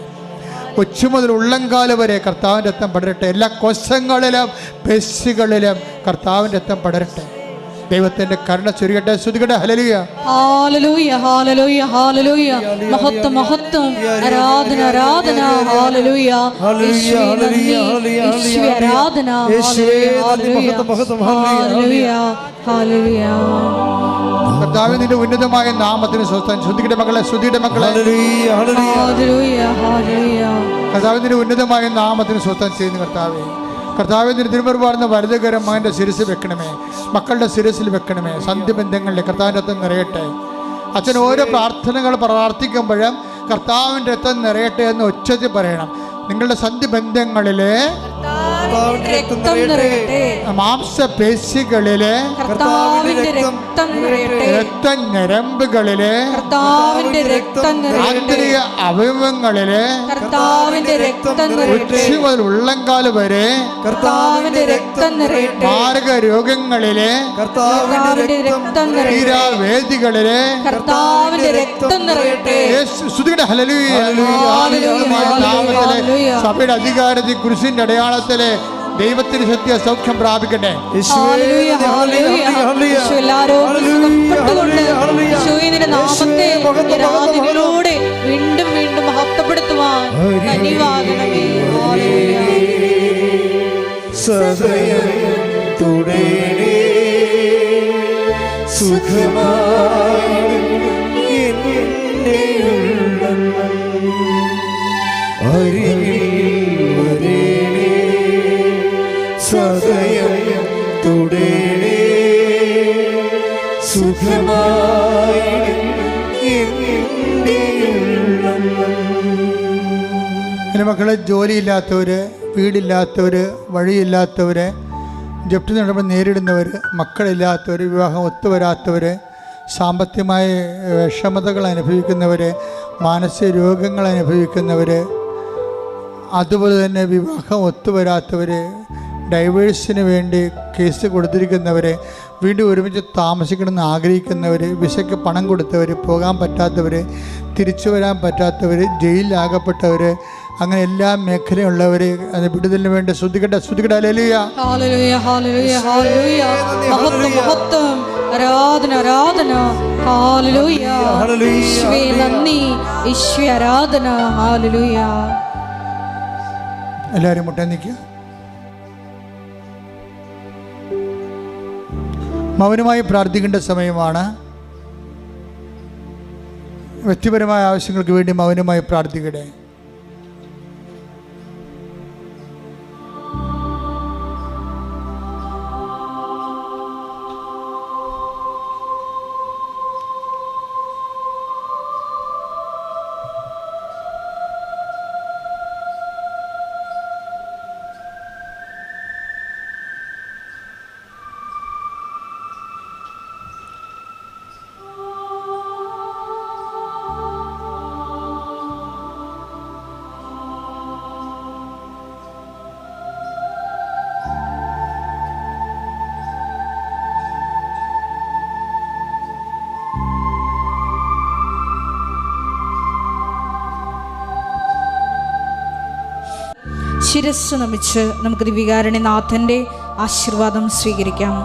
ഉച്ചു മുതൽ ഉള്ളംകാല് വരെ കർത്താവിൻ്റെ രക്തം പടരട്ടെ. എല്ലാ കോശങ്ങളിലും പേശികളിലും കർത്താവിൻ്റെ രക്തം പടരട്ടെ. ദൈവത്തിന്റെ കരുണ ചൊരിയട്ടെ. സ്തുതിക്കട്ടെ. ഹല്ലേലൂയ. ഹല്ലേലൂയ, ഹല്ലേലൂയ, ഹല്ലേലൂയ. മഹത്വം, മഹത്വം, ആരാധന, ആരാധന. ഹല്ലേലൂയ. യേശുവേ നന്ദി, യേശുവേ ആരാധന. ഹല്ലേലൂയ, ഹല്ലേലൂയ, ഹല്ലേലൂയ. കർത്താവേ, നിന്റെ ഉന്നതമായ നാമത്തിന് സ്വസ്ത്രം. സ്തുതിക്കട്ടെ മക്കളെ, സ്തുതിയുടെ മക്കളെ. Hallelujah, hallelujah. കർത്താവേ, നിന്റെ ഉന്നതമായ നാമത്തിന് സ്വസ്ത്രം ചെയ്യുന്നു. കർത്താവേ, കർത്താവേ, നിന്റെ തിരുമുറിവാടുന്ന വലതുകരം മകൻ്റെ ശിരസിൽ വെക്കണമേ. മക്കളുടെ ശിരസിൽ വെക്കണമേ. സന്ധ്യബന്ധങ്ങളിലെ കർത്താവിൻ്റെ രക്തം നിറയട്ടെ. അച്ഛൻ ഓരോ പ്രാർത്ഥനകൾ പ്രാർത്ഥിക്കുമ്പോഴും കർത്താവിൻ്റെ രക്തം നിറയട്ടെ എന്ന് ഉച്ചത്തിൽ പറയണം. നിങ്ങളുടെ സന്ധിബന്ധങ്ങളിലെ മാംസപേശികളിലെ രക്തഞരമ്പുകളിലെ ആന്തരിക അവയവങ്ങളിലെ ഉച്ചി മുതൽ ഉള്ളംകാല് വരെ മാരക രോഗങ്ങളിലെ തീരാവേദികളിലെ സഭയുടെ അധികാരത്തിൽ കുരിശിന്റെ അടയാളത്തിലെ ദൈവത്തിന് സത്യ സൗഖ്യം പ്രാപിക്കട്ടെ. വീണ്ടും വീണ്ടും മഹത്വപ്പെടുത്തുവാൻ സദയം തുടരേ സുഖമായി എന്നെ അരികിൽ വരേണേ സദയം തുടരേ സുഖമായി എൻ്റെ മക്കളെ, ജോലിയില്ലാത്തവർ, വീടില്ലാത്തവർ, വഴിയില്ലാത്തവർ, ജപ്തി നടപടി നേരിടുന്നവർ, മക്കളില്ലാത്തവർ, വിവാഹം ഒത്തുവരാത്തവർ, സാമ്പത്തികമായ വിഷമതകൾ അനുഭവിക്കുന്നവർ, മാനസിക രോഗങ്ങൾ അനുഭവിക്കുന്നവർ, അതുപോലെ തന്നെ വിവാഹം ഒത്തുവരാത്തവർ, ഡൈവേഴ്സിന് വേണ്ടി കേസ് കൊടുത്തിരിക്കുന്നവർ, വീണ്ടും ഒരുമിച്ച് താമസിക്കണമെന്ന് ആഗ്രഹിക്കുന്നവർ, വിസയ്ക്ക് പണം കൊടുത്തവർ, പോകാൻ പറ്റാത്തവർ, തിരിച്ചു വരാൻ പറ്റാത്തവർ, ജയിലിലാകപ്പെട്ടവർ, അങ്ങനെ എല്ലാ മേഖലയുള്ളവർ അത് വിടുതലിന് വേണ്ടി ശ്രദ്ധിക്കട്ടെ. ശ്രദ്ധിക്കട്ടെ. ഹല്ലേലൂയ, ഹല്ലേലൂയ, ഹല്ലേലൂയ, ഹല്ലേലൂയ. മഹത്വം, മഹത്വം, ആരാധന, ആരാധന. ഹല്ലേലൂയ. യേശുവേ നന്ദി, യേശുവേ ആരാധന. ഹല്ലേലൂയ. എല്ലാവരും മുട്ടേ നിൽക്കുക. മൗനമായി പ്രാർത്ഥിക്കേണ്ട സമയമാണ്. വ്യക്തിപരമായ ആവശ്യങ്ങൾക്ക് വേണ്ടി മൗനമായി പ്രാർത്ഥിക്കട്ടെ. ശിരസ്സ് നമിച്ച് നമുക്ക് ദിവ്യകാരുണ്യനാഥൻ്റെ ആശീർവാദം സ്വീകരിക്കാം.